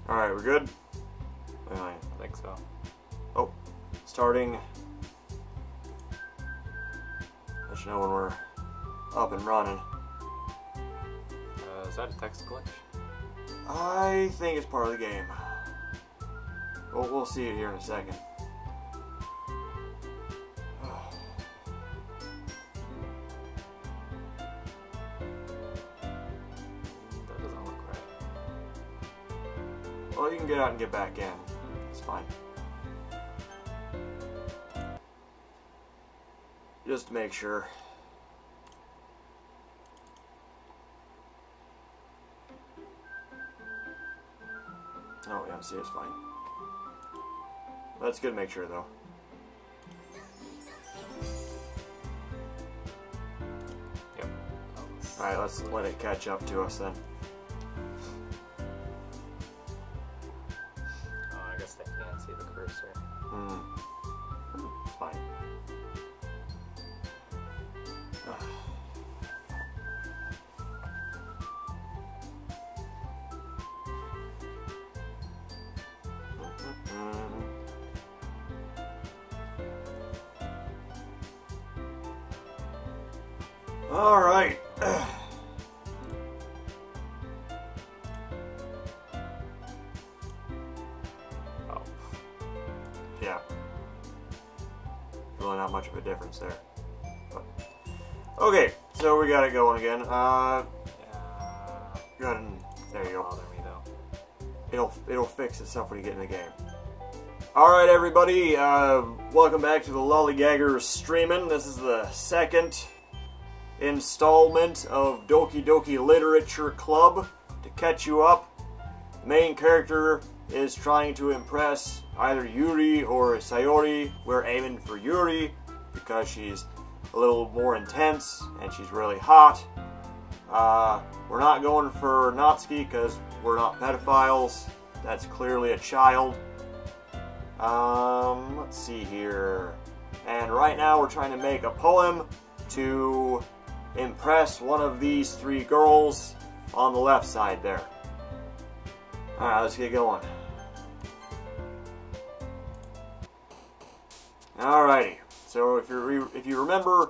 Alright, we're good? I think so. Oh, starting. Let you know when we're up and running. Is that a text glitch? I think it's part of the game. Well, we'll see it here in a second. That doesn't look right. Well, you can get out and get back in. It's fine. Just to make sure. Oh, yeah, see, it's fine. That's good to make sure, though. Yep. Alright, let's let it catch up to us then. Oh, I guess they can't see the cursor. It's fine. All right. Oh. Yeah. Really not much of a difference there. But, okay, so we got it going again. Go ahead and there you go. Bother me though. It'll fix itself when you get in the game. Alright everybody, welcome back to the Lolligaggers streaming. This is the second installment of Doki Doki Literature Club. To catch you up, the main character is trying to impress either Yuri or Sayori. We're aiming for Yuri because she's a little more intense and she's really hot. We're not going for Natsuki because we're not pedophiles. That's clearly a child. Let's see here. And right now we're trying to make a poem to impress one of these three girls on the left side there. Alright, let's get going. Alrighty. So if you remember,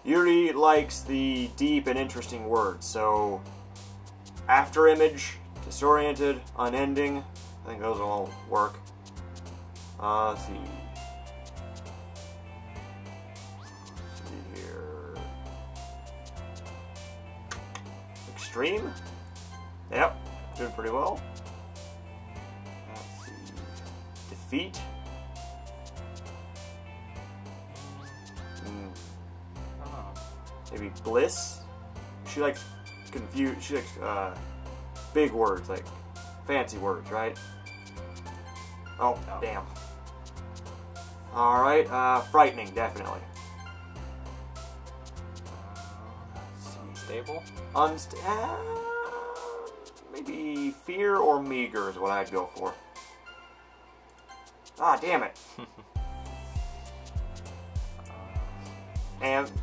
Yuri likes the deep and interesting words. So after image, disoriented, unending. I think those will all work. Let's see. Here. Extreme? Yep, doing pretty well. Let's see. Defeat? Maybe bliss? She likes she likes big words, like fancy words, right? Oh, no. Damn. Alright, frightening, definitely. Unstable? Maybe fear or meager is what I'd go for. Ah, damn it.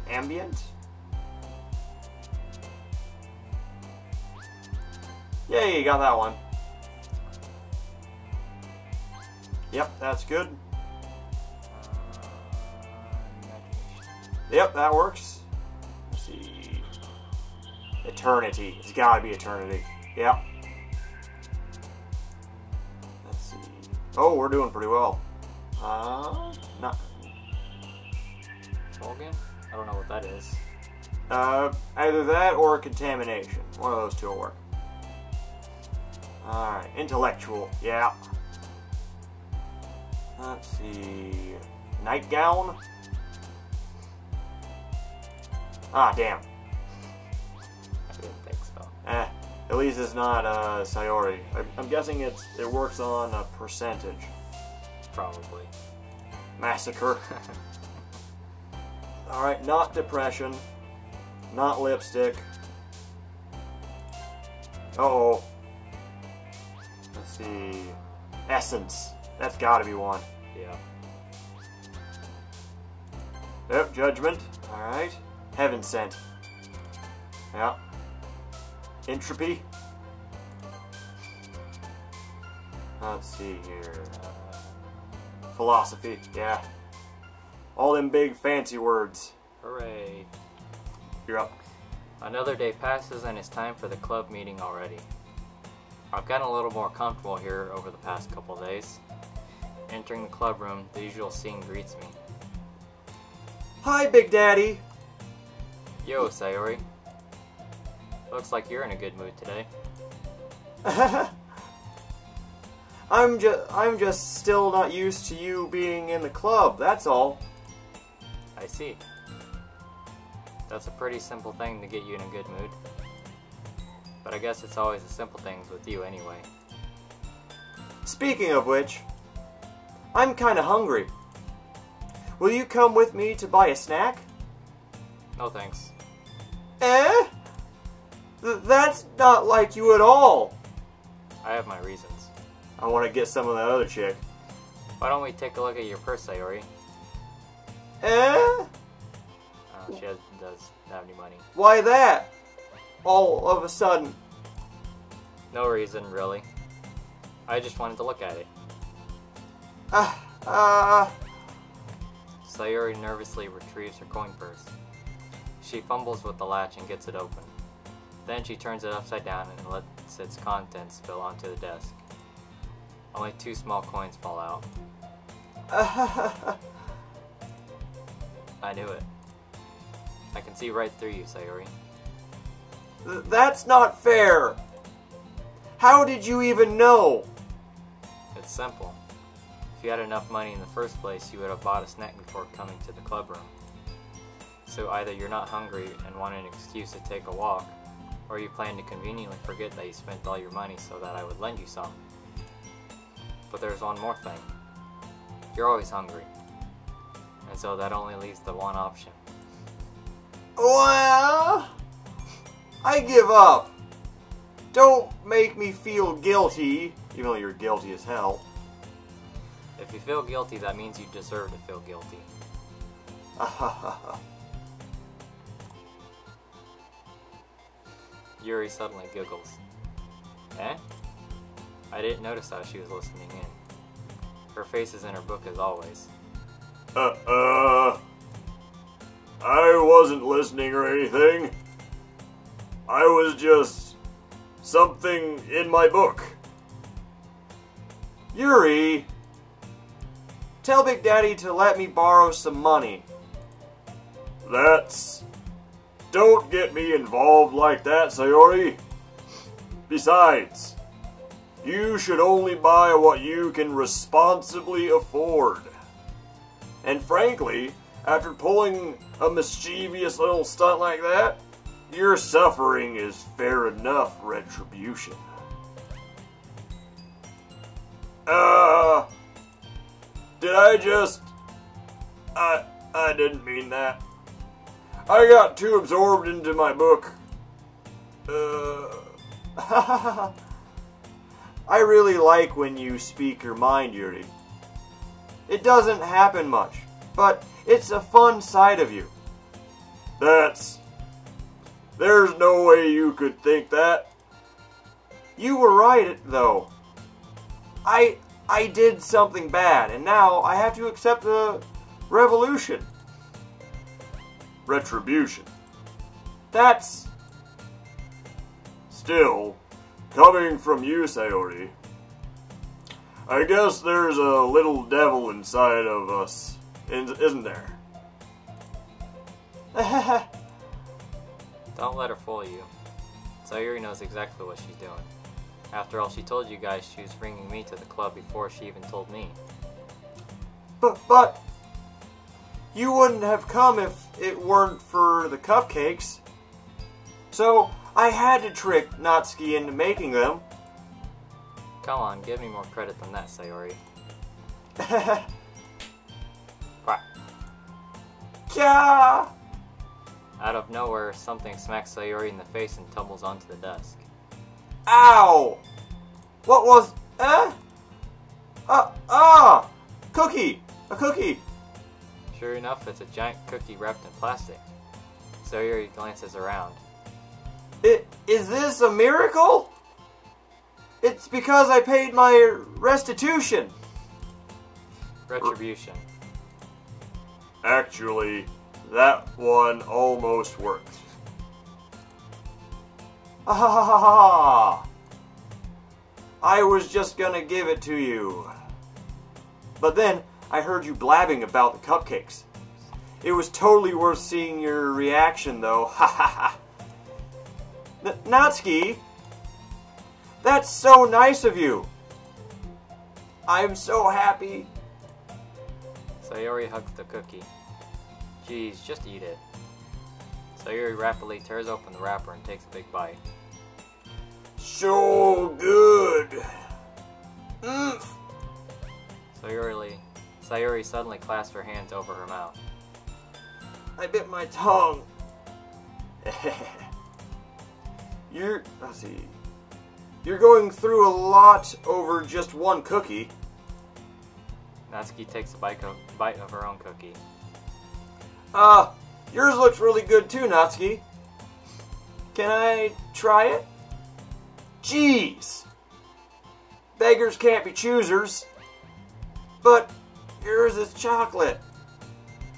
Ambient? Yay, you got that one. Yep, that's good. Yep, that works. Let's see. Eternity. It's gotta be eternity. Yep. Let's see. Oh, we're doing pretty well. Not. Slogan? I don't know what that is. Either that or contamination. One of those two will work. Alright, intellectual. Yeah. Let's see. Nightgown? Ah, damn. I didn't think so. At least it's not Sayori. I'm guessing it works on a percentage. Probably. Massacre. Alright, not depression. Not lipstick. Uh-oh. Let's see. Essence. That's gotta be one. Yeah. Yep, judgment. Alright. Heaven sent. Yeah. Entropy. Let's see here. Philosophy, yeah. All them big fancy words. Hooray. You're up. Another day passes and it's time for the club meeting already. I've gotten a little more comfortable here over the past couple days. Entering the club room, the usual scene greets me. Hi, Big Daddy. Yo, Sayori. Looks like you're in a good mood today. I'm just still not used to you being in the club, that's all. I see. That's a pretty simple thing to get you in a good mood. But I guess it's always the simple things with you anyway. Speaking of which, I'm kinda hungry. Will you come with me to buy a snack? No thanks. Eh? That's not like you at all. I have my reasons. I want to get some of that other chick. Why don't we take a look at your purse, Sayori? Eh? She does have any money. Why that? All of a sudden. No reason, really. I just wanted to look at it. Sayori nervously retrieves her coin purse. She fumbles with the latch and gets it open. Then she turns it upside down and lets its contents spill onto the desk. Only 2 small coins fall out. I knew it. I can see right through you, Sayori. That's not fair. How did you even know? It's simple. If you had enough money in the first place, you would have bought a snack before coming to the club room. So either you're not hungry and want an excuse to take a walk, or you plan to conveniently forget that you spent all your money so that I would lend you some. But there's one more thing. You're always hungry. And so that only leaves the one option. Well, I give up. Don't make me feel guilty, even though you're guilty as hell. If you feel guilty, that means you deserve to feel guilty. Yuri suddenly giggles. Eh? I didn't notice how she was listening in. Her face is in her book as always. I wasn't listening or anything. I was just something in my book. Yuri, tell Big Daddy to let me borrow some money. Don't get me involved like that, Sayori. Besides, you should only buy what you can responsibly afford. And frankly, after pulling a mischievous little stunt like that, your suffering is fair enough retribution. Did I just... I didn't mean that. I got too absorbed into my book. I really like when you speak your mind, Yuri. It doesn't happen much, but it's a fun side of you. There's no way you could think that. You were right, though. I did something bad, and now I have to accept the revolution. Retribution. That's... Still, coming from you, Sayori, I guess there's a little devil inside of us, isn't there? Don't let her fool you. Sayuri knows exactly what she's doing. After all, she told you guys she was bringing me to the club before she even told me. But you wouldn't have come if it weren't for the cupcakes. So I had to trick Natsuki into making them. Come on, give me more credit than that, Sayori. Quack. Kya! Out of nowhere, something smacks Sayori in the face and tumbles onto the desk. Ow! What was... Cookie! A cookie! Sure enough, it's a giant cookie wrapped in plastic. Sayori glances around. Is this a miracle? It's because I paid my restitution. Retribution. Actually, that one almost worked. Ah ha ha ha ha! I was just gonna give it to you. But then, I heard you blabbing about the cupcakes. It was totally worth seeing your reaction, though. Ha ha ha! Natsuki! That's so nice of you! I'm so happy. Sayori hugs the cookie. Geez, just eat it. Sayori rapidly tears open the wrapper and takes a big bite. So good! Sayori suddenly clasps her hands over her mouth. I bit my tongue. You're going through a lot over just one cookie. Natsuki takes a bite of her own cookie. Yours looks really good too, Natsuki. Can I try it? Jeez! Beggars can't be choosers. But yours is chocolate.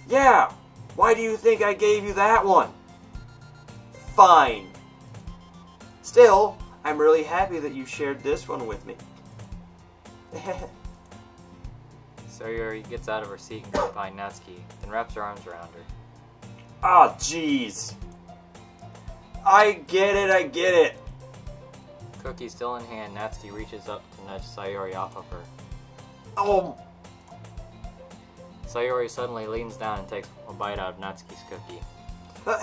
Yeah, why do you think I gave you that one? Fine. Still, I'm really happy that you shared this one with me. Sayori gets out of her seat and goes behind Natsuki, then wraps her arms around her. Ah, jeez. I get it. Cookie still in hand, Natsuki reaches up to nudge Sayori off of her. Oh. Sayori suddenly leans down and takes a bite out of Natsuki's cookie.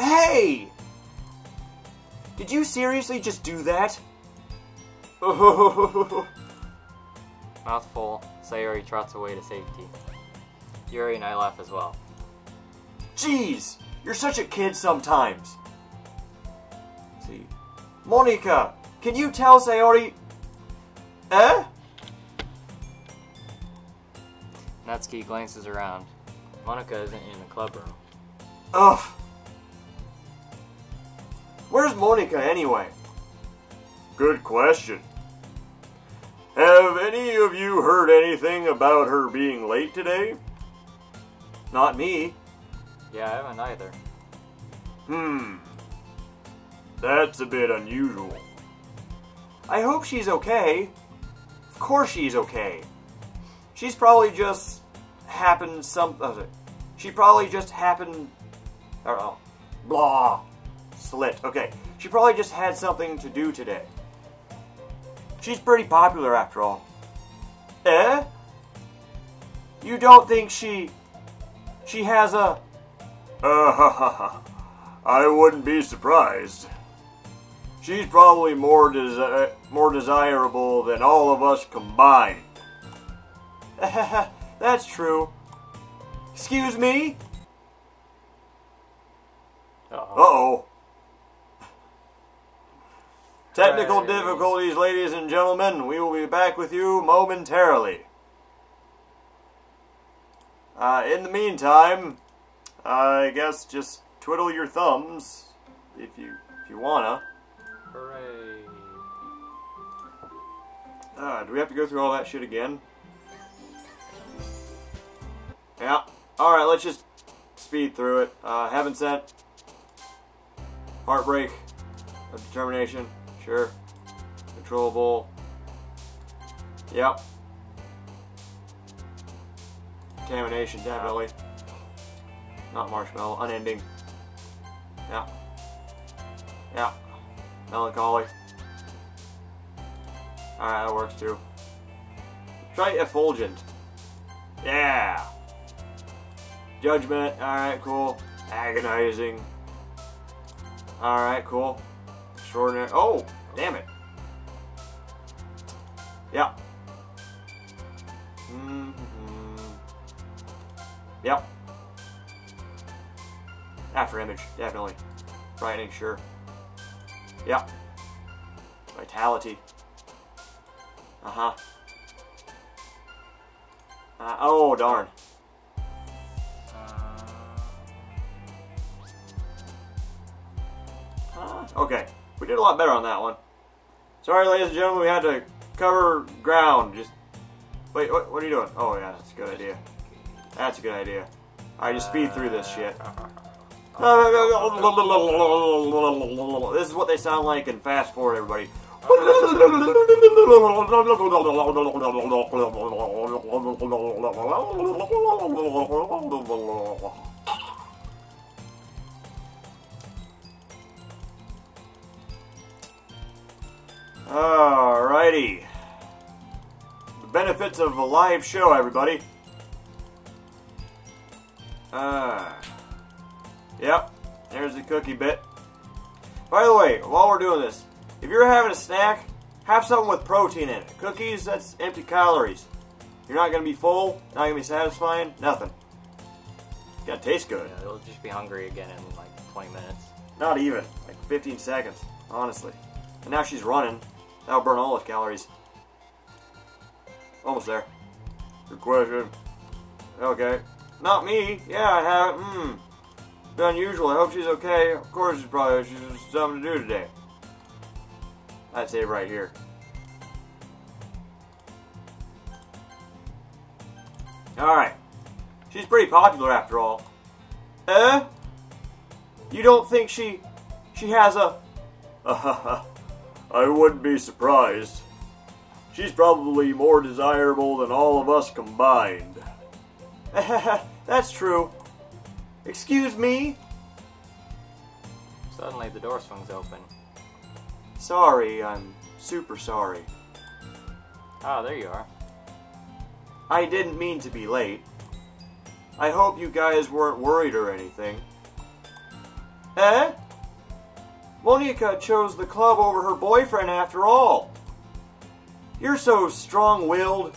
Hey! Did you seriously just do that? Mouthful, Sayori trots away to safety. Yuri and I laugh as well. Jeez, you're such a kid sometimes. Let's see. Monika, can you tell Sayori... Eh? Natsuki glances around. Monika isn't in the club room. Ugh. Where's Monika anyway? Good question. Have any of you heard anything about her being late today? Not me. Yeah, I haven't either. That's a bit unusual. I hope she's okay. Of course she's okay. She's probably just happened She probably just happened... I don't know. Blah. Slit. Okay. She probably just had something to do today. She's pretty popular after all. Eh? You don't think she has a... I wouldn't be surprised. She's probably more desirable than all of us combined. That's true. Excuse me? Uh-oh. Technical difficulties, ladies and gentlemen. We will be back with you momentarily. In the meantime, I guess just twiddle your thumbs if you wanna. Hooray! Do we have to go through all that shit again? Yeah. All right, let's just speed through it. Heaven Sent, Heartbreak, Determination. Sure. Controllable. Yep. Contamination, definitely. Not Marshmallow. Unending. Yeah. Yeah. Melancholy. Alright, that works too. Try Effulgent. Yeah. Judgment. Alright, cool. Agonizing. Alright, cool. Extraordinary. Oh, damn it. Yeah. Yep. After image, definitely. Frightening, sure. Yep. Vitality. Uh-huh. Oh, darn. Okay. We did a lot better on that one. Sorry, ladies and gentlemen, we had to cover ground. Just wait. What are you doing? Oh yeah, that's a good idea. That's a good idea. Alright, just speed through this shit. This is what they sound like in Fast Forward, everybody. Alrighty. The benefits of a live show, everybody. Yep, there's the cookie bit. By the way, while we're doing this, if you're having a snack, have something with protein in it. Cookies, that's empty calories. You're not going to be full, not going to be satisfying, nothing. It's got to taste good. Yeah, you'll just be hungry again in like 20 minutes. Not even, like 15 seconds, honestly. And now she's running. That'll burn all those calories. Almost there. Good question. Okay. Not me. Yeah, I haven't. Bit unusual. I hope she's okay. Of course she's just something to do today. I'd say right here. Alright. She's pretty popular after all. Eh? You don't think she has a... I wouldn't be surprised. She's probably more desirable than all of us combined. That's true. Excuse me? Suddenly the door swings open. Sorry, I'm super sorry. Ah, there you are. I didn't mean to be late. I hope you guys weren't worried or anything. Eh? Monica chose the club over her boyfriend after all. You're so strong-willed.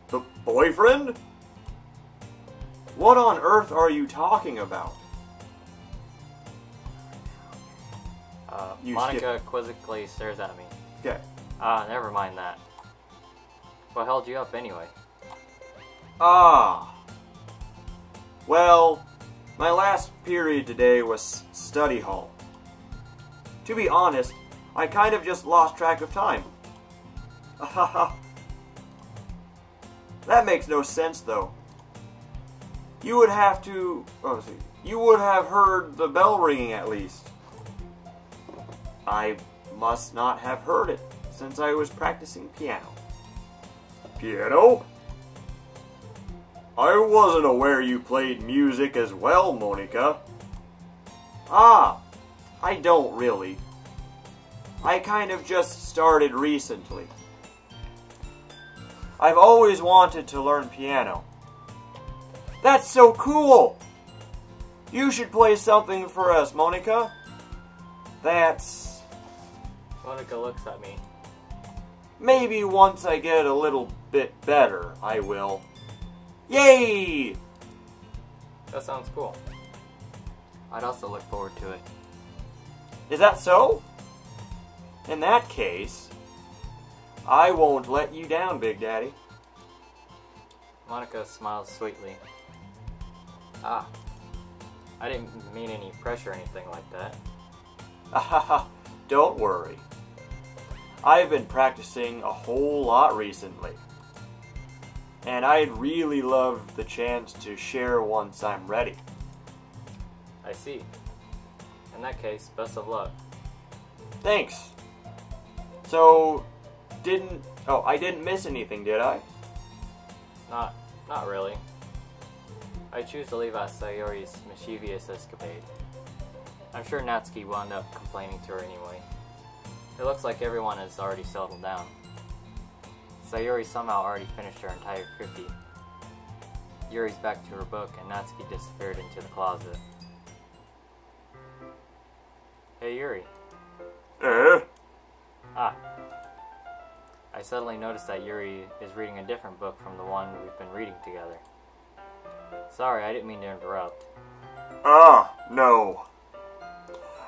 The boyfriend? What on earth are you talking about? Monica quizzically stares at me. Okay. Ah, never mind that. What held you up anyway? Ah. Well, my last period today was study hall. To be honest, I kind of just lost track of time. That makes no sense, though. You would have to... Oh, see. You would have heard the bell ringing at least. I must not have heard it, since I was practicing piano. Piano? I wasn't aware you played music as well, Monica. Ah, I don't really. I kind of just started recently. I've always wanted to learn piano. That's so cool! You should play something for us, Monica. That's... Monica looks at me. Maybe once I get a little bit better, I will. Yay! That sounds cool. I'd also look forward to it. Is that so? In that case, I won't let you down, Big Daddy. Monica smiles sweetly. Ah, I didn't mean any pressure or anything like that. Don't worry. I've been practicing a whole lot recently. And I'd really love the chance to share once I'm ready. I see. In that case, best of luck. Thanks. So, I didn't miss anything, did I? Not really. I choose to leave out Sayori's mischievous escapade. I'm sure Natsuki wound up complaining to her anyway. It looks like everyone has already settled down. Sayori somehow already finished her entire cookie. Yuri's back to her book and Natsuki disappeared into the closet. Hey Yuri. Ah. I suddenly noticed that Yuri is reading a different book from the one we've been reading together. Sorry, I didn't mean to interrupt. Ah, no.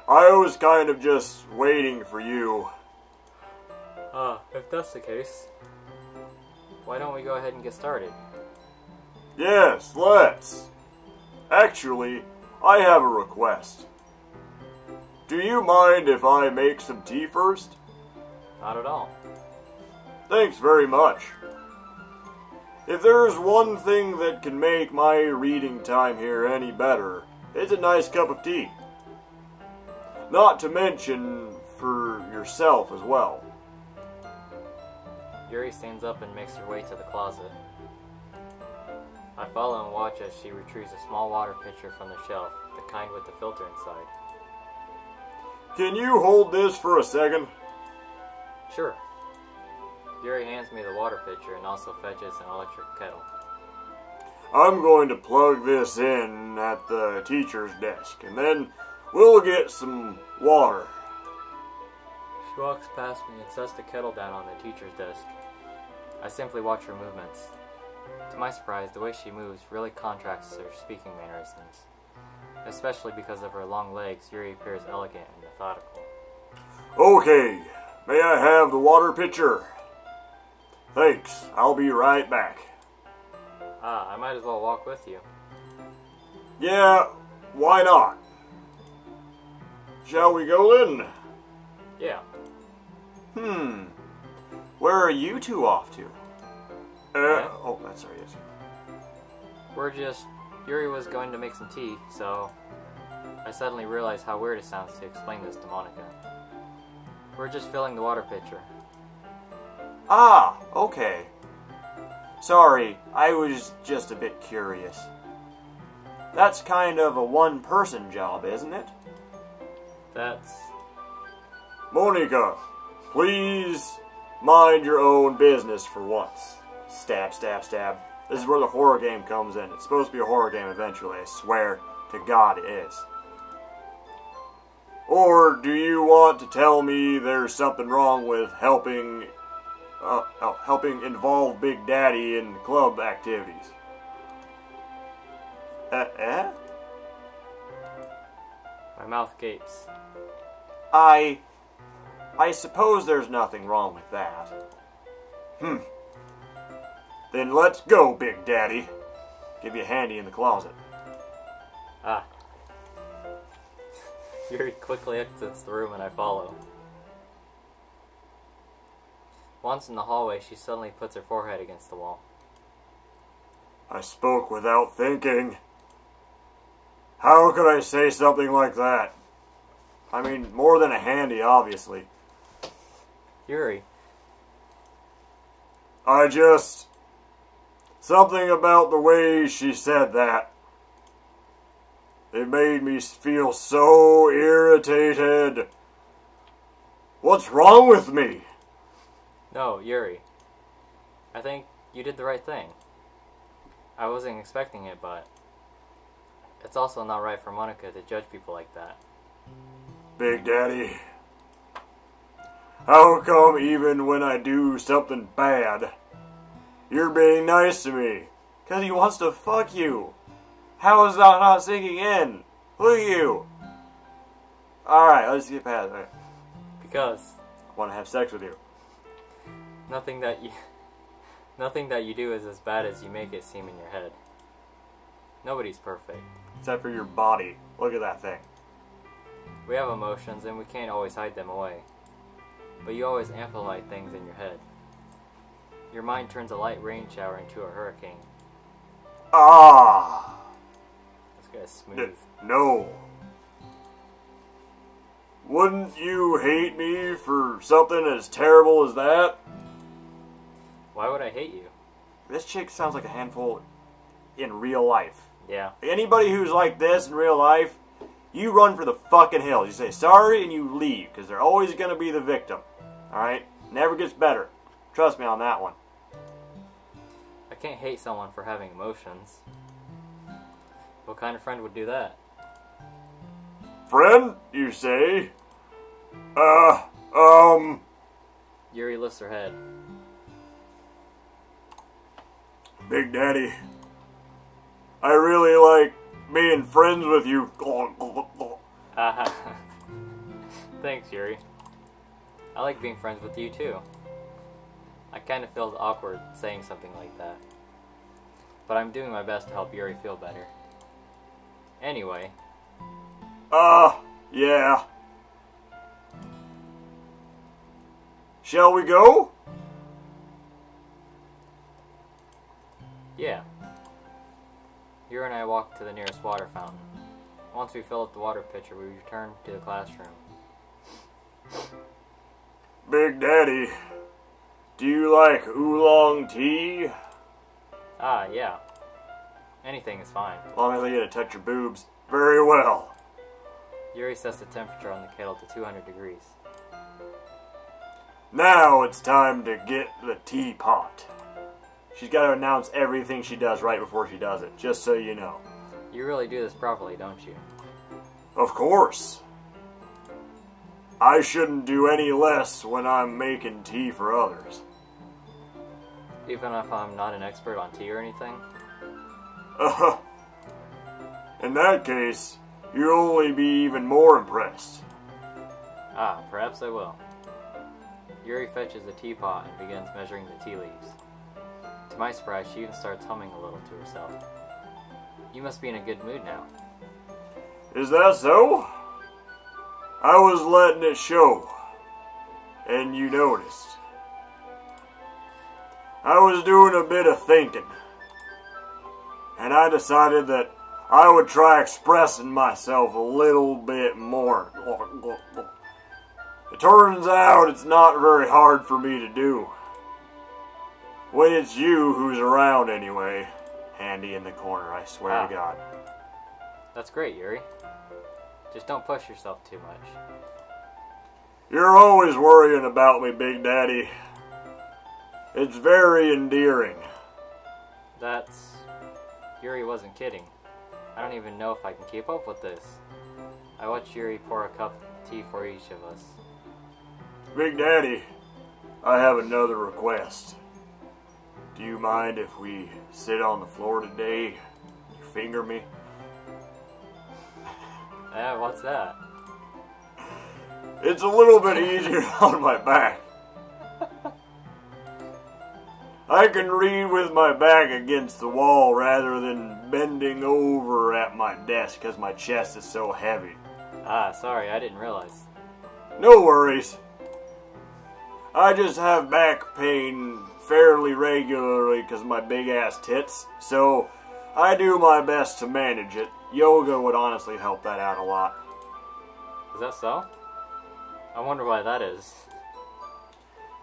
I was kind of just waiting for you. If that's the case, why don't we go ahead and get started? Yes, let's. Actually, I have a request. Do you mind if I make some tea first? Not at all. Thanks very much. If there's one thing that can make my reading time here any better, it's a nice cup of tea. Not to mention for yourself as well. Yuri stands up and makes her way to the closet. I follow and watch as she retrieves a small water pitcher from the shelf, the kind with the filter inside. Can you hold this for a second? Sure. Yuri hands me the water pitcher and also fetches an electric kettle. I'm going to plug this in at the teacher's desk, and then we'll get some water. She walks past me and sets the kettle down on the teacher's desk. I simply watch her movements. To my surprise, the way she moves really contrasts her speaking mannerisms. Especially because of her long legs, Yuri appears elegant and methodical. Okay, may I have the water pitcher? Thanks, I'll be right back. I might as well walk with you. Yeah, why not? Shall we go then? Yeah. Where are you two off to? Yeah. Oh, that's right, yes. Yuri was going to make some tea, so I suddenly realized how weird it sounds to explain this to Monica. We're just filling the water pitcher. Ah, okay. Sorry, I was just a bit curious. That's kind of a one-person job, isn't it? That's... Monica, please mind your own business for once. Stab, stab, stab. This is where the horror game comes in. It's supposed to be a horror game eventually, I swear to God it is. Or do you want to tell me there's something wrong with helping involve Big Daddy in club activities? My mouth gapes. I suppose there's nothing wrong with that. Then let's go, Big Daddy. Give you a handy in the closet. Yuri quickly exits the room and I follow. Once in the hallway, she suddenly puts her forehead against the wall. I spoke without thinking. How could I say something like that? I mean, more than a handy, obviously. Yuri. Something about the way she said that. It made me feel so irritated. What's wrong with me? No, Yuri. I think you did the right thing. I wasn't expecting it, but it's also not right for Monica to judge people like that. Big Daddy, how come even when I do something bad, you're being nice to me? 'Cause he wants to fuck you. How is that not sinking in? Look at you. Alright, let's get past it. Because I want to have sex with you. nothing that you do is as bad as you make it seem in your head. Nobody's perfect. Except for your body. Look at that thing. We have emotions and we can't always hide them away. But you always amplify things in your head. Your mind turns a light rain shower into a hurricane. Ah! This guy's smooth. No. Wouldn't you hate me for something as terrible as that? Why would I hate you? This chick sounds like a handful in real life. Yeah. Anybody who's like this in real life, you run for the fucking hills. You say sorry and you leave, because they're always going to be the victim. Alright? Never gets better. Trust me on that one. I can't hate someone for having emotions. What kind of friend would do that? Friend, you say? Yuri lifts her head. Big Daddy, I really like being friends with you. Thanks, Yuri. I like being friends with you too. I kind of feel awkward saying something like that. But I'm doing my best to help Yuri feel better. Anyway. Yeah. Shall we go? Yeah. Yuri and I walk to the nearest water fountain. Once we fill up the water pitcher, we return to the classroom. Big Daddy, do you like oolong tea? Ah, yeah. Anything is fine. As long as I get to touch your boobs. Very well. Yuri sets the temperature on the kettle to 200 degrees. Now it's time to get the teapot. She's got to announce everything she does right before she does it, just so you know. You really do this properly, don't you? Of course. I shouldn't do any less when I'm making tea for others. Even if I'm not an expert on tea or anything? In that case, you'll only be even more impressed. Ah, perhaps I will. Yuri fetches the teapot and begins measuring the tea leaves. To my surprise, she even starts humming a little to herself. You must be in a good mood now. Is that so? I was letting it show, and you noticed. I was doing a bit of thinking, and I decided that I would try expressing myself a little bit more. It turns out it's not very hard for me to do. When it's you who's around anyway. Handy in the corner, I swear to God. That's great, Yuri. Just don't push yourself too much. You're always worrying about me, Big Daddy. It's very endearing. That's... Yuri wasn't kidding. I don't even know if I can keep up with this. I watched Yuri pour a cup of tea for each of us. Big Daddy, I have another request. Do you mind if we sit on the floor today? You finger me? Yeah, what's that? It's a little bit easier on my back. I can read with my back against the wall rather than bending over at my desk because my chest is so heavy. Ah, sorry, I didn't realize. No worries. I just have back pain fairly regularly because of my big ass tits, so I do my best to manage it. Yoga would honestly help that out a lot. Is that so? I wonder why that is.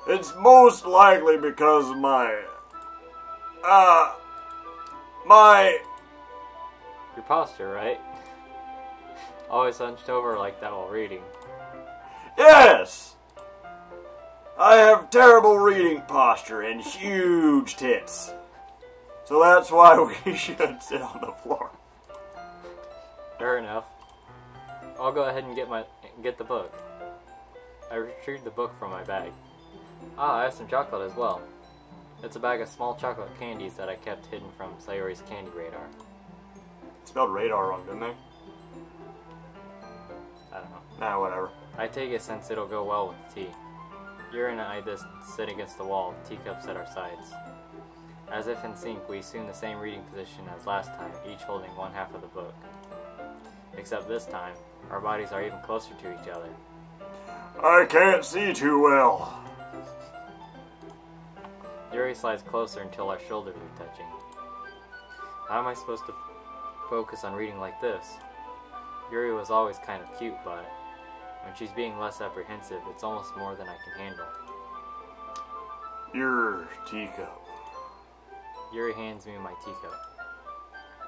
It's most likely because of my Your posture, right? Always hunched over like that while reading. Yes! I have terrible reading posture and huge tits. So that's why we should sit on the floor. Fair enough. I'll go ahead and get the book. I retrieved the book from my bag. Ah, I have some chocolate as well. It's a bag of small chocolate candies that I kept hidden from Sayori's candy radar. Spelled radar wrong, didn't they? I don't know. Nah, whatever. I take it since it'll go well with the tea. Yuri and I just sit against the wall, teacups at our sides. As if in sync, we assume the same reading position as last time, each holding one half of the book. Except this time, our bodies are even closer to each other. I can't see too well. Yuri slides closer until our shoulders are touching. How am I supposed to focus on reading like this? Yuri was always kind of cute, but when she's being less apprehensive, it's almost more than I can handle. Your teacup. Yuri hands me my teacup.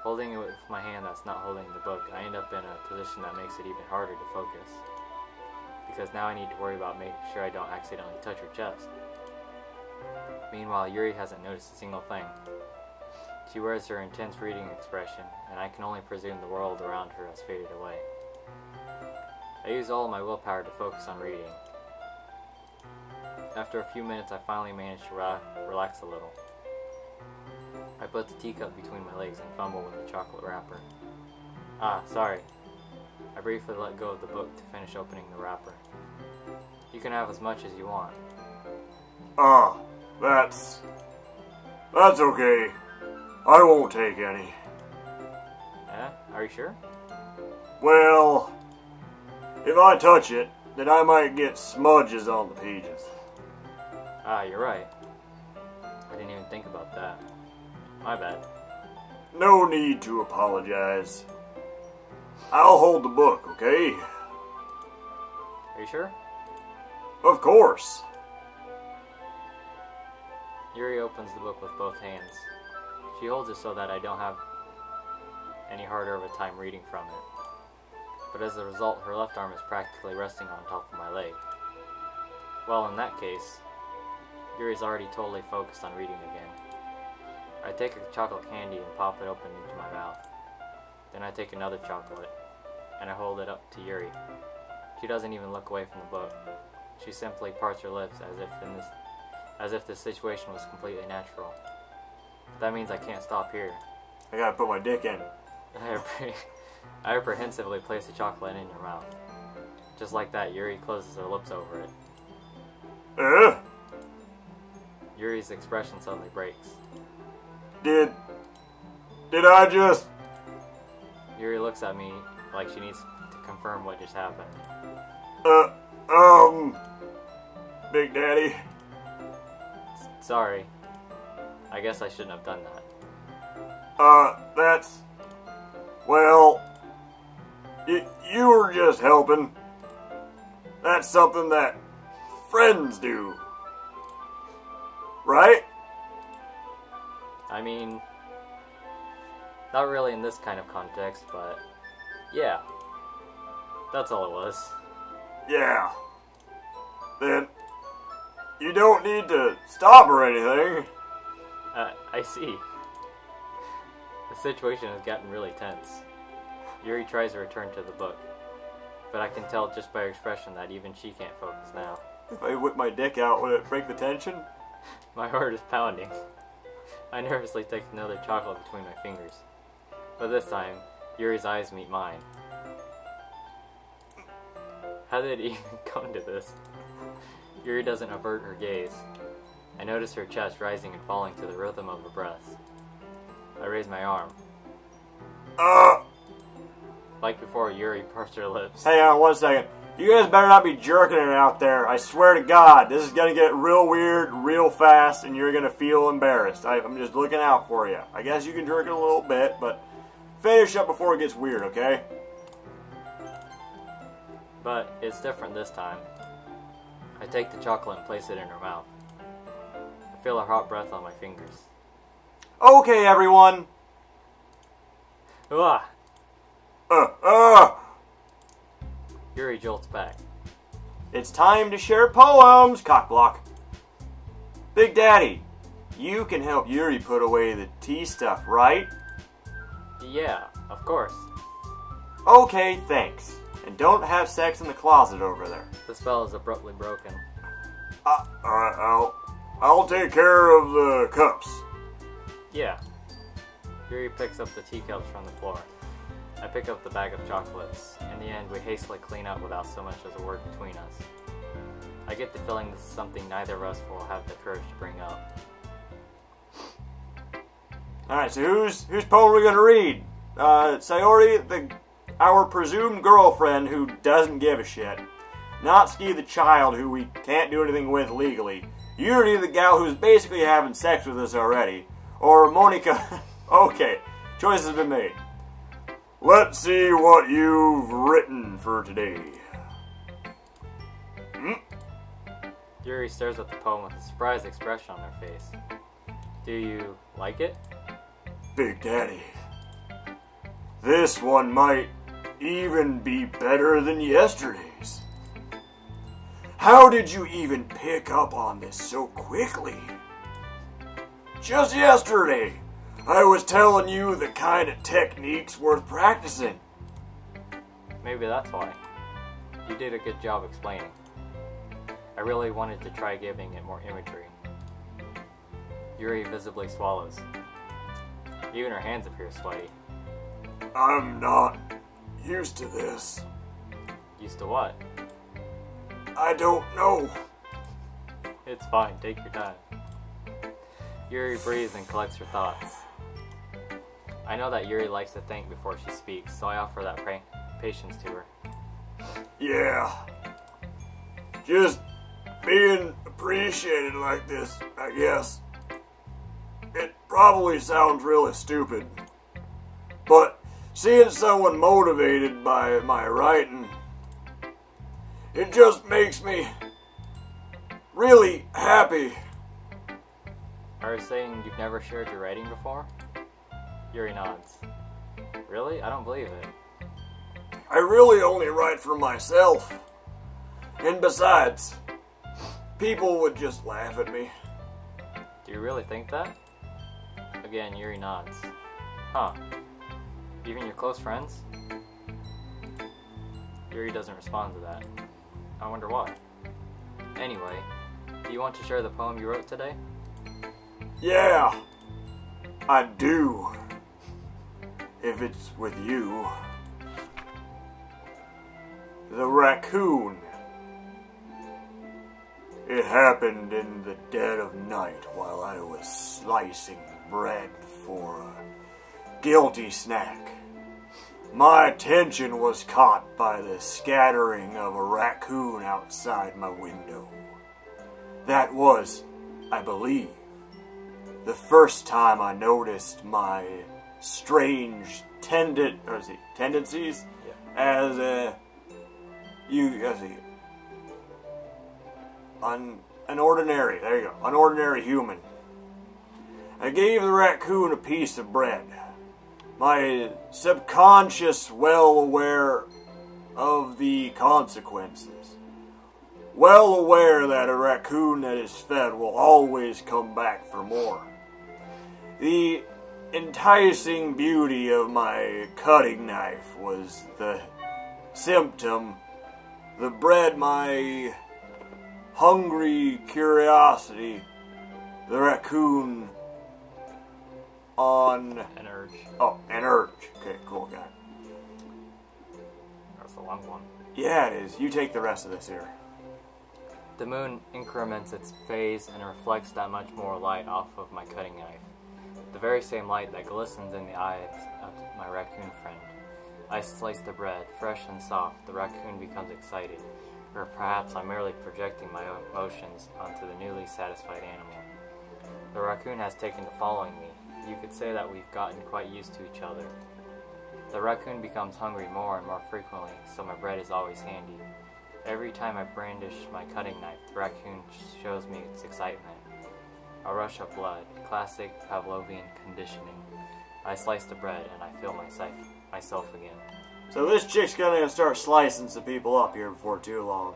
Holding it with my hand that's not holding the book, I end up in a position that makes it even harder to focus. Because now I need to worry about making sure I don't accidentally touch her chest. Meanwhile, Yuri hasn't noticed a single thing. She wears her intense reading expression, and I can only presume the world around her has faded away. I use all of my willpower to focus on reading. After a few minutes, I finally manage to relax a little. I put the teacup between my legs and fumble with the chocolate wrapper. Ah, sorry. I briefly let go of the book to finish opening the wrapper. You can have as much as you want. Ah, that's okay. I won't take any. Yeah? Are you sure? Well, if I touch it, then I might get smudges on the pages. Ah, you're right. I didn't even think about that. My bad. No need to apologize. I'll hold the book, okay? Are you sure? Of course. Yuri opens the book with both hands. She holds it so that I don't have any harder of a time reading from it. But as a result, her left arm is practically resting on top of my leg. Well, in that case, Yuri's already totally focused on reading again. I take a chocolate candy and pop it open into my mouth. Then I take another chocolate, and I hold it up to Yuri. She doesn't even look away from the book. She simply parts her lips as if this situation was completely natural. That means I can't stop here. I gotta put my dick in. I apprehensively place the chocolate in her mouth. Just like that, Yuri closes her lips over it. Yuri's expression suddenly breaks. Did I just... Yuri looks at me like she needs to confirm what just happened. Big Daddy. Sorry. I guess I shouldn't have done that. That's... Well... You were just helping. That's something that friends do. Right? I mean... Not really in this kind of context, but... Yeah. That's all it was. Yeah. Then... You don't need to stop or anything. I see. The situation has gotten really tense. Yuri tries to return to the book, but I can tell just by her expression that even she can't focus now. If I whip my dick out, would it break the tension? My heart is pounding. I nervously take another chocolate between my fingers. But this time, Yuri's eyes meet mine. How did it even come to this? Yuri doesn't avert her gaze. I notice her chest rising and falling to the rhythm of her breath. I raise my arm. Like before, Yuri pursed her lips. Hang on 1 second. You guys better not be jerking it out there. I swear to God, this is gonna get real weird, real fast, and you're gonna feel embarrassed. I'm just looking out for you. I guess you can jerk it a little bit, but finish up before it gets weird, okay? But it's different this time. I take the chocolate and place it in her mouth. I feel her hot breath on my fingers. Okay, everyone. Ah! Yuri jolts back. It's time to share poems, cockblock. Big Daddy, you can help Yuri put away the tea stuff, right? Yeah, of course. Okay, thanks. And don't have sex in the closet over there. The spell is abruptly broken. I'll take care of the cups. Yeah. Yuri picks up the teacups from the floor. I pick up the bag of chocolates. In the end, we hastily clean up without so much as a word between us. I get the feeling this is something neither of us will have the courage to bring up. Alright, so whose poem are we gonna read? Sayori, our presumed girlfriend who doesn't give a shit. Natsuki, the child who we can't do anything with legally. Yuri, the gal who's basically having sex with us already. Or Monica. Okay, choice has been made. Let's see what you've written for today. Yuri stares at the poem with a surprised expression on her face. Do you like it? Big Daddy, this one might even be better than yesterday's. How did you even pick up on this so quickly? Just yesterday, I was telling you the kind of techniques worth practicing. Maybe that's why. You did a good job explaining. I really wanted to try giving it more imagery. Yuri visibly swallows. Even her hands appear sweaty. I'm not used to this. Used to what? I don't know. It's fine, take your time. Yuri breathes and collects her thoughts. I know that Yuri likes to think before she speaks, so I offer that patience to her. Yeah. Just being appreciated like this, I guess. It probably sounds really stupid, but seeing someone motivated by my writing, it just makes me really happy. Are you saying you've never shared your writing before? Yuri nods. Really? I don't believe it. I really only write for myself. And besides, people would just laugh at me. Do you really think that? Again, Yuri nods. Huh. Even your close friends? Yuri doesn't respond to that. I wonder why. Anyway, do you want to share the poem you wrote today? Yeah, I do. If it's with you. The raccoon. It happened in the dead of night while I was slicing bread for a guilty snack. My attention was caught by the scattering of a raccoon outside my window. That was, I believe, the first time I noticed my strange tendencies as an ordinary, there you go, an ordinary human. I gave the raccoon a piece of bread. My subconscious, well aware of the consequences. Well aware that a raccoon that is fed will always come back for more. The enticing beauty of my cutting knife was the symptom. The bread, my hungry curiosity. The raccoon on... An urge. Oh, an urge. Okay, cool guy. That's a long one. Yeah, it is. You take the rest of this here. The moon increments its phase and reflects that much more light off of my cutting knife. The very same light that glistens in the eyes of my raccoon friend. I slice the bread, fresh and soft. The raccoon becomes excited. Or perhaps I'm merely projecting my own emotions onto the newly satisfied animal. The raccoon has taken to following me. You could say that we've gotten quite used to each other. The raccoon becomes hungry more and more frequently, so my bread is always handy. Every time I brandish my cutting knife, the raccoon shows me its excitement. A rush of blood, classic Pavlovian conditioning. I slice the bread and I feel myself again. So this chick's gonna start slicing some people up here before too long.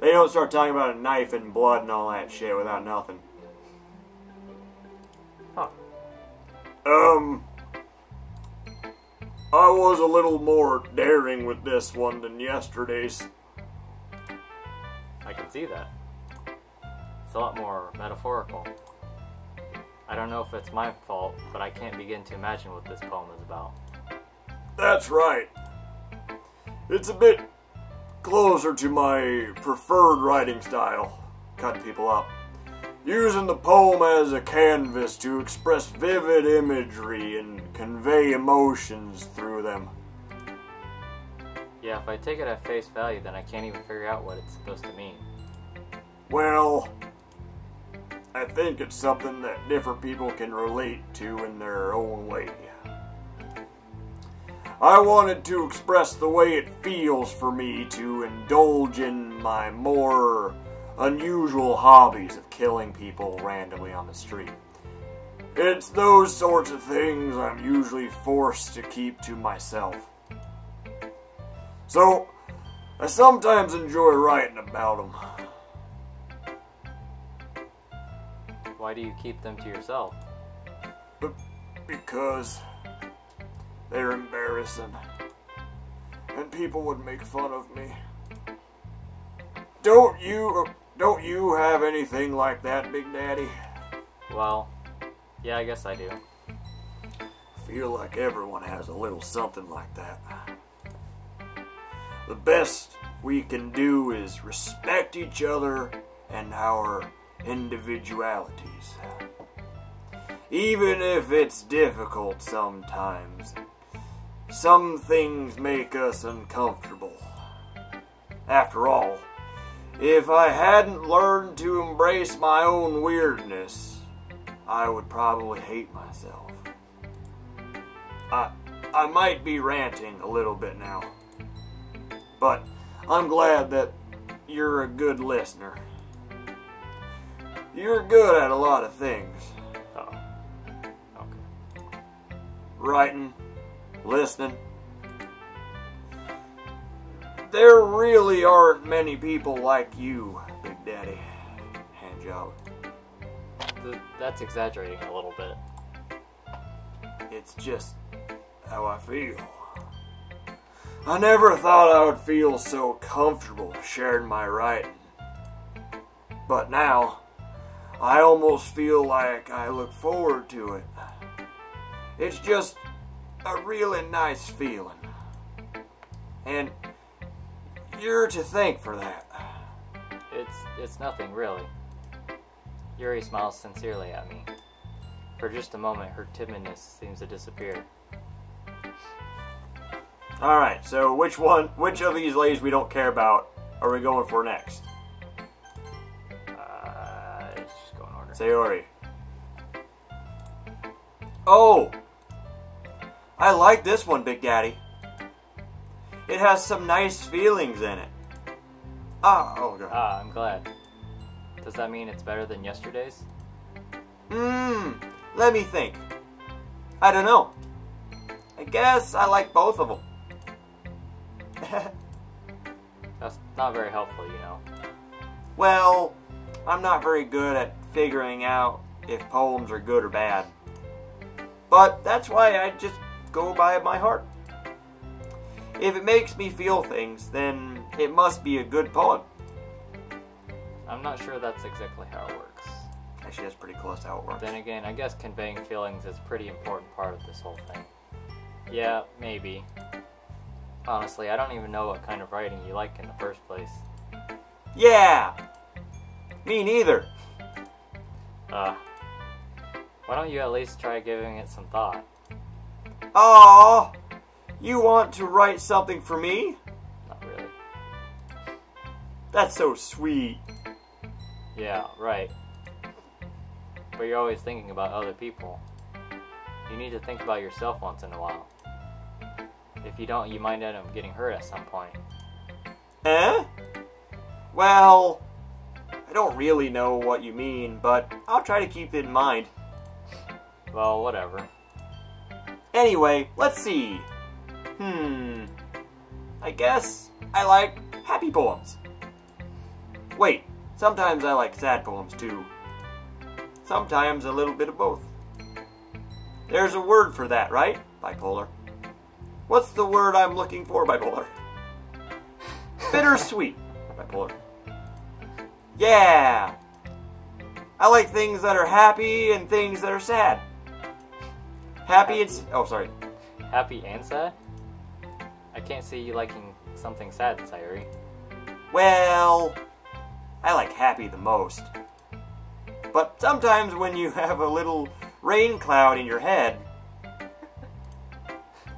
They don't start talking about a knife and blood and all that shit without nothing. Huh. I was a little more daring with this one than yesterday's. I can see that. It's a lot more metaphorical. I don't know if it's my fault, but I can't begin to imagine what this poem is about. That's right. It's a bit closer to my preferred writing style, cut people up. Using the poem as a canvas to express vivid imagery and convey emotions through them. Yeah, if I take it at face value, then I can't even figure out what it's supposed to mean. Well, I think it's something that different people can relate to in their own way. I wanted to express the way it feels for me to indulge in my more unusual hobbies of killing people randomly on the street. It's those sorts of things I'm usually forced to keep to myself. So, I sometimes enjoy writing about them. Why do you keep them to yourself? Because they're embarrassing. And people would make fun of me. Don't you have anything like that, Big Daddy? Well, yeah, I guess I do. I feel like everyone has a little something like that. The best we can do is respect each other and our individualities. Even if it's difficult sometimes, some things make us uncomfortable. After all, if I hadn't learned to embrace my own weirdness, I would probably hate myself. I might be ranting a little bit now, but I'm glad that you're a good listener. You're good at a lot of things. Oh. Okay. Writing, listening. There really aren't many people like you, Big Daddy. Hand job. That's exaggerating a little bit. It's just how I feel. I never thought I would feel so comfortable sharing my writing. But now, I almost feel like I look forward to it. It's just a really nice feeling. And you're to thank for that. It's nothing, really. Yuri smiles sincerely at me. For just a moment, her timidness seems to disappear. Alright, so which of these ladies we don't care about are we going for next? Let's just go in order. Sayori. Oh! I like this one, Big Daddy. It has some nice feelings in it. Oh god. I'm glad. Does that mean it's better than yesterday's? Let me think. I don't know. I guess I like both of them. That's not very helpful, you know. Well, I'm not very good at figuring out if poems are good or bad. But that's why I just go by my heart. If it makes me feel things, then it must be a good poem. I'm not sure that's exactly how it works. Actually, that's pretty close to how it works. Then again, I guess conveying feelings is a pretty important part of this whole thing. Yeah, maybe. Honestly, I don't even know what kind of writing you like in the first place. Yeah! Me neither. Why don't you at least try giving it some thought? Aww! You want to write something for me? Not really. That's so sweet. Yeah, right. But you're always thinking about other people. You need to think about yourself once in a while. If you don't, you might end up getting hurt at some point. Eh? Well, I don't really know what you mean, but I'll try to keep it in mind. Well, whatever. Anyway, let's see. I guess I like happy poems. Wait, sometimes I like sad poems too. Sometimes a little bit of both. There's a word for that, right? Bipolar. What's the word I'm looking for? Bipolar. Bittersweet. Bipolar. Yeah! I like things that are happy and things that are sad. Happy and... Oh, sorry. Happy and sad? I can't see you liking something sad, Sayuri. Well, I like happy the most. But sometimes when you have a little rain cloud in your head,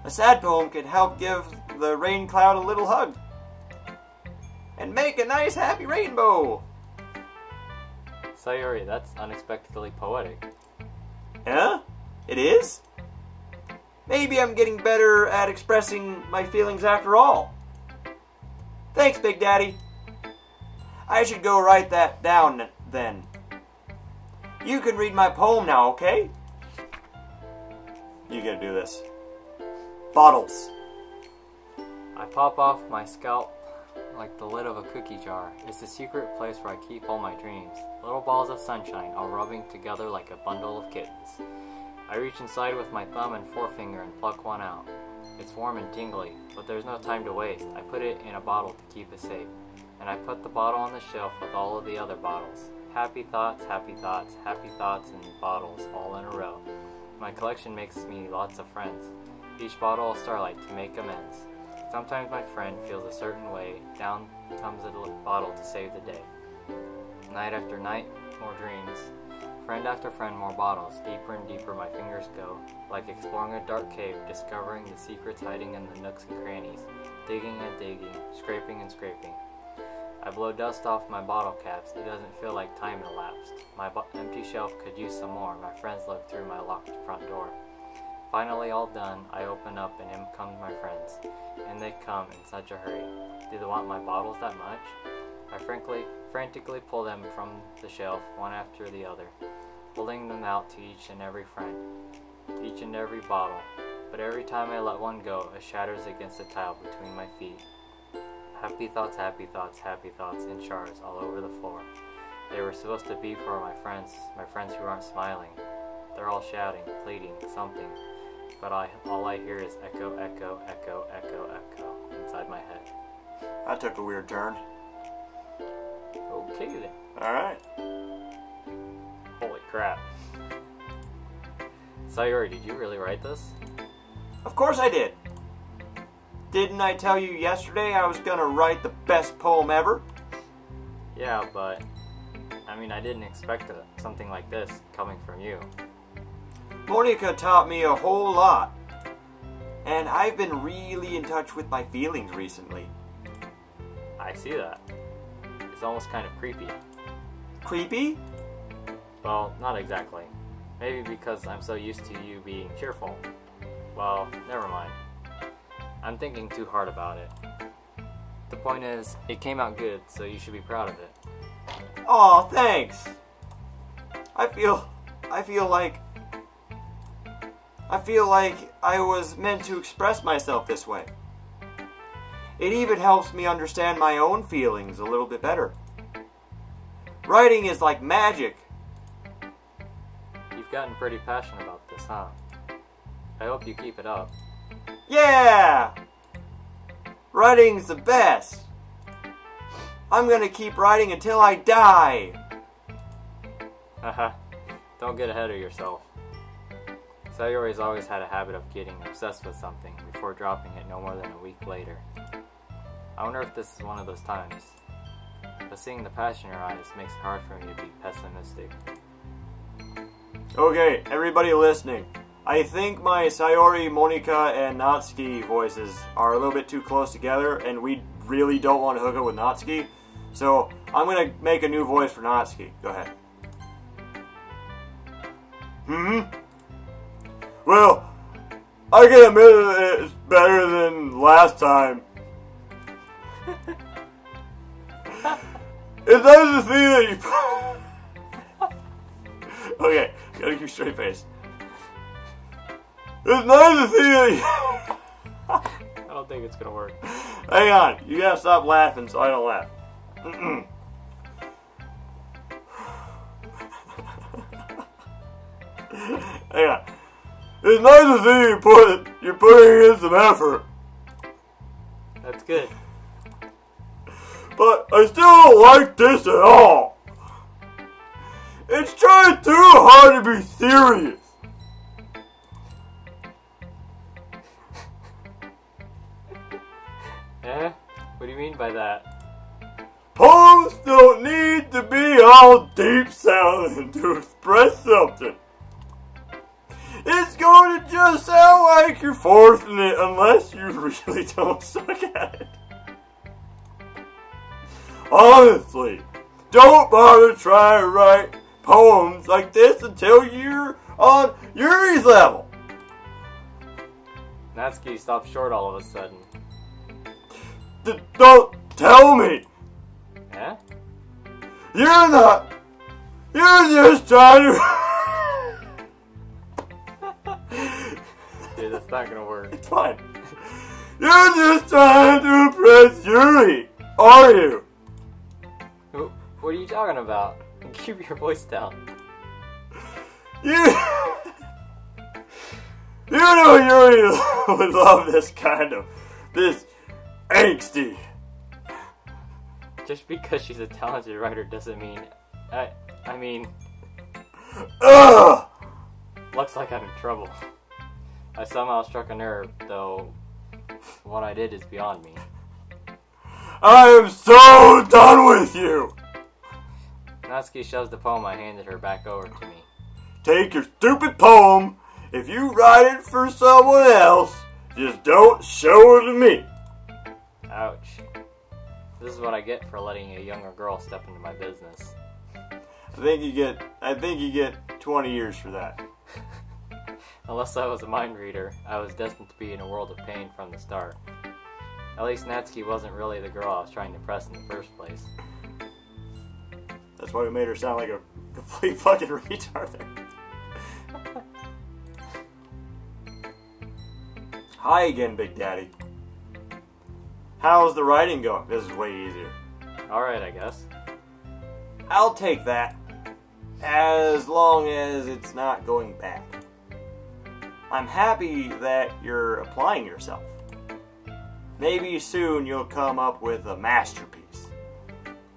a sad poem can help give the rain cloud a little hug. And make a nice happy rainbow. Sayuri, that's unexpectedly poetic. Huh? It is? Maybe I'm getting better at expressing my feelings after all. Thanks, Big Daddy. I should go write that down then. You can read my poem now, okay? You gotta do this. Bottles. I pop off my scalp like the lid of a cookie jar. It's the secret place where I keep all my dreams. Little balls of sunshine all rubbing together like a bundle of kittens. I reach inside with my thumb and forefinger and pluck one out. It's warm and tingly, but there's no time to waste. I put it in a bottle to keep it safe. And I put the bottle on the shelf with all of the other bottles. Happy thoughts, happy thoughts, happy thoughts, and bottles all in a row. My collection makes me lots of friends. Each bottle of starlight to make amends. Sometimes my friend feels a certain way. Down comes a bottle to save the day. Night after night, more dreams. Friend after friend, more bottles. Deeper and deeper my fingers go. Like exploring a dark cave, discovering the secrets hiding in the nooks and crannies. Digging and digging, scraping and scraping. I blow dust off my bottle caps. It doesn't feel like time elapsed. My empty shelf could use some more. My friends look through my locked front door. Finally all done, I open up and in come my friends. And they come in such a hurry. Do they want my bottles that much? I frantically pull them from the shelf, one after the other, pulling them out to each and every friend, each and every bottle. But every time I let one go, it shatters against the tile between my feet. Happy thoughts, happy thoughts, happy thoughts in shards all over the floor. They were supposed to be for my friends who aren't smiling. They're all shouting, pleading, something. But all I hear is echo, echo, echo, echo, echo inside my head. That took a weird turn. Okay then. Alright. Holy crap. Sayori, did you really write this? Of course I did. Didn't I tell you yesterday I was gonna write the best poem ever? Yeah, but I mean, I didn't expect something like this coming from you. Monica taught me a whole lot. And I've been really in touch with my feelings recently. I see that. It's almost kind of creepy. Creepy? Well, not exactly. Maybe because I'm so used to you being cheerful. Well, never mind. I'm thinking too hard about it. The point is, it came out good, so you should be proud of it. Aw, thanks. I feel like I was meant to express myself this way. It even helps me understand my own feelings a little bit better. Writing is like magic. You've gotten pretty passionate about this, huh? I hope you keep it up. Yeah! Writing's the best. I'm gonna keep writing until I die. Haha, don't get ahead of yourself. Sayori's always had a habit of getting obsessed with something before dropping it no more than a week later. I wonder if this is one of those times. But seeing the passion in your eyes makes it hard for me to be pessimistic. Okay, everybody listening. I think my Sayori, Monika, and Natsuki voices are a little bit too close together, and we really don't want to hook up with Natsuki. So, I'm going to make a new voice for Natsuki. Go ahead. Well, I can admit it's better than last time. It's nice to see that you... Okay, gotta keep straight face. It's nice to see that you... I don't think it's gonna work. Hang on, you gotta stop laughing so I don't laugh. Hang on. It's nice to see you're putting in some effort. That's good. But I still don't like this at all. It's trying too hard to be serious. Eh? What do you mean by that? Poems don't need to be all deep sounding to express something. It's going to just sound like you're forcing it unless you really don't suck at it. Honestly, don't bother trying to write poems like this until you're on Yuri's level. Natsuki stopped short all of a sudden. Don't tell me. Eh? You're not. You're just trying to... Dude, that's not gonna work. It's fine. You're just trying to impress Yuri, are you? What are you talking about? Keep your voice down. You know Yuri would love this angsty. Just because she's a talented writer doesn't mean... I mean... Ugh! Looks like I'm in trouble. I somehow struck a nerve, though what I did is beyond me. I am so done with you! Natsuki shoves the poem I handed her back over to me. Take your stupid poem. If you write it for someone else, just don't show it to me. Ouch. This is what I get for letting a younger girl step into my business. I think you get 20 years for that. Unless I was a mind reader, I was destined to be in a world of pain from the start. At least Natsuki wasn't really the girl I was trying to impress in the first place. That's why we made her sound like a complete fucking retard there. Hi again, Big Daddy. How's the writing going? This is way easier. Alright, I guess. I'll take that. As long as it's not going bad. I'm happy that you're applying yourself. Maybe soon you'll come up with a masterpiece.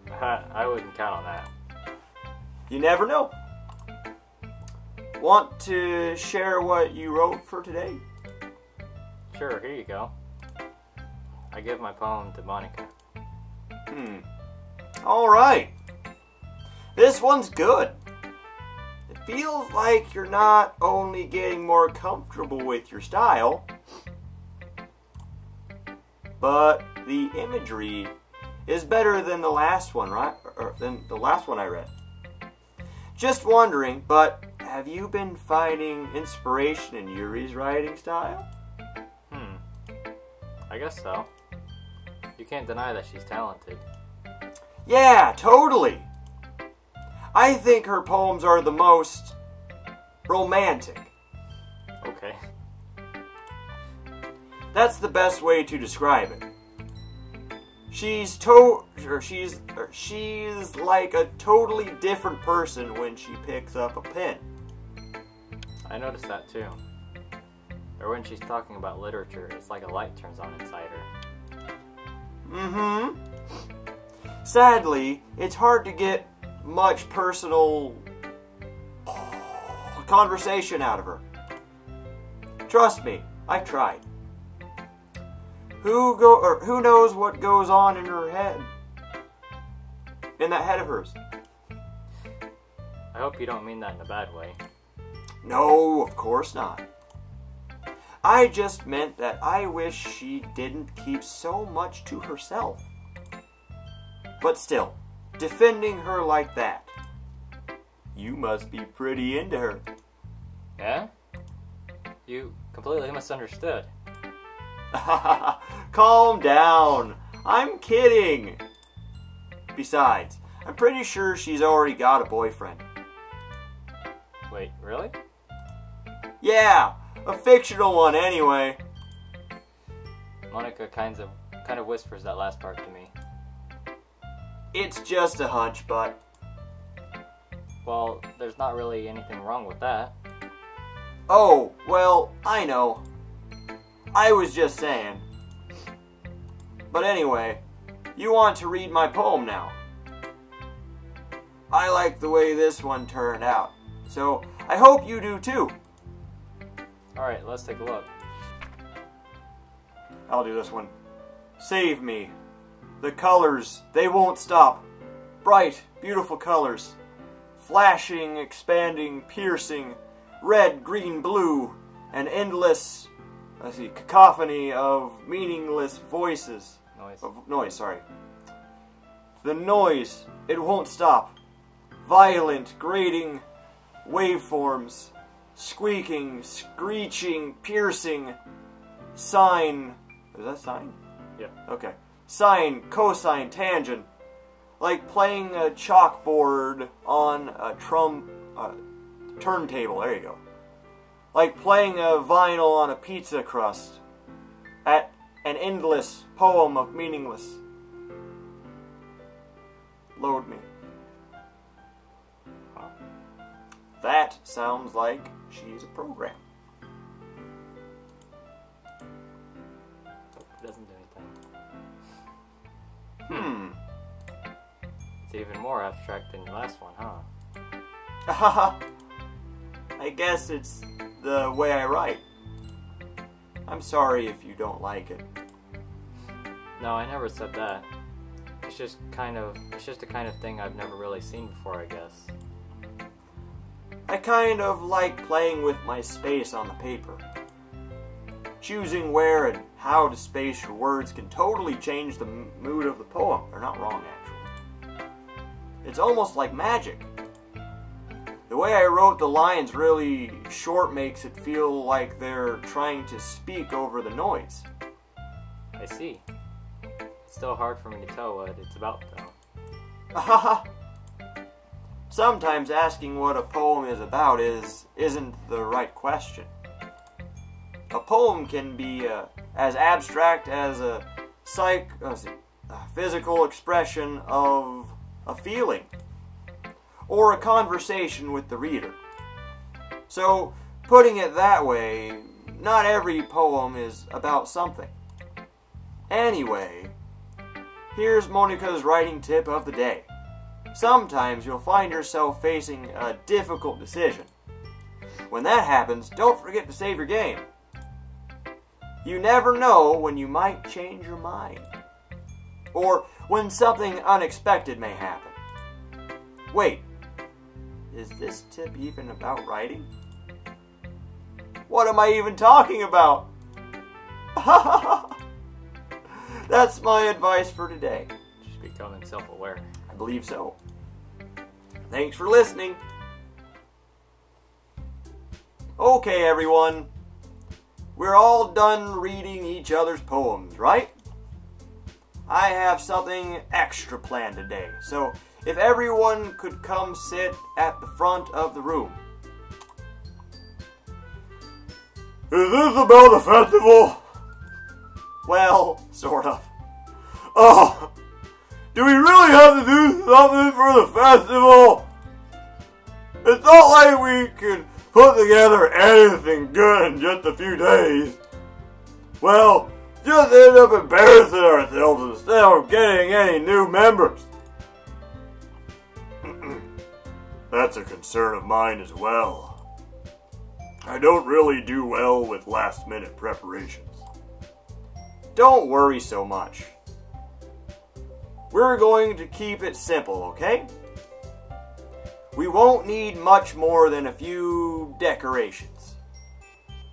I wouldn't count on that. You never know. Want to share what you wrote for today? Sure, here you go. I give my poem to Monica. Alright. This one's good. It feels like you're not only getting more comfortable with your style, but the imagery is better than the last one, right? Or than the last one I read. Just wondering, but have you been finding inspiration in Yuri's writing style? I guess so. You can't deny that she's talented. Yeah, totally. I think her poems are the most romantic. Okay. That's the best way to describe it. She's like a totally different person when she picks up a pen. I noticed that too. Or when she's talking about literature, it's like a light turns on inside her. Sadly, it's hard to get much personal conversation out of her. Trust me, I've tried. Who knows what goes on in her head? In that head of hers. I hope you don't mean that in a bad way. No, of course not. I just meant that I wish she didn't keep so much to herself. But still, defending her like that. You must be pretty into her. Yeah? You completely misunderstood. Calm down. I'm kidding. Besides, I'm pretty sure she's already got a boyfriend. Wait, really? Yeah, a fictional one anyway. Monica kind of whispers that last part to me. It's just a hunch, but... Well, there's not really anything wrong with that. Oh, well, I know. I was just saying. But anyway, you want to read my poem now. I like the way this one turned out, so I hope you do too. Alright, let's take a look. I'll do this one. Save me. The colors, they won't stop. Bright, beautiful colors. Flashing, expanding, piercing. Red, green, blue. An endless, cacophony of meaningless voices. Noise, sorry. The noise, it won't stop. Violent, grating waveforms. Squeaking, screeching, piercing. Sine. Is that sine? Yeah. Okay. Sine, cosine, tangent. Like playing a chalkboard on a turntable. There you go. Like playing a vinyl on a pizza crust. At an endless poem of meaningless. Load me. Huh? That sounds like she's a program. Nope, it doesn't do anything. It's even more abstract than your last one, huh? I guess it's the way I write. I'm sorry if you don't like it. No, I never said that. It's just the kind of thing I've never really seen before, I guess. I kind of like playing with my space on the paper. choosing where and how to space your words can totally change the mood of the poem. They're not wrong, actually. It's almost like magic. The way I wrote the lines really short makes it feel like they're trying to speak over the noise. I see. It's still hard for me to tell what it's about, though. Haha. Sometimes asking what a poem is about isn't the right question. A poem can be as abstract as a physical expression of a feeling, or a conversation with the reader. So, putting it that way, not every poem is about something. Anyway, here's Monica's writing tip of the day. Sometimes you'll find yourself facing a difficult decision. When that happens, don't forget to save your game. You never know when you might change your mind, or when something unexpected may happen. Wait, is this tip even about writing? What am I even talking about? That's my advice for today. Just becoming self-aware. I believe so. Thanks for listening. Okay, everyone. We're all done reading each other's poems, right? I have something extra planned today, so if everyone could come sit at the front of the room. Is this about the festival? Well, sort of. Oh, do we really have to do something for the festival? It's not like we can put together anything good in just a few days. Well, just end up embarrassing ourselves instead of getting any new members. That's a concern of mine as well. I don't really do well with last-minute preparations. Don't worry so much. We're going to keep it simple, okay? We won't need much more than a few decorations.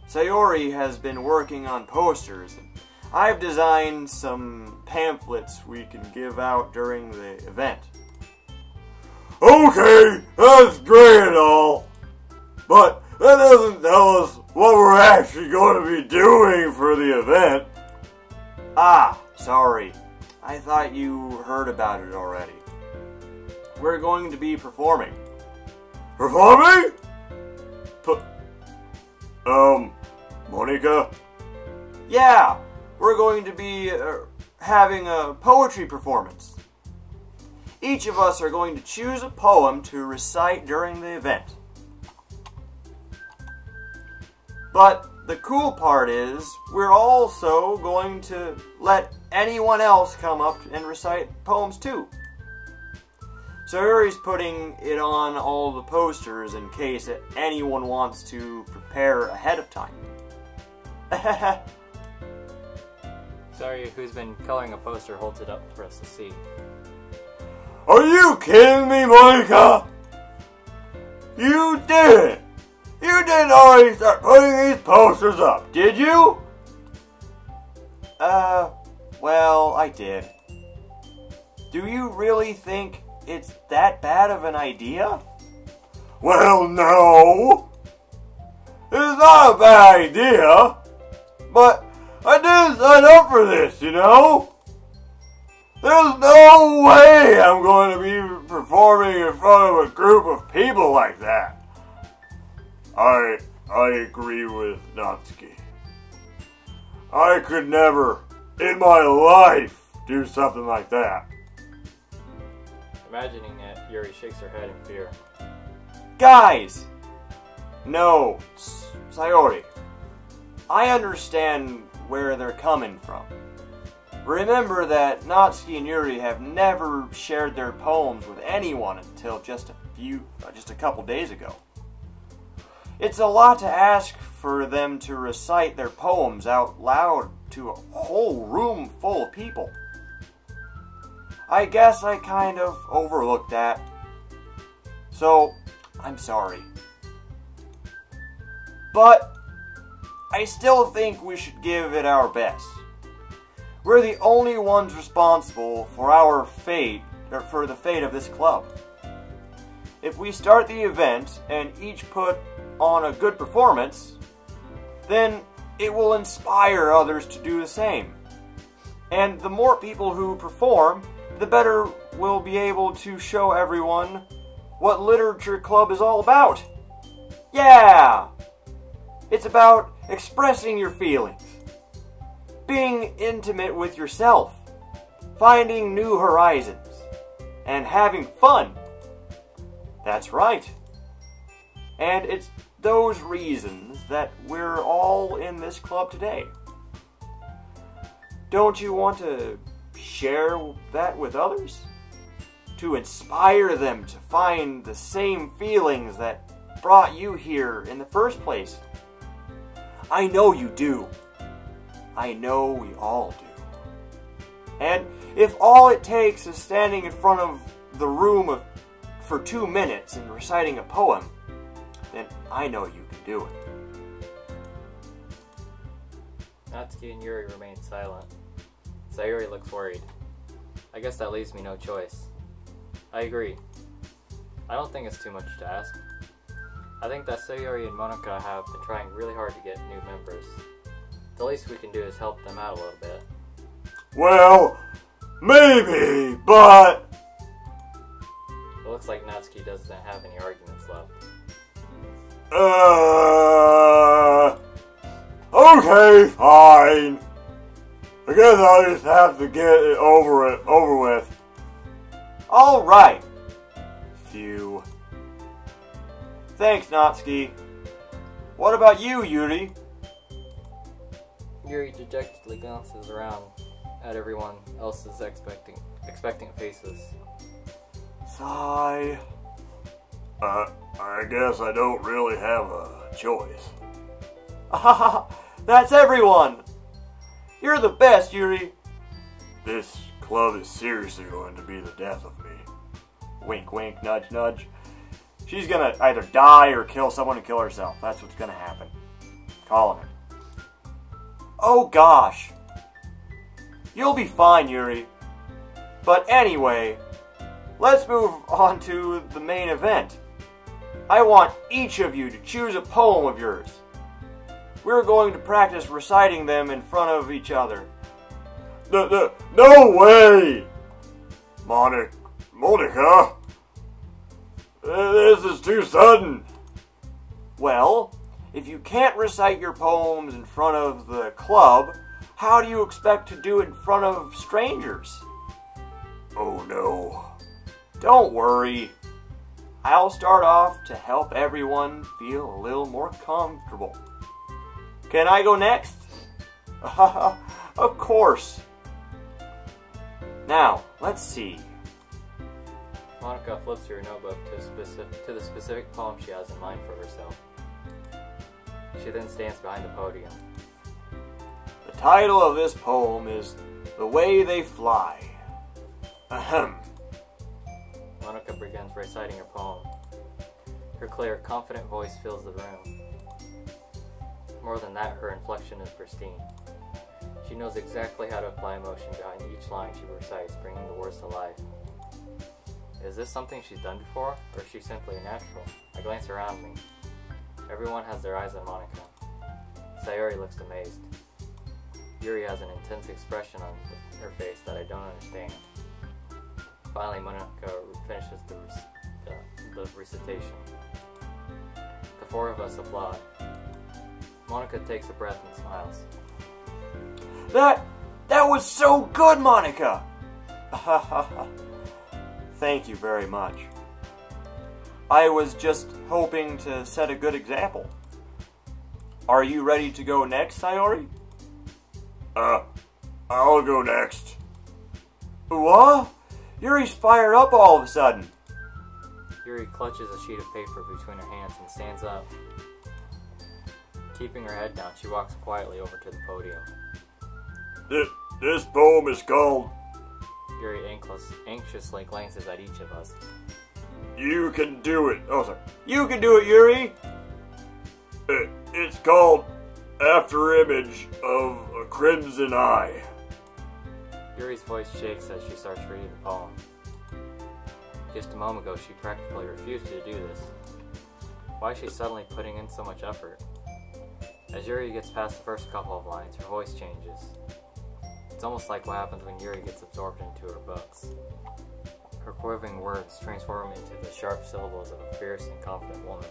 Sayori has been working on posters, and I've designed some pamphlets we can give out during the event. Okay, that's great and all, but that doesn't tell us what we're actually going to be doing for the event. Ah, sorry. I thought you heard about it already. We're going to be performing. Performing? Monica? Yeah, we're going to be having a poetry performance. Each of us are going to choose a poem to recite during the event. But the cool part is, we're also going to let anyone else come up and recite poems too. Sayori's putting it on all the posters in case anyone wants to prepare ahead of time. Sorry, who's been coloring a poster holds it up for us to see. Are you kidding me, Monica? You didn't! You didn't already start putting these posters up, did you? Well, I did. Do you really think it's that bad of an idea? Well, no. It's not a bad idea. But I didn't sign up for this, you know? There's no way I'm going to be performing in front of a group of people like that. I agree with Natsuki. I could never, in my life, do something like that. Imagining it, Yuri shakes her head in fear. Guys! No, Sayori. I understand where they're coming from. Remember that Natsuki and Yuri have never shared their poems with anyone until just a couple days ago. It's a lot to ask for them to recite their poems out loud to a whole room full of people. I guess I kind of overlooked that. So, I'm sorry. But I still think we should give it our best. We're the only ones responsible for our fate, or for the fate of this club. If we start the event and each put on a good performance, then it will inspire others to do the same. And the more people who perform, the better we'll be able to show everyone what Literature Club is all about. Yeah! It's about expressing your feelings, being intimate with yourself, finding new horizons, and having fun. That's right. And it's those reasons that we're all in this club today. Don't you want to share that with others? To inspire them to find the same feelings that brought you here in the first place? I know you do. I know we all do. And if all it takes is standing in front of the room for 2 minutes and reciting a poem, then I know you can do it. Natsuki and Yuri remain silent. Sayuri looks worried. I guess that leaves me no choice. I agree. I don't think it's too much to ask. I think that Sayuri and Monika have been trying really hard to get new members. The least we can do is help them out a little bit. Well, maybe, but... It looks like Natsuki doesn't have any arguments left. Okay, fine. I guess I'll just have to get it over with. Alright. Phew. Thanks, Natsuki. What about you, Yuri? Yuri dejectedly glances around at everyone else's expectant faces. Sigh. I guess I don't really have a choice. That's everyone! You're the best, Yuri! This club is seriously going to be the death of me. Wink, wink, nudge, nudge. She's gonna either die or kill someone and kill herself. That's what's gonna happen. Calling it. Oh gosh. You'll be fine, Yuri. But anyway, let's move on to the main event. I want each of you to choose a poem of yours. We're going to practice reciting them in front of each other. No way! Monika? This is too sudden. Well, if you can't recite your poems in front of the club, how do you expect to do it in front of strangers? Oh no. Don't worry. I'll start off to help everyone feel a little more comfortable. Can I go next? Of course. Now, let's see. Monika flips through her notebook to the specific poem she has in mind for herself. She then stands behind the podium. The title of this poem is The Way They Fly. Ahem. Monika begins reciting her poem. Her clear, confident voice fills the room. More than that, her inflection is pristine. She knows exactly how to apply emotion behind each line she recites, bringing the words to life. Is this something she's done before, or is she simply a natural? I glance around me. Everyone has their eyes on Monika. Sayori looks amazed. Yuri has an intense expression on her face that I don't understand. Finally, Monika finishes the recitation. The four of us applaud. Monika takes a breath and smiles. That was so good, Monika! Thank you very much. I was just hoping to set a good example. Are you ready to go next, Sayori? I'll go next. What? Yuri's fired up all of a sudden. Yuri clutches a sheet of paper between her hands and stands up. Keeping her head down, she walks quietly over to the podium. This poem is called... Yuri anxiously glances at each of us. You can do it. Oh, sorry. You can do it, Yuri. It's called after image of a crimson eye. Yuri's voice shakes as she starts reading the poem. Just a moment ago, she practically refused to do this. Why is she suddenly putting in so much effort? As Yuri gets past the first couple of lines, her voice changes. It's almost like what happens when Yuri gets absorbed into her books. Her quivering words transform into the sharp syllables of a fierce and confident woman.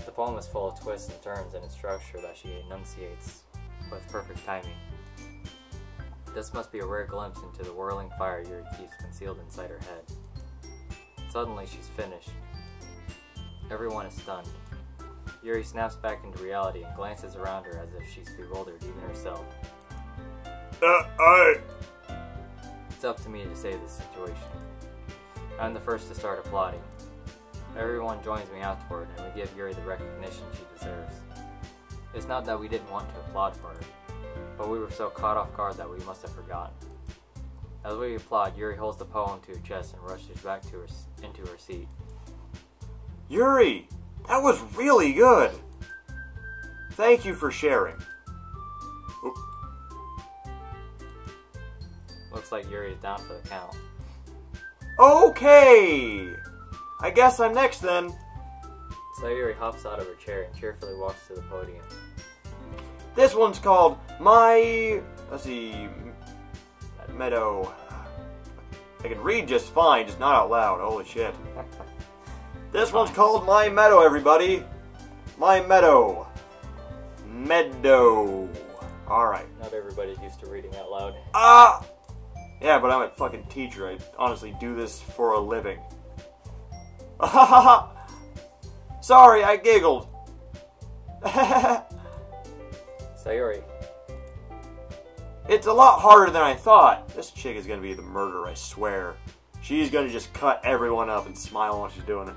The poem is full of twists and turns in its structure that she enunciates with perfect timing. This must be a rare glimpse into the whirling fire Yuri keeps concealed inside her head. Suddenly, she's finished. Everyone is stunned. Yuri snaps back into reality and glances around her as if she's bewildered even herself. It's up to me to save this situation. I'm the first to start applauding. Everyone joins me afterward, and we give Yuri the recognition she deserves. It's not that we didn't want to applaud for her, but we were so caught off guard that we must have forgotten. As we applaud, Yuri holds the poem to her chest and rushes back to into her seat. Yuri, that was really good. Thank you for sharing. Oop. Looks like Yuri is down for the count. Okay! I guess I'm next then. Sayuri hops out of her chair and cheerfully walks to the podium. This one's called My... Let's see... Meadow... I can read just fine, just not out loud. Holy shit. This one's called My Meadow, everybody. My Meadow. Meadow. Alright. Not everybody's used to reading out loud. Yeah, but I'm a fucking teacher. I honestly do this for a living. Sorry, I giggled. Sayuri. It's a lot harder than I thought. This chick is gonna be the murderer, I swear. She's gonna just cut everyone up and smile while she's doing it.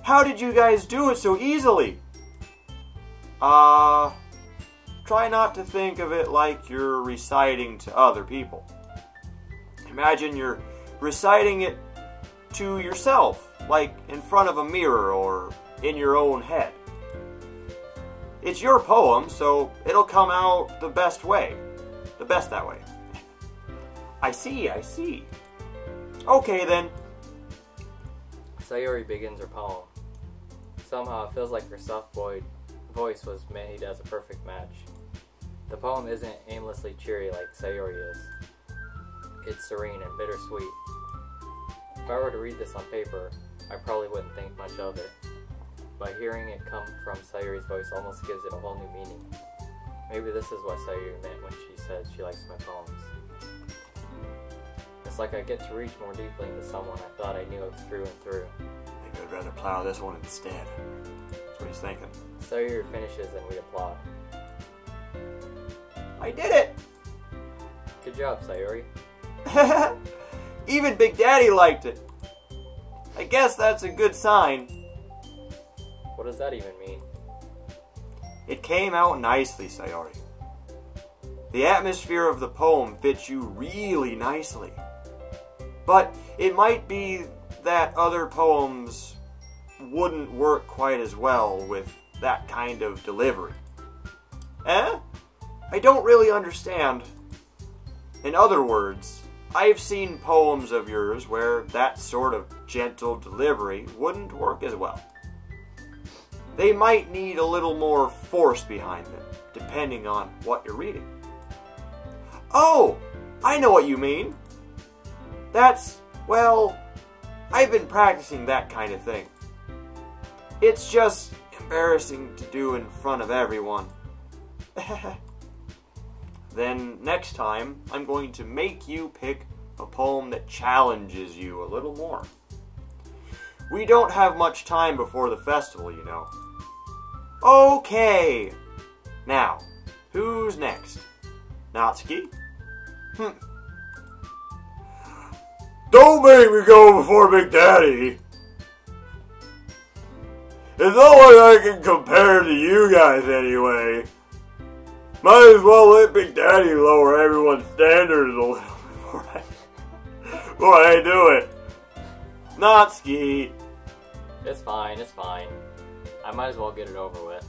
How did you guys do it so easily? Try not to think of it like you're reciting to other people. Imagine you're reciting it to yourself, like in front of a mirror or in your own head. It's your poem, so it'll come out the best way. The best that way. I see. Okay then. Sayuri begins her poem. Somehow it feels like her soft voice was made as a perfect match. The poem isn't aimlessly cheery like Sayuri is. It's serene and bittersweet. If I were to read this on paper, I probably wouldn't think much of it. But hearing it come from Sayuri's voice almost gives it a whole new meaning. Maybe this is what Sayuri meant when she said she likes my poems. It's like I get to reach more deeply into someone I thought I knew through and through. Maybe I'd rather plow this one instead. That's what he's thinking. Sayuri finishes and we applaud. I did it! Good job, Sayuri. Even Big Daddy liked it. I guess that's a good sign. What does that even mean? It came out nicely, Sayori. The atmosphere of the poem fits you really nicely. But it might be that other poems wouldn't work quite as well with that kind of delivery. I don't really understand. In other words, I've seen poems of yours where that sort of gentle delivery wouldn't work as well. They might need a little more force behind them, depending on what you're reading. Oh, I know what you mean. Well, I've been practicing that kind of thing. It's just embarrassing to do in front of everyone. Then next time, I'm going to make you pick a poem that challenges you a little more. We don't have much time before the festival, you know. Okay. Now, who's next? Natsuki? Don't make me go before Big Daddy. There's no way I can compare to you guys anyway. Might as well let Big Daddy lower everyone's standards a little before I do it. Natsuki. It's fine. I might as well get it over with.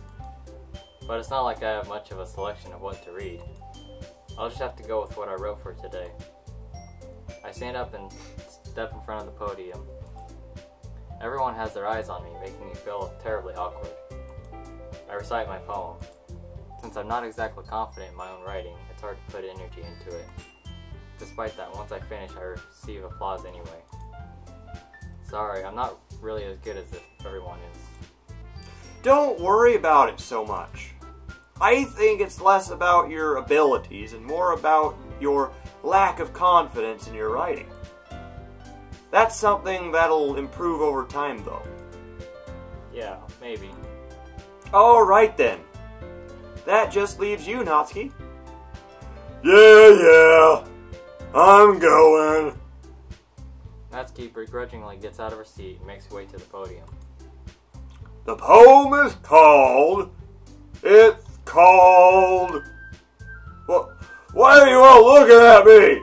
but it's not like I have much of a selection of what to read. I'll just have to go with what I wrote for today. I stand up and step in front of the podium. Everyone has their eyes on me, making me feel terribly awkward. I recite my poem. Since I'm not exactly confident in my own writing, it's hard to put energy into it. Despite that, once I finish, I receive applause anyway. Sorry, I'm not really as good as everyone is. Don't worry about it so much. I think it's less about your abilities and more about your lack of confidence in your writing. That's something that'll improve over time, though. Yeah, maybe. Alright then. That just leaves you, Natsuki. Yeah, I'm going. Natsuki begrudgingly gets out of her seat and makes her way to the podium. The poem is called... It's called... Why are you all looking at me?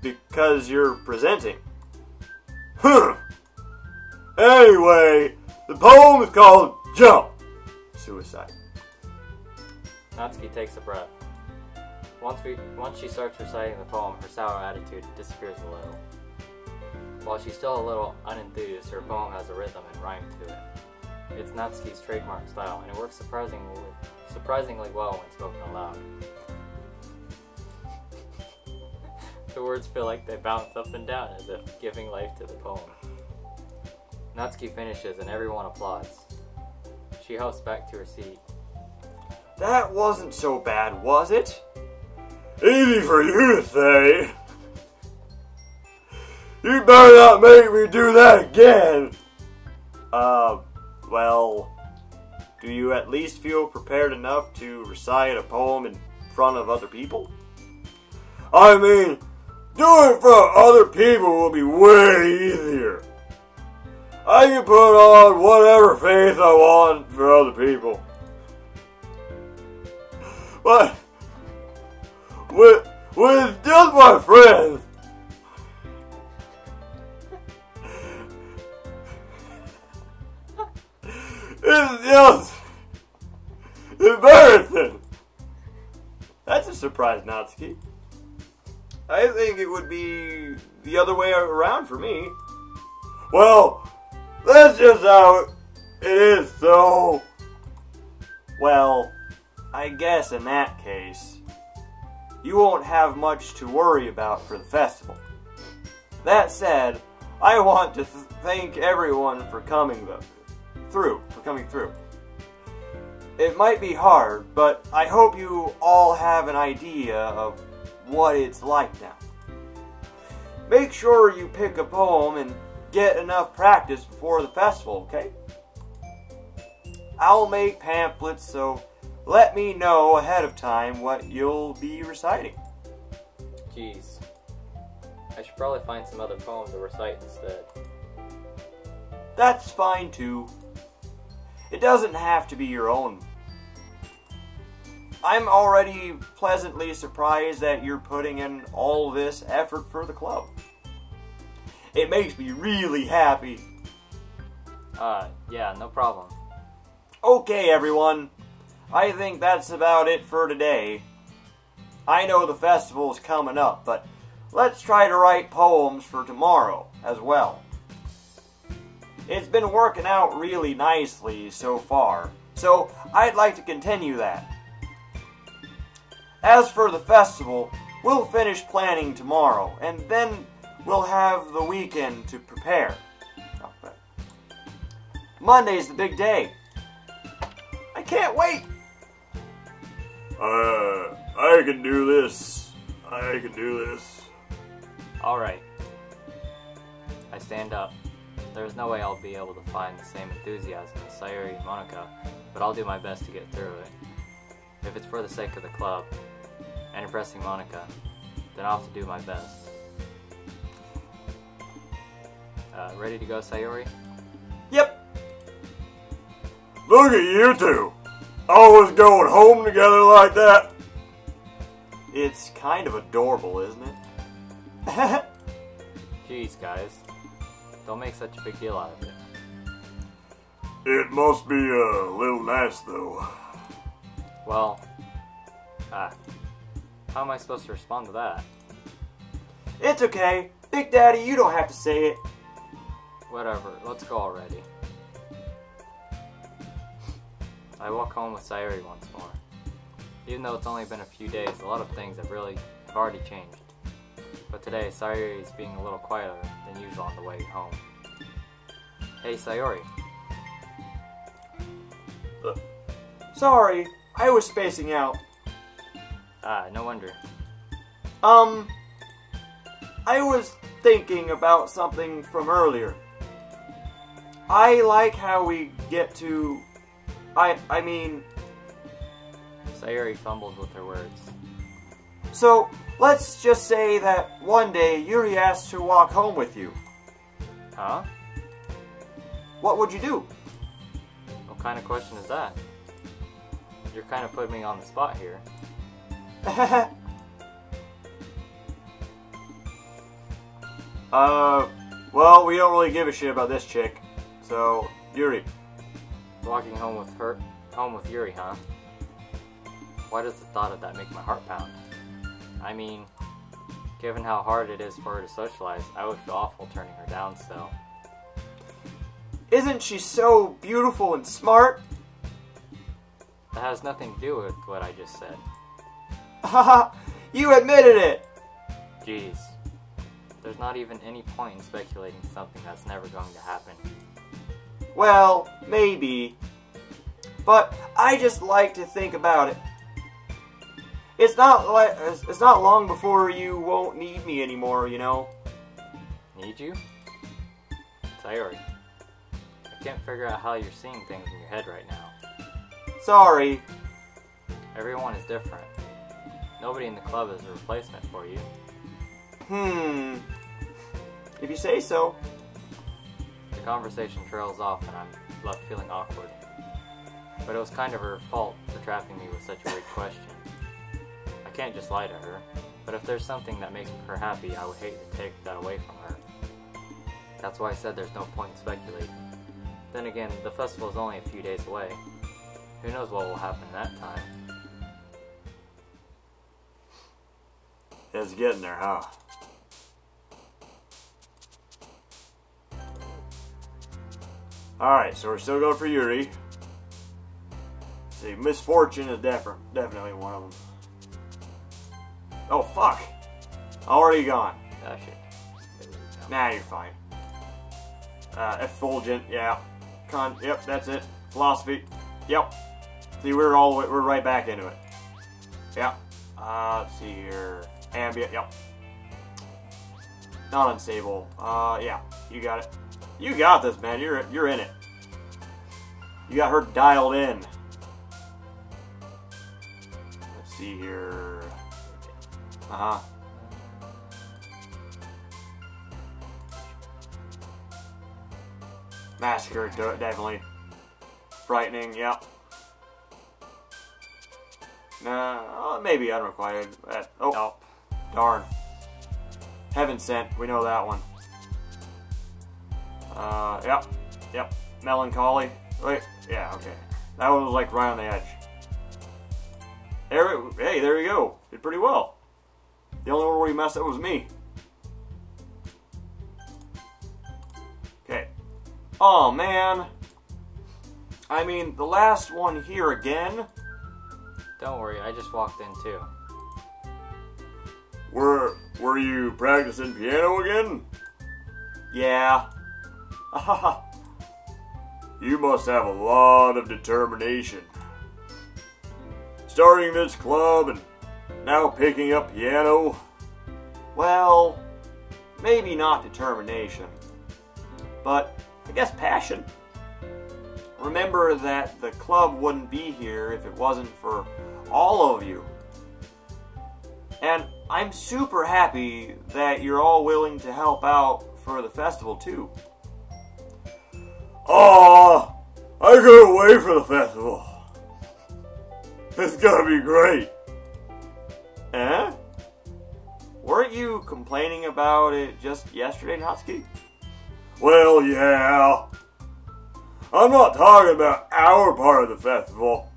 Because you're presenting. Anyway, the poem is called Jump. Suicide. Natsuki takes a breath. Once she starts reciting the poem, her sour attitude disappears a little. While she's still a little unenthused, her poem has a rhythm and rhyme to it. It's Natsuki's trademark style, and it works surprisingly well when spoken aloud. The words feel like they bounce up and down as if giving life to the poem. Natsuki finishes and everyone applauds. She hops back to her seat. That wasn't so bad, was it? Easy for you to say. You better not make me do that again. Well, do you at least feel prepared enough to recite a poem in front of other people? I mean, doing it in front of other people will be way easier. I can put on whatever face I want for other people. But with just my friends, it's just embarrassing. That's a surprise, Natsuki. I think it would be the other way around for me. Well, that's just how it is, so... Well, I guess in that case, you won't have much to worry about for the festival. That said, I want to thank everyone for coming through. It might be hard, but I hope you all have an idea of what it's like now. Make sure you pick a poem and get enough practice before the festival, okay? I'll make pamphlets, so let me know ahead of time what you'll be reciting. Jeez. I should probably find some other poem to recite instead. That's fine too. It doesn't have to be your own. I'm already pleasantly surprised that you're putting in all this effort for the club. It makes me really happy. Yeah, no problem. Okay, everyone. I think that's about it for today. I know the festival's coming up, but let's try to write poems for tomorrow as well. It's been working out really nicely so far, so I'd like to continue that. As for the festival, we'll finish planning tomorrow, and then we'll have the weekend to prepare. Monday's the big day. I can't wait! I can do this. I can do this. Alright. I stand up. There's no way I'll be able to find the same enthusiasm as Sayuri and Monica, but I'll do my best to get through it. If it's for the sake of the club, and impressing Monica, then I'll have to do my best. Ready to go, Sayuri? Yep. Look at you two. Always going home together like that. It's kind of adorable, isn't it? Jeez, guys. Don't make such a big deal out of it. It must be a little nice, though. Well, how am I supposed to respond to that? It's okay. Big Daddy, you don't have to say it. Whatever, let's go already. I walk home with Sayori once more. Even though it's only been a few days, a lot of things have already changed. But today, Sayori is being a little quieter than usual on the way home. Hey, Sayori. Sorry, I was spacing out. No wonder. I was thinking about something from earlier. I like how we get to... I mean... Sayori fumbled with her words. So, let's just say that one day Yuri asked to walk home with you. Huh? What would you do? What kind of question is that? You're kind of putting me on the spot here. Well, we don't really give a shit about this chick. So, Yuri. Walking home with Yuri, huh? Why does the thought of that make my heart pound? I mean, given how hard it is for her to socialize, I would feel awful turning her down still. Isn't she so beautiful and smart? That has nothing to do with what I just said. Haha, you admitted it! Jeez. There's not even any point in speculating something that's never going to happen. Well, maybe. But I just like to think about it. It's not long before you won't need me anymore, you know? Need you? Sayori, I can't figure out how you're seeing things in your head right now. Sorry. Everyone is different. Nobody in the club is a replacement for you. If you say so. The conversation trails off and I'm left feeling awkward. But it was kind of her fault for trapping me with such a weird question. I can't just lie to her, but if there's something that makes her happy, I would hate to take that away from her. That's why I said there's no point in speculating. Then again, the festival is only a few days away. Who knows what will happen that time? It's getting there, huh? Alright, so we're still going for Yuri. See, misfortune is definitely one of them. Oh, fuck! Already gone. Oh, shit. Nah, you're fine. Effulgent, yeah. Yep, that's it. Philosophy, yep. See, we're right back into it. Yeah. Let's see here. Ambient, yep. Not unstable. Yeah, you got it. You got this, man. You're in it. You got her dialed in. Let's see here. Massacre, definitely. Frightening, yep. Nah, maybe unrequited. Oh, no. Darn. Heaven sent, we know that one. Yep. Melancholy. Wait, yeah, okay. That one was like right on the edge. Hey, there you go. Did pretty well. The only one where you messed up was me. Okay. Oh, man. I mean, the last one here again. Don't worry, I just walked in too. Were you practicing piano again? Yeah. You must have a lot of determination. Starting this club and now picking up piano. Well, maybe not determination, but I guess passion. Remember that the club wouldn't be here if it wasn't for all of you. And I'm super happy that you're all willing to help out for the festival too. Aw, I couldn't wait for the festival. It's gonna be great. Eh? Weren't you complaining about it just yesterday, Natsuki? Well, yeah. I'm not talking about our part of the festival,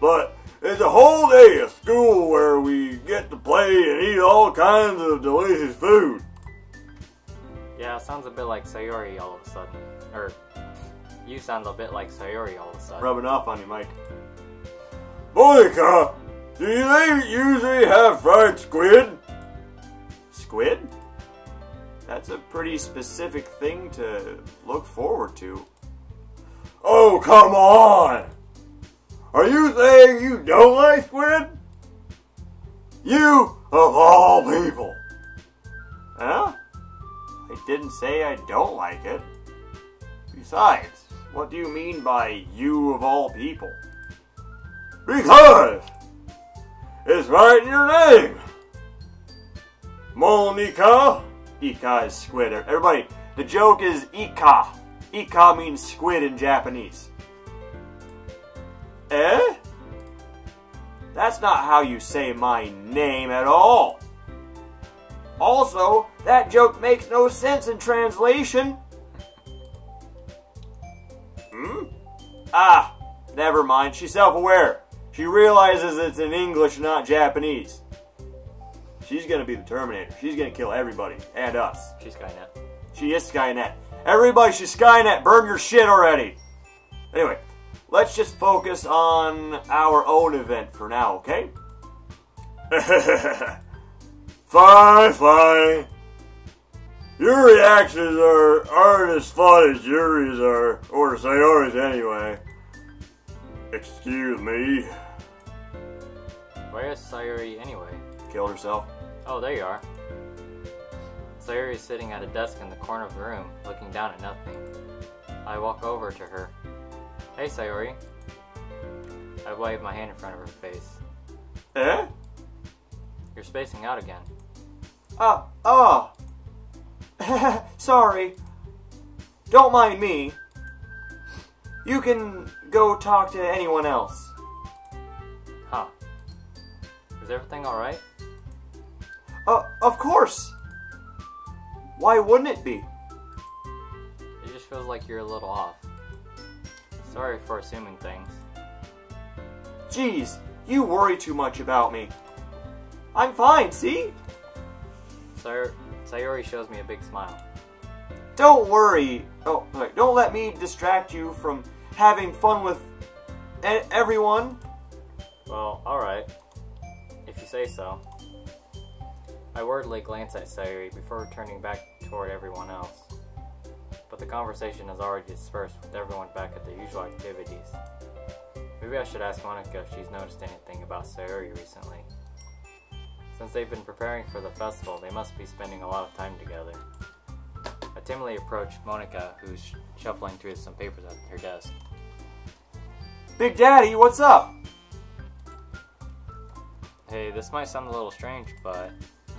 but it's a whole day of school where we get to play and eat all kinds of delicious food. Yeah, it sounds a bit like Sayori all of a sudden. Or, you sound a bit like Sayori all of a sudden. Rubbing off on you, Mike. Monica, do they usually have fried squid? Squid? That's a pretty specific thing to look forward to. Oh, come on! Are you saying you don't like squid? You, of all people! Huh? I didn't say I don't like it. Besides, what do you mean by you of all people? Because it's right in your name! Monica? Ika is squid. Everybody, the joke is Ika. Ika means squid in Japanese. Eh? That's not how you say my name at all. Also, that joke makes no sense in translation. Ah, never mind. She's self-aware. She realizes it's in English, not Japanese. She's gonna be the Terminator. She's gonna kill everybody, and us. She's Skynet. She is Skynet. Everybody, she's Skynet. Burn your shit already. Anyway, let's just focus on our own event for now, okay? Fine. Your reactions aren't as fun as Yuri's are, or Sayori's anyway. Excuse me. Where is Sayori anyway? Killed herself. Oh, there you are. Sayori is sitting at a desk in the corner of the room, looking down at nothing. I walk over to her. Hey, Sayori. I wave my hand in front of her face. Eh? You're spacing out again. Sorry. Don't mind me. You can go talk to anyone else. Huh. Is everything alright? Of course. Why wouldn't it be? It just feels like you're a little off. Sorry for assuming things. Jeez, you worry too much about me. I'm fine, see? Sayori shows me a big smile. Don't worry. Don't let me distract you from having fun with everyone. Well, alright. If you say so. I wordly glance at Sayori before turning back toward everyone else. But the conversation has already dispersed with everyone back at their usual activities. Maybe I should ask Monica if she's noticed anything about Sayori recently. Since they've been preparing for the festival, they must be spending a lot of time together. I timidly approach Monica, who's shuffling through some papers at her desk. Big Daddy, what's up? Hey, this might sound a little strange, but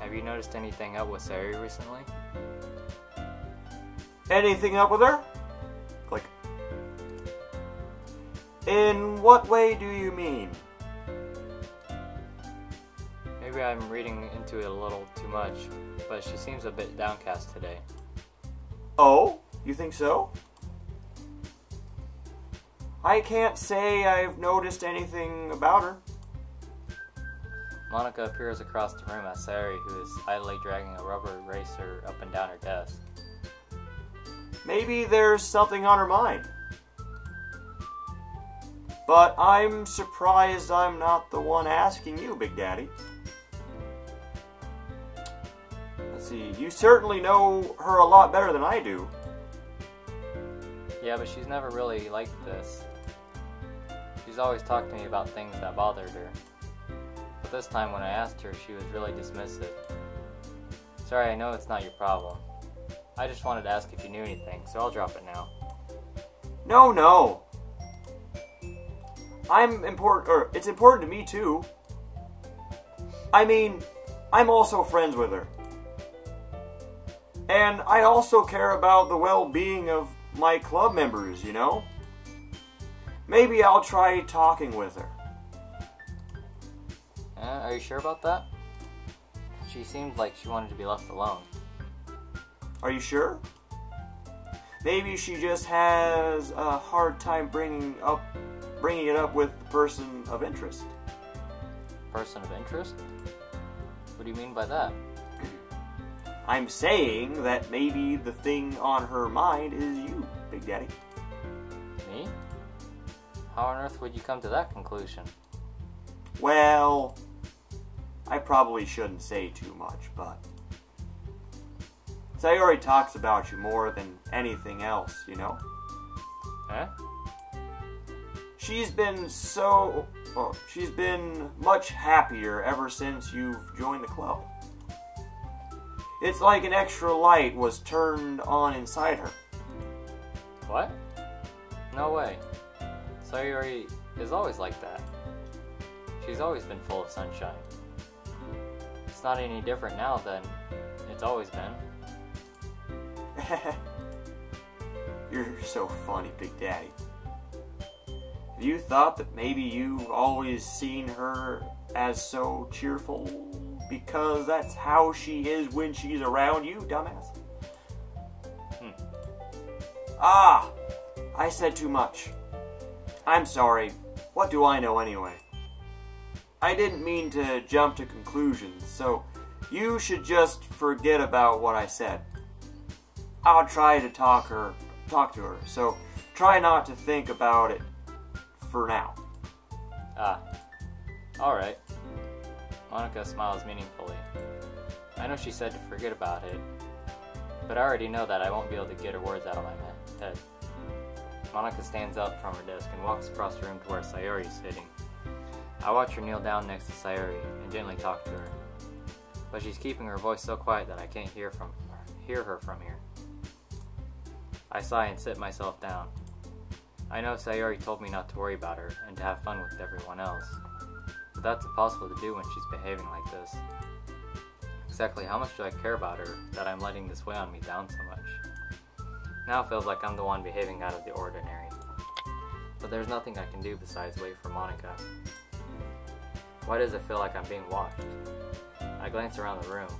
have you noticed anything up with Sayori recently? Anything up with her? Click. In what way do you mean? Maybe I'm reading into it a little too much, but she seems a bit downcast today. Oh? You think so? I can't say I've noticed anything about her. Monica appears across the room at Sayori, who is idly dragging a rubber eraser up and down her desk. Maybe there's something on her mind. But I'm surprised I'm not the one asking you, Big Daddy. Let's see, you certainly know her a lot better than I do. Yeah, but she's never really liked this. She's always talked to me about things that bothered her. But this time when I asked her, she was really dismissive. Sorry, I know it's not your problem. I just wanted to ask if you knew anything, so I'll drop it now. No. It's important to me too. I mean, I'm also friends with her. And I also care about the well-being of my club members, you know? Maybe I'll try talking with her. Are you sure about that? She seemed like she wanted to be left alone. Are you sure? maybe she just has a hard time bringing it up with the person of interest. Person of interest? What do you mean by that? I'm saying that maybe the thing on her mind is you, Big Daddy. Me? How on earth would you come to that conclusion? Well, I probably shouldn't say too much, but Sayori talks about you more than anything else, you know? Eh? She's been much happier ever since you've joined the club. It's like an extra light was turned on inside her. What? No way. Sayori is always like that. She's always been full of sunshine. It's not any different now than it's always been. You're so funny, Big Daddy. Have you thought that maybe you've always seen her as so cheerful because that's how she is when she's around you, dumbass? Ah! I said too much. I'm sorry. What do I know anyway? I didn't mean to jump to conclusions, so you should just forget about what I said. I'll try to talk to her, so try not to think about it for now. Ah. Alright. Monica smiles meaningfully. I know she said to forget about it, but I already know that I won't be able to get her words out of my head. Monica stands up from her desk and walks across the room to where Sayori is sitting. I watch her kneel down next to Sayori and gently talk to her, but she's keeping her voice so quiet that I can't hear her from here. I sigh and sit myself down. I know Sayori told me not to worry about her and to have fun with everyone else, but that's impossible to do when she's behaving like this. Exactly how much do I care about her that I'm letting this weigh on me down so much? Now it feels like I'm the one behaving out of the ordinary, but there's nothing I can do besides wait for Monica. Why does it feel like I'm being watched? I glance around the room.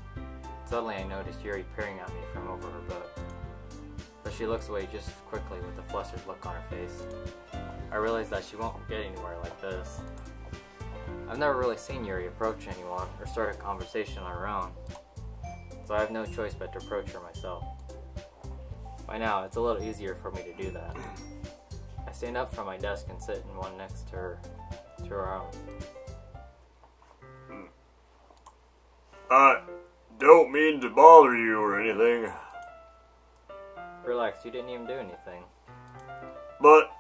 Suddenly I notice Yuri peering at me from over her book, but she looks away just as quickly with a flustered look on her face. I realize that she won't get anywhere like this. I've never really seen Yuri approach anyone or start a conversation on her own, so I have no choice but to approach her myself. By now, it's a little easier for me to do that. I stand up from my desk and sit in one next to her own. I don't mean to bother you or anything. Relax, you didn't even do anything. But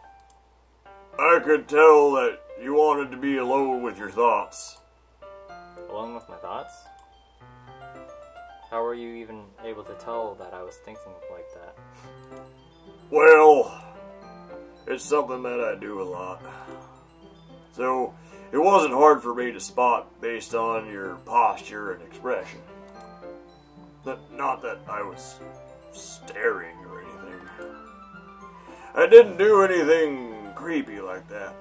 I could tell that you wanted to be alone with your thoughts. Alone with my thoughts? How were you even able to tell that I was thinking like that? Well, it's something that I do a lot. So, it wasn't hard for me to spot based on your posture and expression. Not that I was staring or anything. I didn't do anything creepy like that.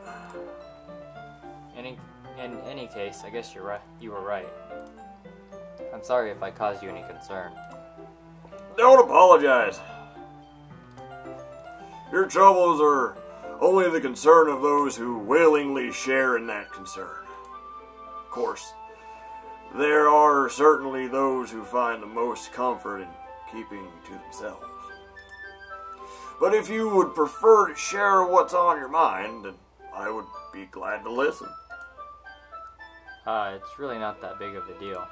In any case, I guess you're right. You were right. I'm sorry if I caused you any concern. Don't apologize. Your troubles are only the concern of those who willingly share in that concern. Of course, there are certainly those who find the most comfort in keeping to themselves. But if you would prefer to share what's on your mind, then I would be glad to listen. It's really not that big of a deal.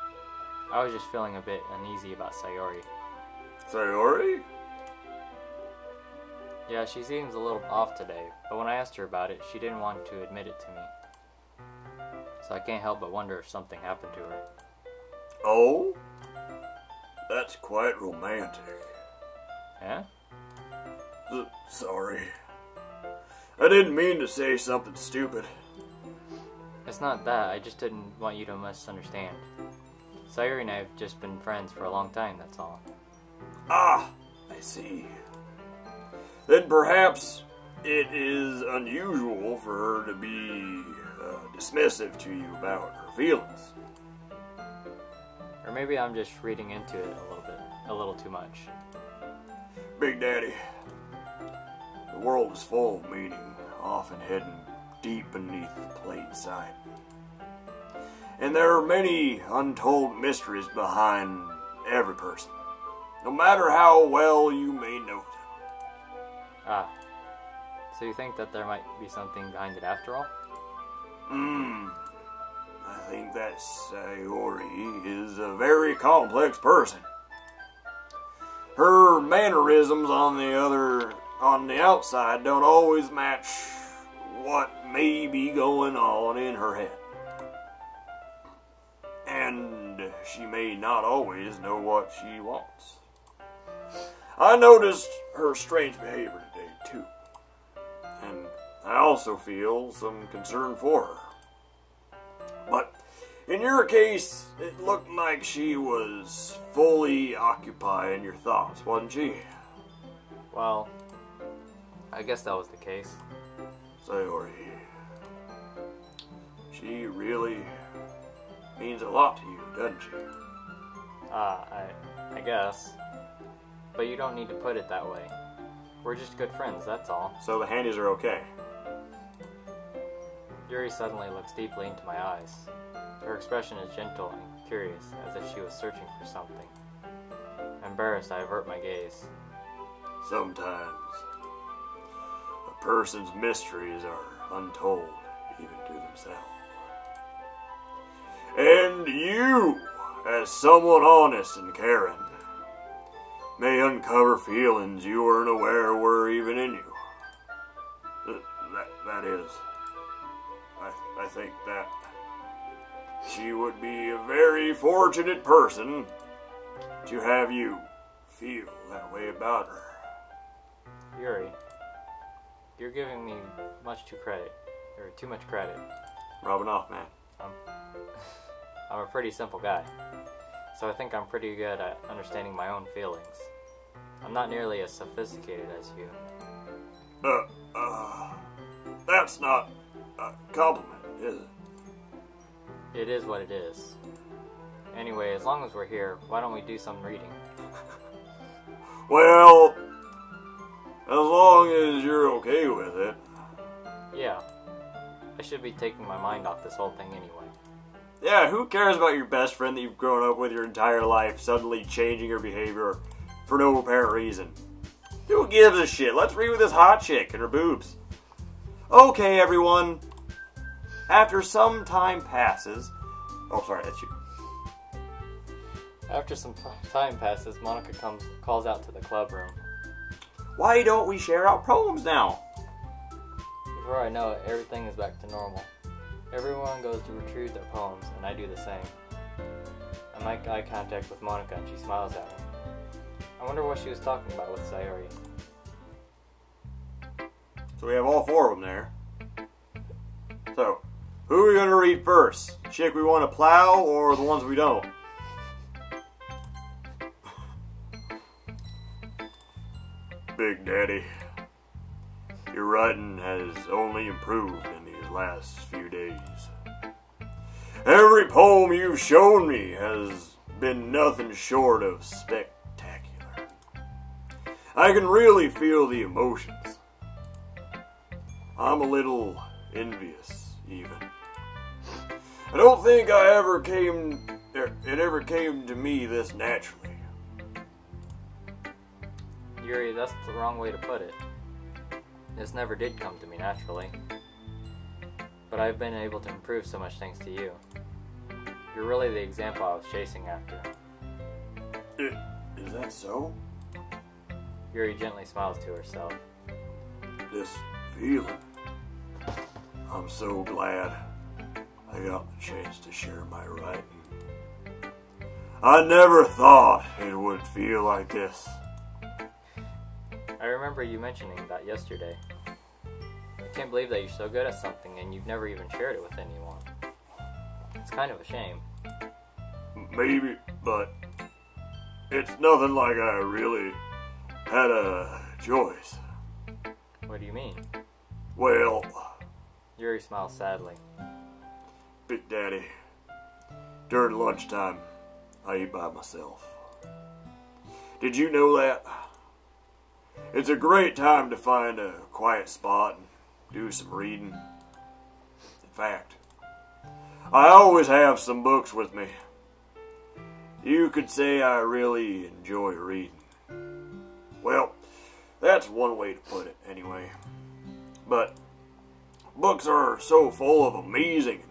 I was just feeling a bit uneasy about Sayori. Sayori? Yeah, she seems a little off today, but when I asked her about it, she didn't want to admit it to me. So I can't help but wonder if something happened to her. Oh? That's quite romantic. Yeah? Sorry. I didn't mean to say something stupid. It's not that, I just didn't want you to misunderstand. Sayori and I have just been friends for a long time, that's all. Ah, I see. Then perhaps it is unusual for her to be dismissive to you about her feelings. Or maybe I'm just reading into it a little too much. Big Daddy, world is full of meaning, often hidden deep beneath the plain sight. And there are many untold mysteries behind every person, no matter how well you may know them. Ah, so you think that there might be something behind it after all? I think that Sayori is a very complex person. Her mannerisms on the outside don't always match what may be going on in her head. And she may not always know what she wants. I noticed her strange behavior today, too. And I also feel some concern for her. But in your case, it looked like she was fully occupied in your thoughts, wasn't she? Well, I guess that was the case. Sayori, she really means a lot to you, doesn't she? I guess. But you don't need to put it that way. We're just good friends, that's all. So the handies are okay. Yuri suddenly looks deeply into my eyes. Her expression is gentle and curious, as if she was searching for something. Embarrassed, I avert my gaze. Sometimes a person's mysteries are untold, even to themselves. And you, as someone honest and caring, may uncover feelings you weren't aware were even in you. That is, I think that she would be a very fortunate person to have you feel that way about her. Yuri, you're giving me too much credit. Rubbing off, man. I'm a pretty simple guy, so I think I'm pretty good at understanding my own feelings. I'm not nearly as sophisticated as you. That's not a compliment, is it? It is what it is. Anyway, as long as we're here, why don't we do some reading? Well, as long as you're okay with it. Yeah. I should be taking my mind off this whole thing anyway. Yeah, who cares about your best friend that you've grown up with your entire life suddenly changing her behavior for no apparent reason? Who gives a shit? Let's read with this hot chick and her boobs. Okay, everyone. After some time passes... Oh, sorry, that's you. After some time passes, Monica calls out to the club room. Why don't we share out poems now? Before I know it, everything is back to normal. Everyone goes to retrieve their poems, and I do the same. I make eye contact with Monica, and she smiles at me. I wonder what she was talking about with Sayori. So we have all four of them there. So, who are we going to read first? The chick we want to plow, or the ones we don't? Big Daddy, your writing has only improved in these last few days. Every poem you've shown me has been nothing short of spectacular. I can really feel the emotions. I'm a little envious, even. I don't think it ever came to me this naturally. Yuri, that's the wrong way to put it. This never did come to me naturally. But I've been able to improve so much thanks to you. You're really the example I was chasing after. Is that so? Yuri gently smiles to herself. This feeling. I'm so glad I got the chance to share my writing. I never thought it would feel like this. I remember you mentioning that yesterday. I can't believe that you're so good at something and you've never even shared it with anyone. It's kind of a shame. Maybe, but it's nothing like I really had a choice. What do you mean? Well... Yuri smiles sadly. Big Daddy, during lunchtime, I eat by myself. Did you know that? It's a great time to find a quiet spot and do some reading. In fact, I always have some books with me. You could say I really enjoy reading. Well, that's one way to put it, anyway. But books are so full of amazing,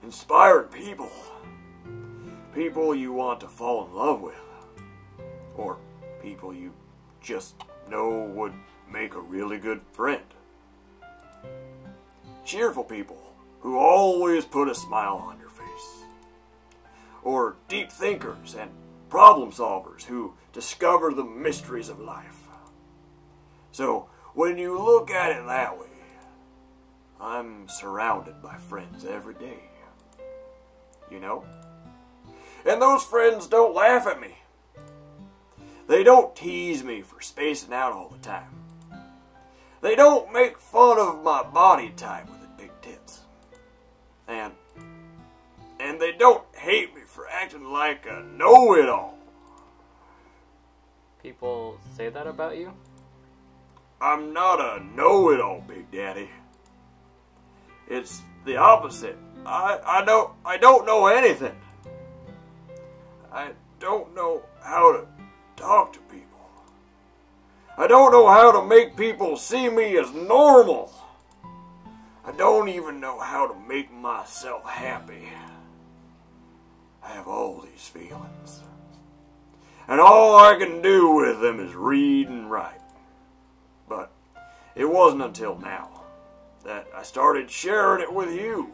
inspiring people. People you want to fall in love with. Or people you just know would make a really good friend. Cheerful people who always put a smile on your face. Or deep thinkers and problem solvers who discover the mysteries of life. So, when you look at it that way, I'm surrounded by friends every day. You know? And those friends don't laugh at me. They don't tease me for spacing out all the time. They don't make fun of my body type with the big tits. And they don't hate me for acting like a know-it-all. People say that about you? I'm not a know-it-all, Big Daddy. It's the opposite. I don't know anything. I don't know how to talk to people. I don't know how to make people see me as normal. I don't even know how to make myself happy. I have all these feelings. And all I can do with them is read and write. But it wasn't until now that I started sharing it with you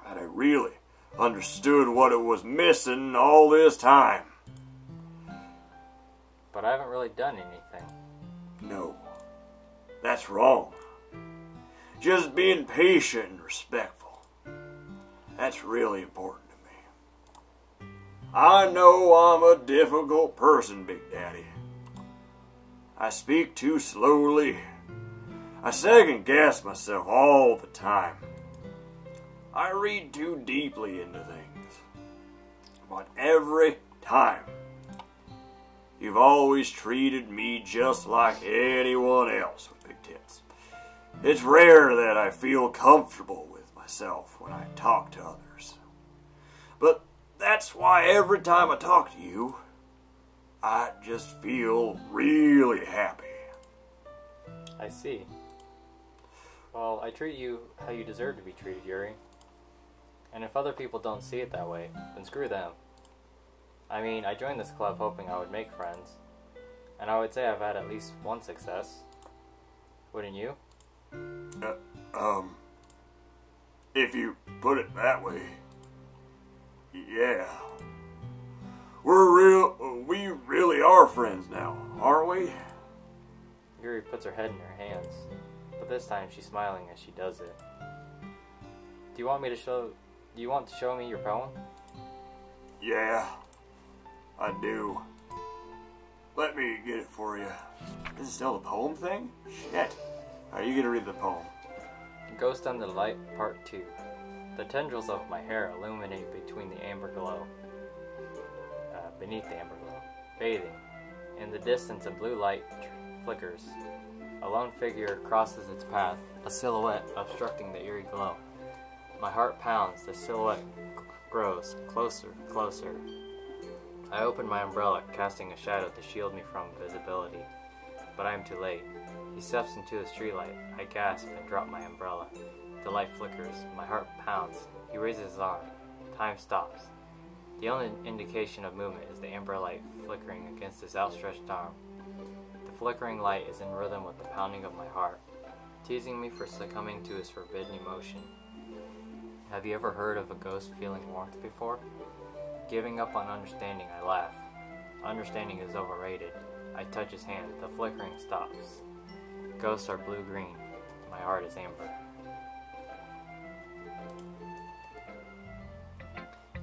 that I really understood what it was missing all this time. But I haven't really done anything. No, that's wrong. Just being patient and respectful. That's really important to me. I know I'm a difficult person, Big Daddy. I speak too slowly. I second guess myself all the time. I read too deeply into things. But every time, you've always treated me just like anyone else with big tits. It's rare that I feel comfortable with myself when I talk to others. But that's why every time I talk to you, I just feel really happy. I see. Well, I treat you how you deserve to be treated, Yuri. And if other people don't see it that way, then screw them. I mean, I joined this club hoping I would make friends. And I would say I've had at least one success. Wouldn't you? If you put it that way, yeah. We really are friends now, aren't we? Yuri puts her head in her hands, but this time she's smiling as she does it. Do you want to show me your poem? Yeah, I do. Let me get it for you. This is still the poem thing? Shit. Alright, you get to read the poem. Ghost Under the Light, Part 2. The tendrils of my hair illuminate between the amber glow. Beneath the amber glow. Bathing. In the distance, a blue light flickers. A lone figure crosses its path, a silhouette obstructing the eerie glow. My heart pounds, the silhouette grows closer, closer. I open my umbrella, casting a shadow to shield me from visibility. But I am too late. He steps into the streetlight. I gasp and drop my umbrella. The light flickers. My heart pounds. He raises his arm. Time stops. The only indication of movement is the amber light flickering against his outstretched arm. The flickering light is in rhythm with the pounding of my heart, teasing me for succumbing to his forbidden emotion. Have you ever heard of a ghost feeling warmth before? Giving up on understanding, I laugh. Understanding is overrated. I touch his hand. The flickering stops. Ghosts are blue-green. My heart is amber.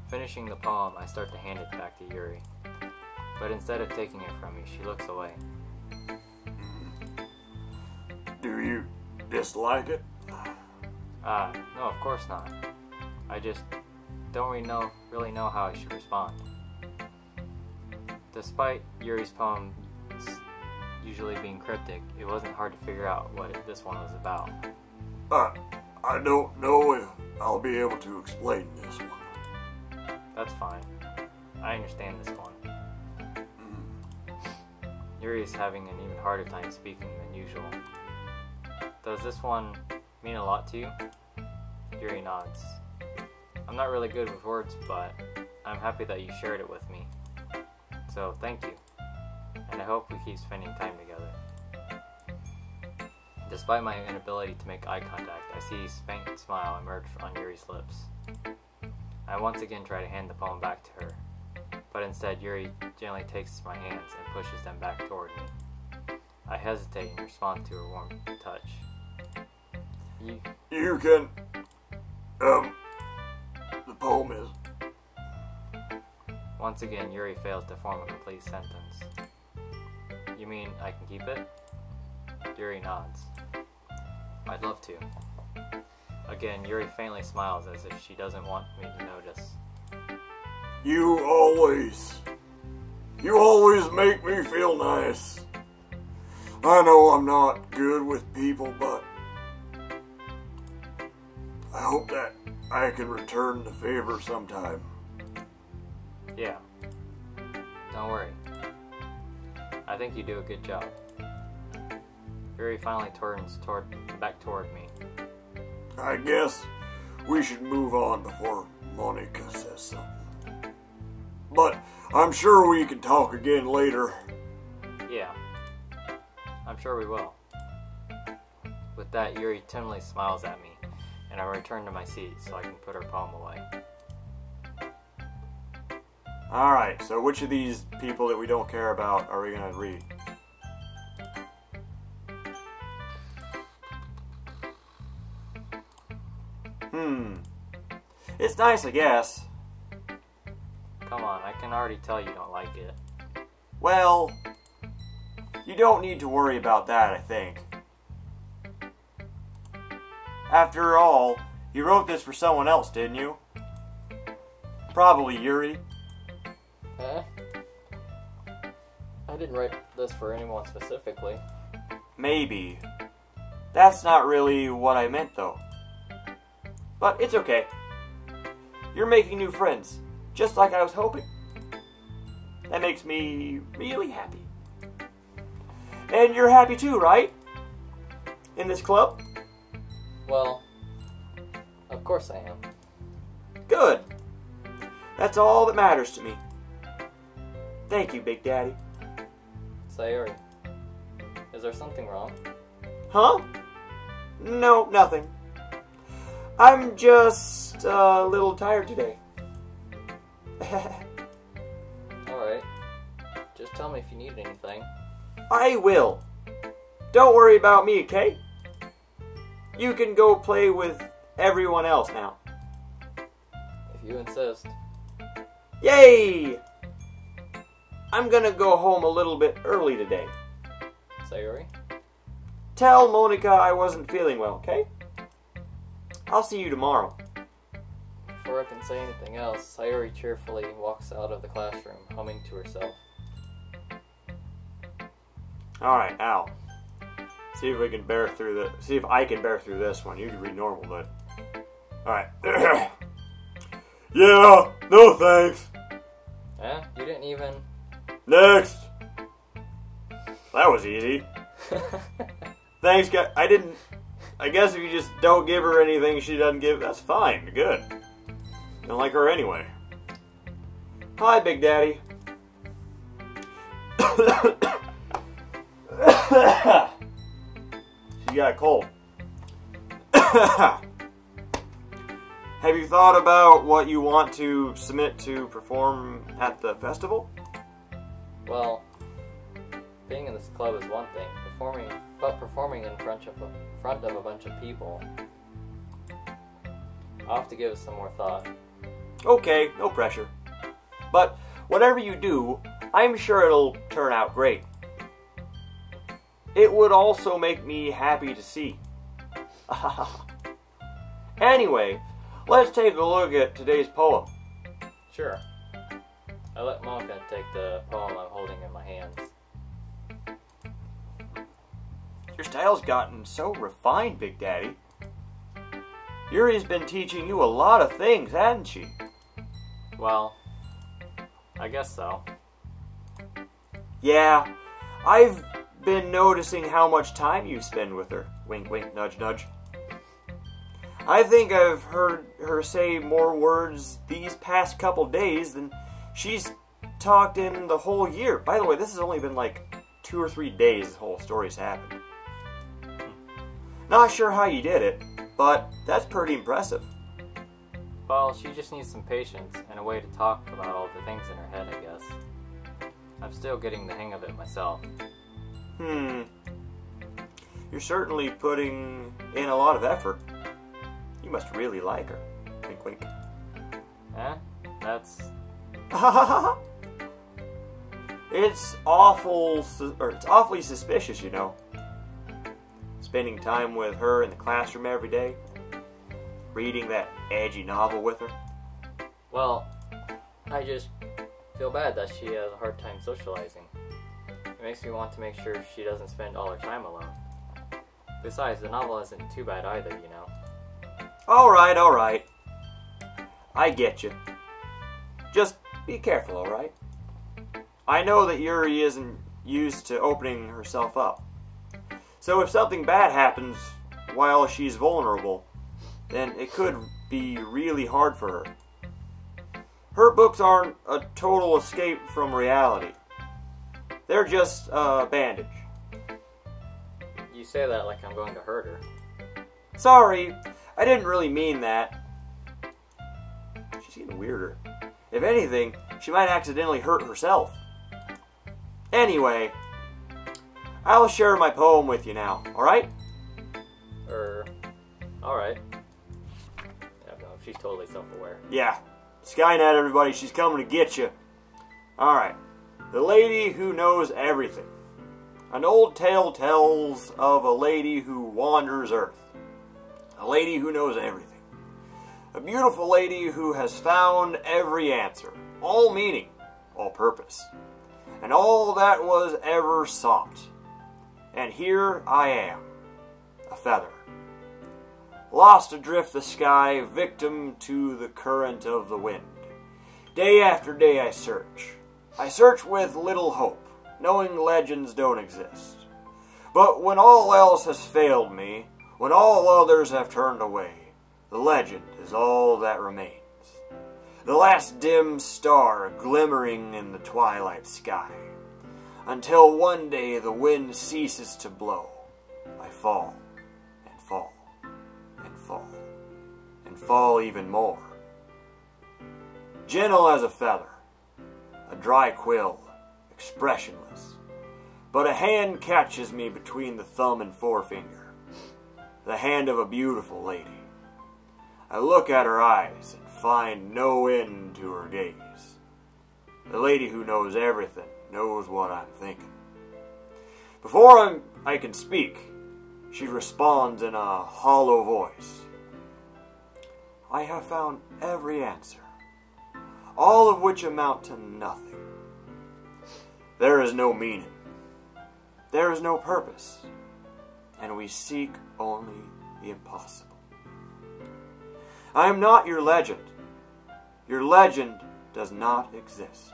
Finishing the poem, I start to hand it back to Yuri. But instead of taking it from me, she looks away. Do you dislike it? No, of course not. I just don't really know how I should respond. Despite Yuri's poem's usually being cryptic, it wasn't hard to figure out what this one was about. I don't know if I'll be able to explain this one. That's fine. I understand this one. Yuri is having an even harder time speaking than usual. Does this one mean a lot to you? Yuri nods. I'm not really good with words, but I'm happy that you shared it with me. So thank you. And I hope we keep spending time together. Despite my inability to make eye contact, I see a faint smile emerge on Yuri's lips. I once again try to hand the poem back to her, but instead Yuri gently takes my hands and pushes them back toward me. I hesitate and respond to her warm touch. You can... the poem is... Once again, Yuri fails to form a complete sentence. You mean I can keep it? Yuri nods. I'd love to. Again, Yuri faintly smiles as if she doesn't want me to notice. You always make me feel nice. I know I'm not good with people, but I hope that I can return the favor sometime. Yeah. Don't worry. I think you do a good job. Yuri finally turns back toward me. I guess we should move on before Monica says something. But I'm sure we can talk again later. Yeah. I'm sure we will. With that, Yuri timidly smiles at me, and I return to my seat so I can put her poem away. Alright, so which of these people that we don't care about are we going to read? It's nice, I guess. Come on, I can already tell you don't like it. Well, you don't need to worry about that, I think. After all, you wrote this for someone else, didn't you? Probably Yuri. I didn't write this for anyone specifically. Maybe. That's not really what I meant, though. But it's okay. You're making new friends, just like I was hoping. That makes me really happy. And you're happy too, right? In this club? Well, of course I am. Good. That's all that matters to me. Thank you, Big Daddy. Sayori, is there something wrong? Huh? No, nothing. I'm just a little tired today. Alright. Just tell me if you need anything. I will. Don't worry about me, okay? You can go play with everyone else now. If you insist. Yay! I'm gonna go home a little bit early today. Sayori? Tell Monica I wasn't feeling well, okay? I'll see you tomorrow. Before I can say anything else, Sayori cheerfully walks out of the classroom, humming to herself. Alright, Al. See if we can bear through the. See if I can bear through this one. You can read normal, but. Alright. Yeah, no thanks. You didn't even. Next. That was easy. Thanks, guys. I guess if you just don't give her anything she doesn't give, that's fine. Good. Don't like her anyway. Hi, Big Daddy. She got a cold. Have you thought about what you want to submit to perform at the festival? Well, being in this club is one thing. Performing in front of a bunch of people, I'll have to give it some more thought. Okay, no pressure. But whatever you do, I'm sure it'll turn out great. It would also make me happy to see. Anyway, let's take a look at today's poem. Sure. I let Monica take the poem I'm holding in my hands. Your style's gotten so refined, Big Daddy. Yuri's been teaching you a lot of things, hasn't she? Well, I guess so. Yeah, I've been noticing how much time you spend with her. Wink, wink, nudge, nudge. I think I've heard her say more words these past couple days than she's talked in the whole year. By the way, this has only been like 2 or 3 days this whole story's happened. Not sure how you did it, but that's pretty impressive. Well, she just needs some patience and a way to talk about all the things in her head, I guess. I'm still getting the hang of it myself. You're certainly putting in a lot of effort. You must really like her. Wink, wink. Eh? That's... It's awfully suspicious, you know. Spending time with her in the classroom every day. Reading that edgy novel with her. Well, I just feel bad that she has a hard time socializing. It makes me want to make sure she doesn't spend all her time alone. Besides, the novel isn't too bad either, you know. Alright, alright. I get you. Just be careful, alright? I know that Yuri isn't used to opening herself up. So if something bad happens while she's vulnerable, then it could be really hard for her. Her books aren't a total escape from reality. They're just a bandage. You say that like I'm going to hurt her. Sorry, I didn't really mean that. She's getting weirder. If anything, she might accidentally hurt herself. Anyway, I'll share my poem with you now, alright? Alright. I don't know, she's totally self-aware. Yeah. Skynet, everybody, she's coming to get you. Alright. The Lady Who Knows Everything. An old tale tells of a lady who wanders Earth. A lady who knows everything. A beautiful lady who has found every answer, all meaning, all purpose, and all that was ever sought. And here I am, a feather, lost adrift the sky, victim to the current of the wind. Day after day I search with little hope, knowing legends don't exist. But when all else has failed me, when all others have turned away, the legend is all that remains. The last dim star glimmering in the twilight sky. Until one day the wind ceases to blow, I fall, and fall, and fall, and fall even more. Gentle as a feather, a dry quill, expressionless. But a hand catches me between the thumb and forefinger. The hand of a beautiful lady. I look at her eyes and find no end to her gaze. The lady who knows everything knows what I'm thinking. Before I can speak, she responds in a hollow voice. I have found every answer, all of which amount to nothing. There is no meaning. There is no purpose. And we seek only the impossible. I am not your legend. Your legend does not exist.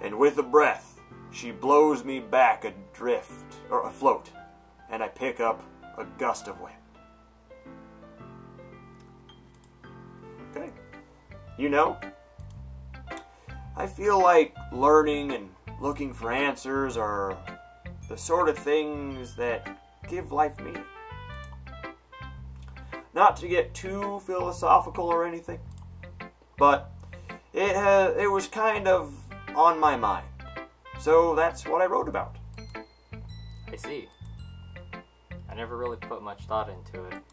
And with a breath, she blows me back adrift, or afloat, and I pick up a gust of wind. Okay. You know, I feel like learning and looking for answers are the sort of things that give life meaning. Not to get too philosophical or anything, but it was kind of on my mind. So that's what I wrote about. I see. I never really put much thought into it.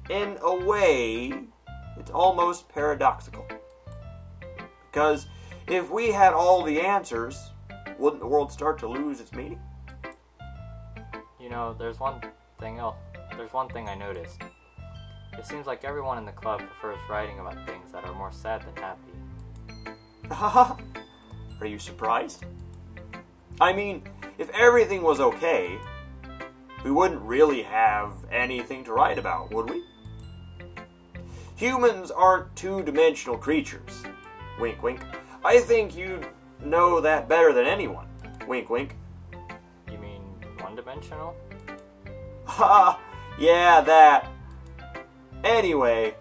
In a way, it's almost paradoxical. Because if we had all the answers, wouldn't the world start to lose its meaning? You know, there's one thing I noticed. It seems like everyone in the club prefers writing about things that are more sad than happy. Are you surprised? I mean, If everything was okay, we wouldn't really have anything to write about, would we? Humans aren't two-dimensional creatures. Wink, wink. I think you know that better than anyone. Wink, wink. You mean one-dimensional? Ha! Yeah, that. Anyway,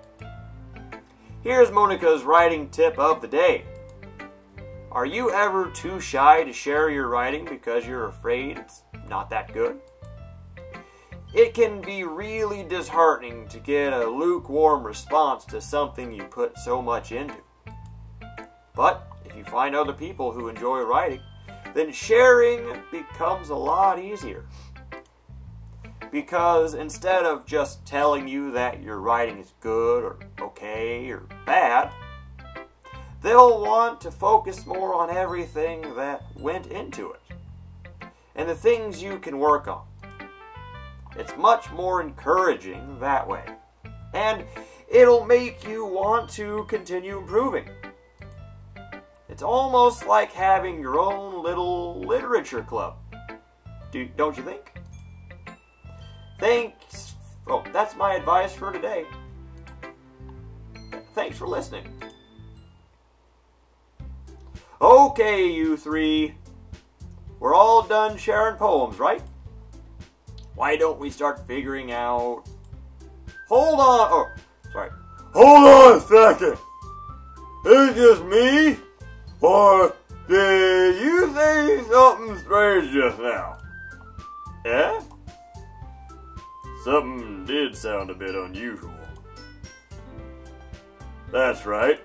here's Monica's writing tip of the day. Are you ever too shy to share your writing because you're afraid it's not that good? It can be really disheartening to get a lukewarm response to something you put so much into. But if you find other people who enjoy writing, then sharing becomes a lot easier. Because instead of just telling you that your writing is good or okay or bad, they'll want to focus more on everything that went into it and the things you can work on. It's much more encouraging that way, and it'll make you want to continue improving. It's almost like having your own little literature club, don't you think? Thanks. Oh, that's my advice for today. Thanks for listening. Okay, you three. We're all done sharing poems, right? Why don't we start figuring out... Hold on! Oh, sorry. Hold on a second! Is it just me? Or did you say something strange just now? Yeah? Something did sound a bit unusual. That's right.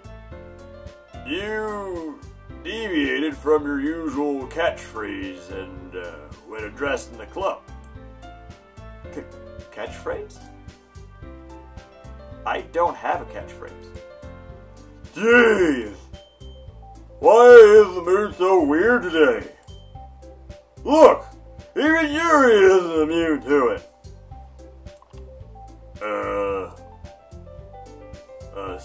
You deviated from your usual catchphrase and when addressing the club. Catchphrase? I don't have a catchphrase. Jeez! Why is the mood so weird today? Look! Even Yuri isn't immune to it. A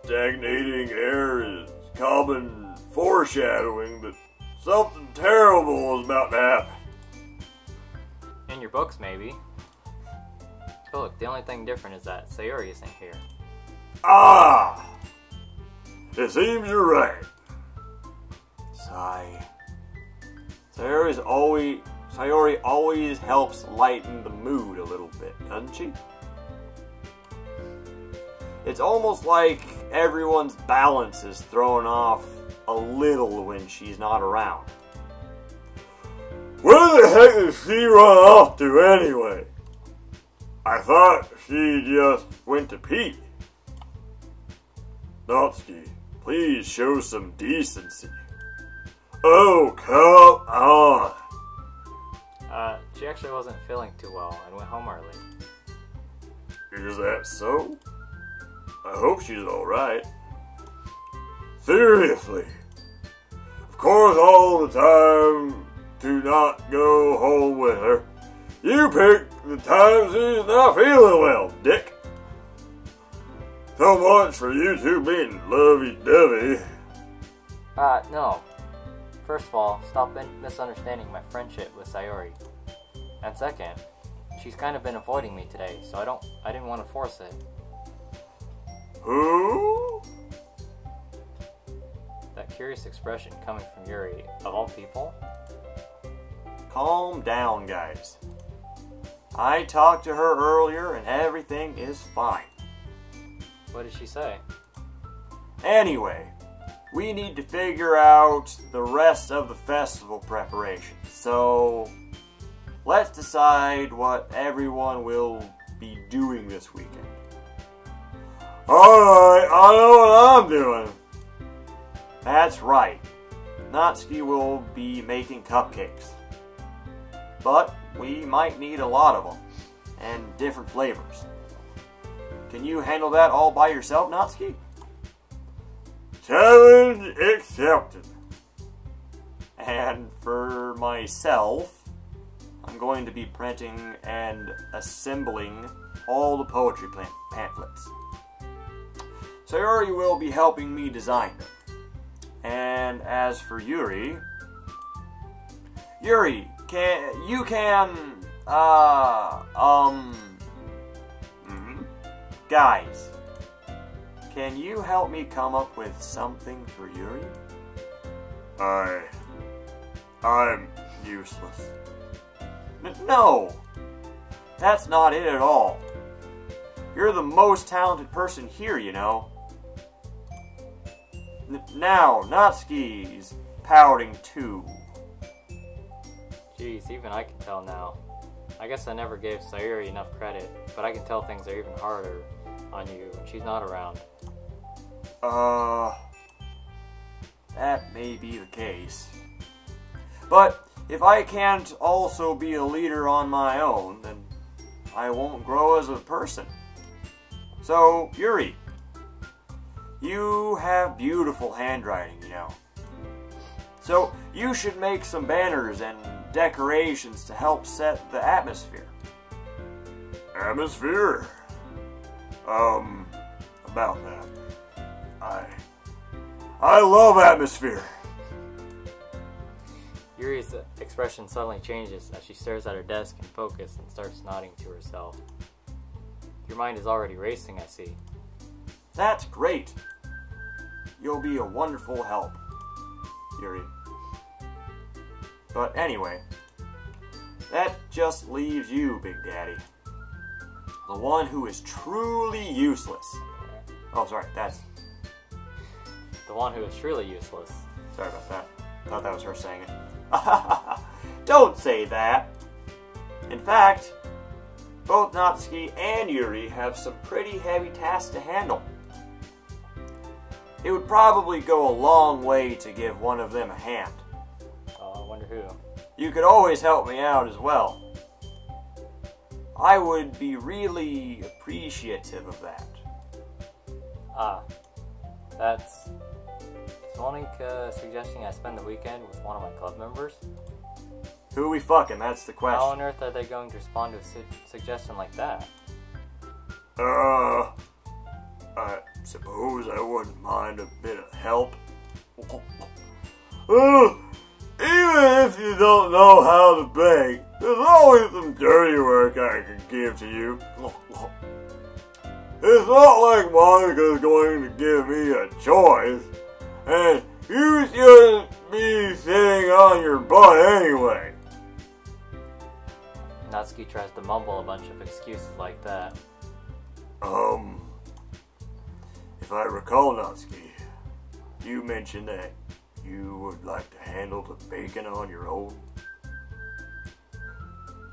stagnating air is common foreshadowing that something terrible is about to happen. In your books, maybe. But look, the only thing different is that Sayori isn't here. Ah! It seems you're right. Sayori always helps lighten the mood a little bit, doesn't she? It's almost like everyone's balance is thrown off a little when she's not around. Where the heck did she run off to anyway? I thought she just went to pee. Natsuki, please show some decency. Oh, come on. She actually wasn't feeling too well and went home early. Is that so? I hope she's alright. Seriously. Of course all the time to not go home with her. You picked the time she's not feeling well, Dick. So much for you two being lovey-dovey. No. First of all, stop misunderstanding my friendship with Sayori. And second, she's kind of been avoiding me today, so I didn't want to force it. Who? That curious expression coming from Yuri, of all people? Calm down, guys. I talked to her earlier and everything is fine. What did she say? Anyway, we need to figure out the rest of the festival preparation. So, let's decide what everyone will be doing this weekend. Alright, I know what I'm doing. That's right. Natsuki will be making cupcakes. But we might need a lot of them, and different flavors. Can you handle that all by yourself, Natsuki? Challenge accepted. And for myself, I'm going to be printing and assembling all the poetry pamphlets. Sayori will be helping me design them. And as for Yuri, you can, guys, can you help me come up with something for Yuri? I'm useless. No, that's not it at all. You're the most talented person here, you know. Now, Natsuki's pouting too. Jeez, even I can tell now. I guess I never gave Sayuri enough credit, but I can tell things are even harder on you when she's not around. That may be the case. But if I can't also be a leader on my own, then I won't grow as a person. So, Yuri, you have beautiful handwriting, you know. So, you should make some banners and decorations to help set the atmosphere. Atmosphere? About that. I love atmosphere. Yuri's expression suddenly changes as she stares at her desk in focus and starts nodding to herself. Your mind is already racing, I see. That's great. You'll be a wonderful help, Yuri. But anyway, that just leaves you, Big Daddy. The one who is truly useless. Oh, sorry, that's... The one who is truly useless. Sorry about that. Thought that was her saying it. Don't say that. In fact, both Natsuki and Yuri have some pretty heavy tasks to handle. It would probably go a long way to give one of them a hand. I wonder who. You could always help me out as well. I would be really appreciative of that. That's... Is Monica suggesting I spend the weekend with one of my club members? Who we fucking? That's the question. How on earth are they going to respond to a suggestion like that? I suppose I wouldn't mind a bit of help. Even if you don't know how to bake, there's always some dirty work I can give to you. It's not like Monica's going to give me a choice, and you shouldn't be sitting on your butt anyway. Natsuki tries to mumble a bunch of excuses like that. If I recall, Natsuki, you mentioned that you would like to handle the bacon on your own.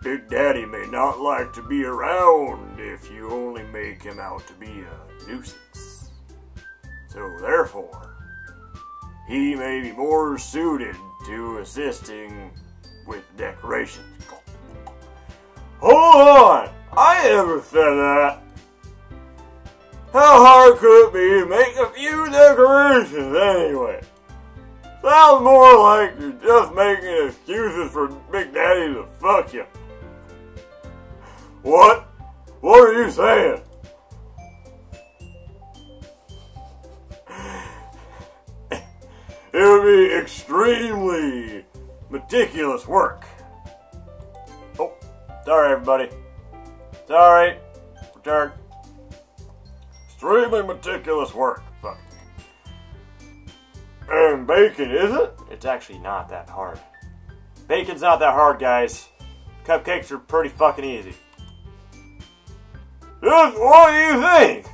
Big Daddy may not like to be around if you only make him out to be a nuisance. So therefore, he may be more suited to assisting with decorations. Hold on! I never said that! How hard could it be to make a few decorations anyway? Sounds more like you're just making excuses for Big Daddy to fuck you. What? What are you saying? It would be extremely meticulous work. Oh, sorry everybody. Sorry. Return. Extremely meticulous work. Fuck. And bacon, is it? It's actually not that hard. Bacon's not that hard, guys. Cupcakes are pretty fucking easy. Just what do you think?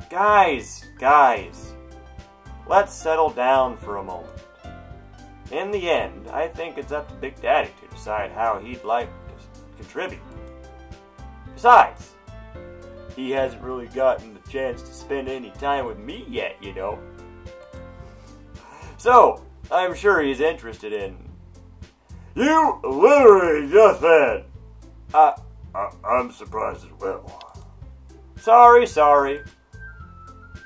Guys. Let's settle down for a moment. In the end, I think it's up to Big Daddy to decide how he'd like to contribute. Besides, he hasn't really gotten the chance to spend any time with me yet, you know. So, I'm sure he's interested in... You literally just said... I'm surprised as well. Sorry.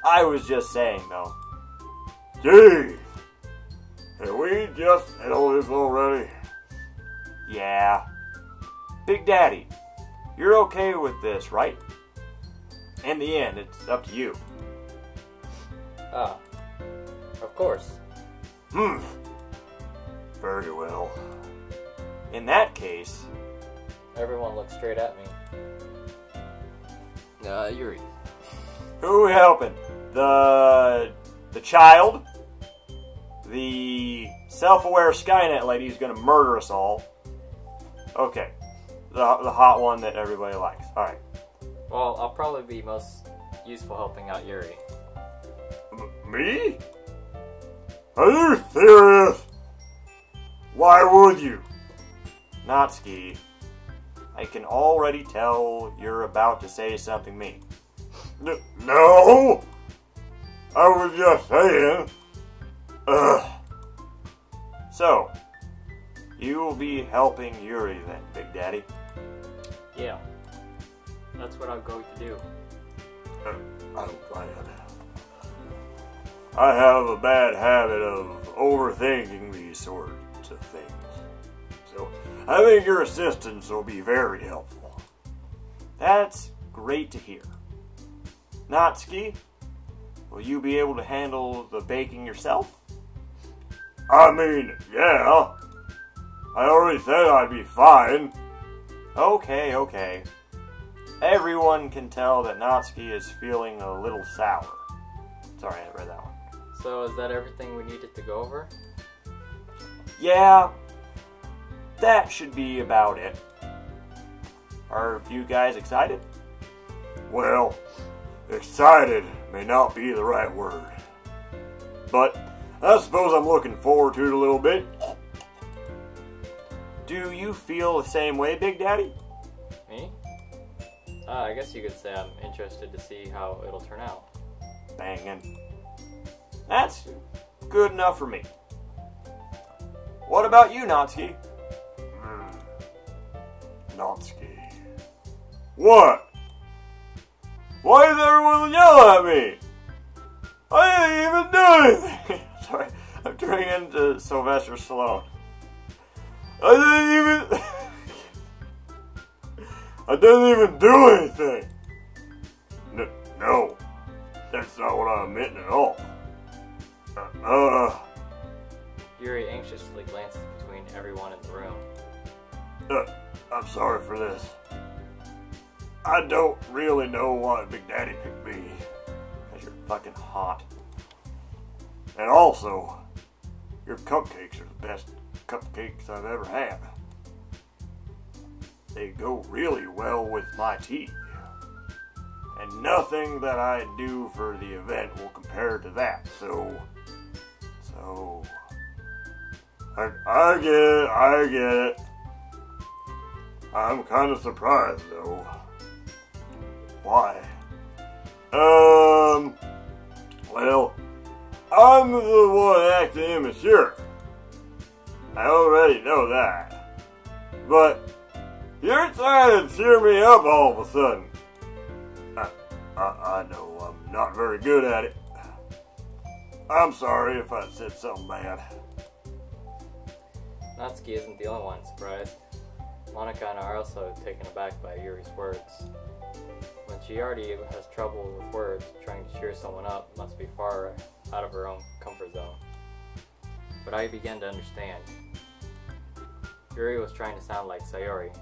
I was just saying, though. Jeez. Can we just settle this already? Yeah. Big Daddy, you're okay with this, right? In the end, it's up to you. Of course. Very well. In that case... Everyone looks straight at me. Yuri. Who we helping? The child? The self-aware Skynet lady who's gonna murder us all? Okay. The hot one that everybody likes. Alright. Well, I'll probably be most useful helping out Yuri. Me? Are you serious? Why would you? Natsuki, I can already tell you're about to say something mean. No! I was just saying. Ugh. So, you will be helping Yuri then, Big Daddy? Yeah. That's what I'm going to do. I'm glad. I have a bad habit of overthinking these sorts of things. So, I think your assistance will be very helpful. That's great to hear. Natsuki, will you be able to handle the baking yourself? I mean, yeah. I already said I'd be fine. Okay. Everyone can tell that Natsuki is feeling a little sour. Sorry, I read that one. So, is that everything we needed to go over? Yeah, that should be about it. Are you guys excited? Well, excited may not be the right word. But I suppose I'm looking forward to it a little bit. Do you feel the same way, Big Daddy? Me? I guess you could say I'm interested to see how it'll turn out. Bangin'. That's good enough for me. What about you, Natsuki? Natsuki. What? Why is everyone yelling at me? I didn't even do anything. Sorry, I'm turning into Sylvester Stallone. I didn't even do anything. No, that's not what I meant at all. Yuri anxiously glances between everyone in the room. I'm sorry for this. I don't really know why Big Daddy picked me. Because you're fucking hot. And also, your cupcakes are the best cupcakes I've ever had. They go really well with my tea. And nothing that I do for the event will compare to that, so... I get it. I'm kind of surprised, though. Why? Well, I'm the one acting immature. I already know that. But you're trying to cheer me up all of a sudden. I know I'm not very good at it. I'm sorry if I said something bad. Natsuki isn't the only one surprised. Monica and I are also taken aback by Yuri's words. When she already has trouble with words, trying to cheer someone up must be far out of her own comfort zone. But I began to understand. Yuri was trying to sound like Sayori.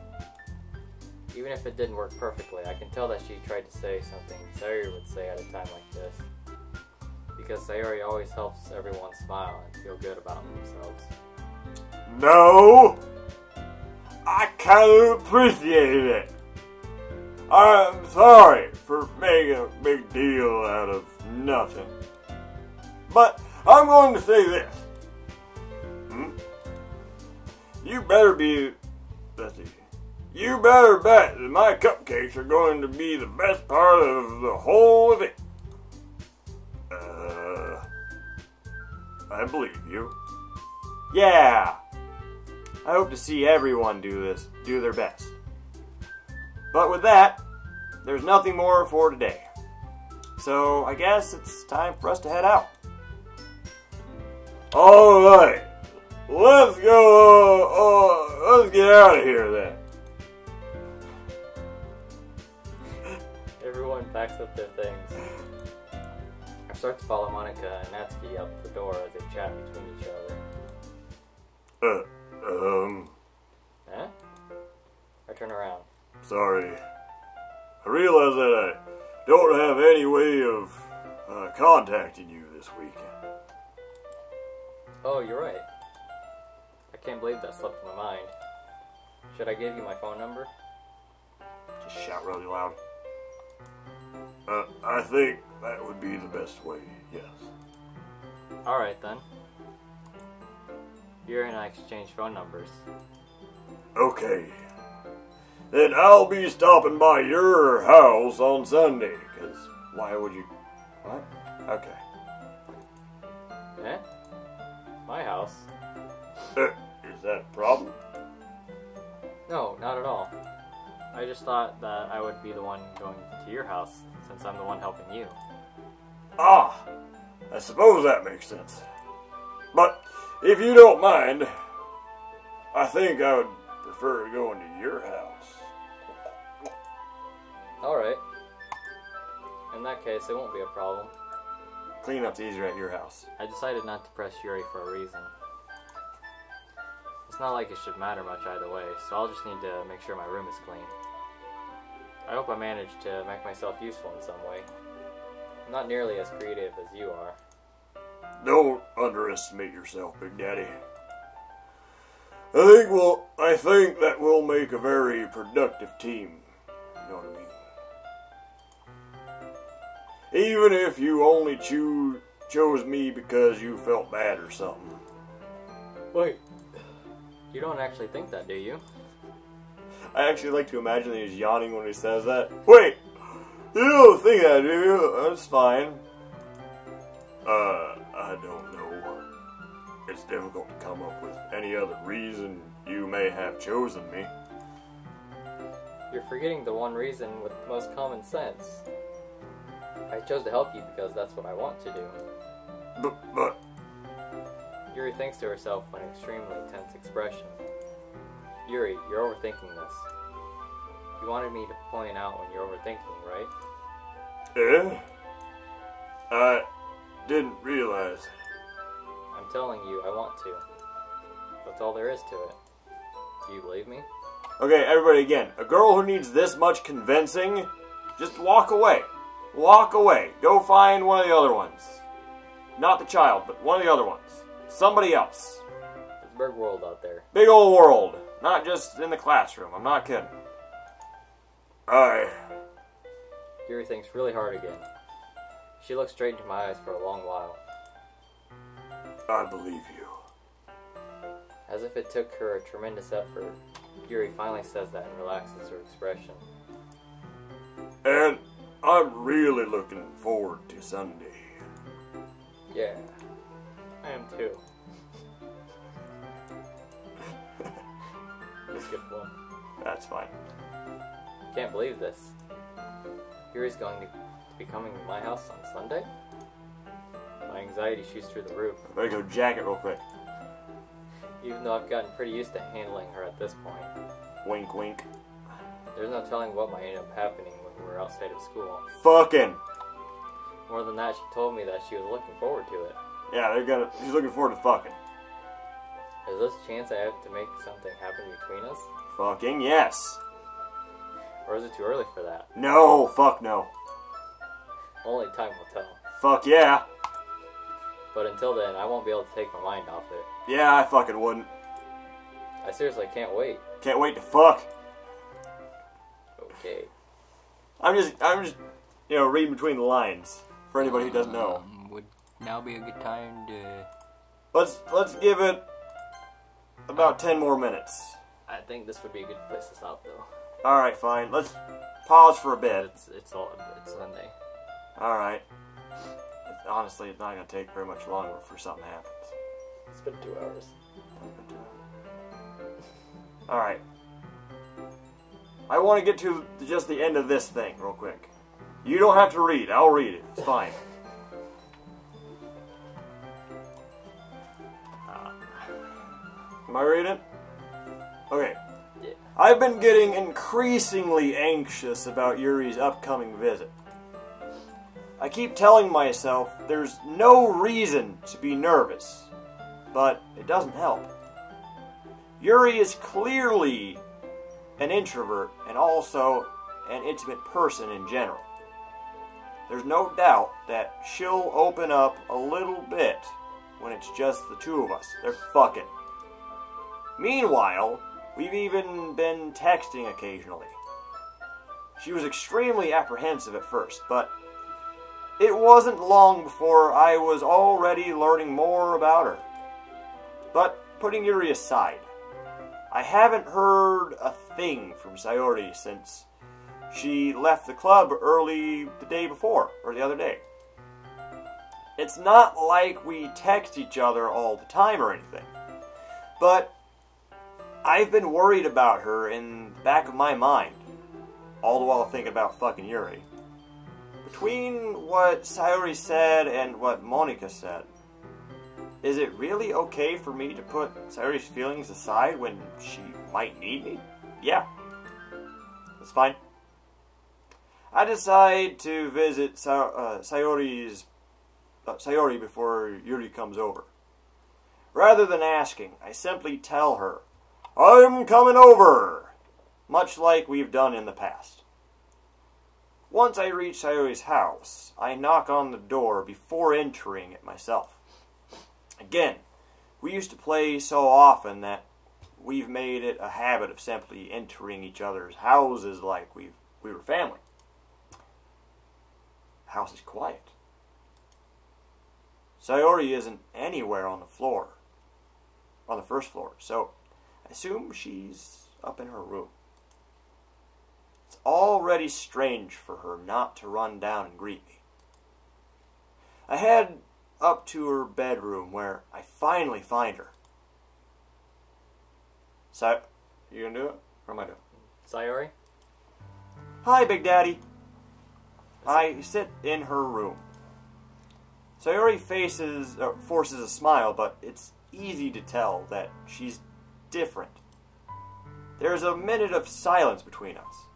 Even if it didn't work perfectly, I can tell that she tried to say something Sayori would say at a time like this. Because Sayori always helps everyone smile and feel good about themselves. No! I kind of appreciated it. I'm sorry for making a big deal out of nothing. But I'm going to say this. You better be... Let's see. You better bet that my cupcakes are going to be the best part of the whole event. I believe you. Yeah. I hope to see everyone do their best. But with that, there's nothing more for today. So I guess it's time for us to head out. Alright. Let's go. Let's get out of here then. Everyone packs up their things. I start to follow Monica and Natsuki out the door as they chat between each other. turn around. Sorry. I realize that I don't have any way of contacting you this weekend. Oh, you're right. I can't believe that slipped my mind. Should I give you my phone number? Just shout really loud. I think that would be the best way, yes. Alright then. Yuri and I exchanged phone numbers. Okay. Then I'll be stopping by your house on Sunday, because why would you... What? Okay. Eh? My house? Is that a problem? No, not at all. I just thought that I would be the one going to your house, since I'm the one helping you. Ah! I suppose that makes sense. But, if you don't mind, I think I would prefer going to your house. Alright. In that case, it won't be a problem. Cleanup's easier at your house. I decided not to press Yuri for a reason. It's not like it should matter much either way, so I'll just need to make sure my room is clean. I hope I managed to make myself useful in some way. I'm not nearly as creative as you are. Don't underestimate yourself, Big Daddy. I think that we'll make a very productive team. You know what I mean? Even if you only chose me because you felt bad or something. Wait. You don't actually think that, do you? I actually like to imagine that he's yawning when he says that. Wait! You don't think that, do you? That's fine. I don't know. It's difficult to come up with any other reason you may have chosen me. You're forgetting the one reason with the most common sense. I chose to help you because that's what I want to do. But... Yuri thinks to herself with an extremely tense expression. Yuri, you're overthinking this. You wanted me to point out when you're overthinking, right? Yeah? I didn't realize. I'm telling you, I want to. That's all there is to it. Do you believe me? Okay, everybody again. A girl who needs this much convincing, just walk away. Walk away. Go find one of the other ones. Not the child, but one of the other ones. Somebody else. It's a big world out there. Big old world. Not just in the classroom. I'm not kidding. Yuri thinks really hard again. She looks straight into my eyes for a long while. I believe you. As if it took her a tremendous effort, Yuri finally says that and relaxes her expression. And I'm really looking forward to Sunday. Yeah, I am too. That's a good one. That's fine. Can't believe this. Yuri's going to be coming to my house on Sunday? My anxiety shoots through the roof. I better go jack it real quick. Even though I've gotten pretty used to handling her at this point. Wink, wink. There's no telling what might end up happening when we're outside of school. Fucking. More than that, she told me that she was looking forward to it. Yeah, she's looking forward to fucking. Is this a chance I have to make something happen between us? Fucking yes. Or is it too early for that? No, fuck no. Only time will tell. Fuck yeah. But until then, I won't be able to take my mind off it. Yeah, I fucking wouldn't. I seriously can't wait. Can't wait to fuck. Okay. I'm just, reading between the lines. For anybody who doesn't know. Would now be a good time to... Let's give it about 10 more minutes. I think this would be a good place to stop, though. Alright, fine. Let's pause for a bit. It's Sunday. Alright. Honestly, it's not going to take very much longer before something happens. It's been 2 hours. Alright. I want to get to just the end of this thing real quick. You don't have to read. I'll read it. It's fine. Am I reading? Okay. Yeah. I've been getting increasingly anxious about Yuri's upcoming visit. I keep telling myself there's no reason to be nervous, but it doesn't help. Yuri is clearly an introvert and also an intimate person in general. There's no doubt that she'll open up a little bit when it's just the two of us. They're fucking. Meanwhile, we've even been texting occasionally. She was extremely apprehensive at first, but it wasn't long before I was already learning more about her. But putting Yuri aside, I haven't heard a thing from Sayori since she left the club early the day before, or the other day. It's not like we text each other all the time or anything, but I've been worried about her in the back of my mind, all the while thinking about fucking Yuri. Between what Sayori said and what Monika said, is it really okay for me to put Sayori's feelings aside when she might need me? Yeah, that's fine. I decide to visit Sayori before Yuri comes over. Rather than asking, I simply tell her, "I'm coming over," much like we've done in the past. Once I reach Sayori's house, I knock on the door before entering it myself. Again, we used to play so often that we've made it a habit of simply entering each other's houses like we were family. The house is quiet. Sayori isn't anywhere on the floor, on the first floor, so I assume she's up in her room. It's already strange for her not to run down and greet me. I head up to her bedroom where I finally find her. So, you gonna do it? Or am I doing it? Sayori? Hi, Big Daddy. I sit in her room. Sayori forces a smile, but it's easy to tell that she's different. There's a minute of silence between us.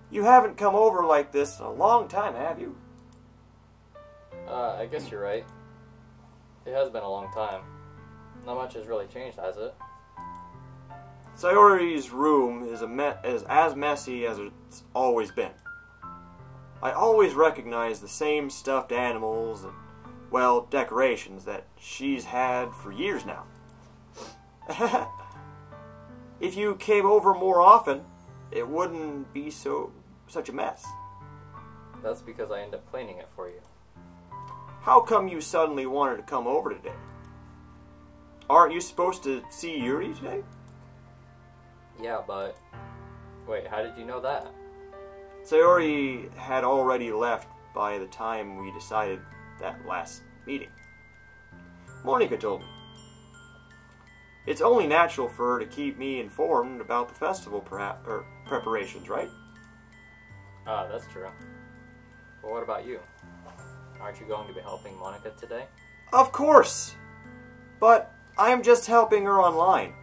You haven't come over like this in a long time, have you? I guess you're right. It has been a long time. Not much has really changed, has it? Sayori's room is as messy as it's always been. I always recognize the same stuffed animals and, well, decorations that she's had for years now. If you came over more often, it wouldn't be such a mess. That's because I end up cleaning it for you. How come you suddenly wanted to come over today? Aren't you supposed to see Yuri today? Yeah, but... Wait, how did you know that? Sayori had already left by the time we decided that last meeting. Monika told me. It's only natural for her to keep me informed about the festival preparations, right? Ah, that's true. Well, what about you? Aren't you going to be helping Monika today? Of course! But I'm just helping her online.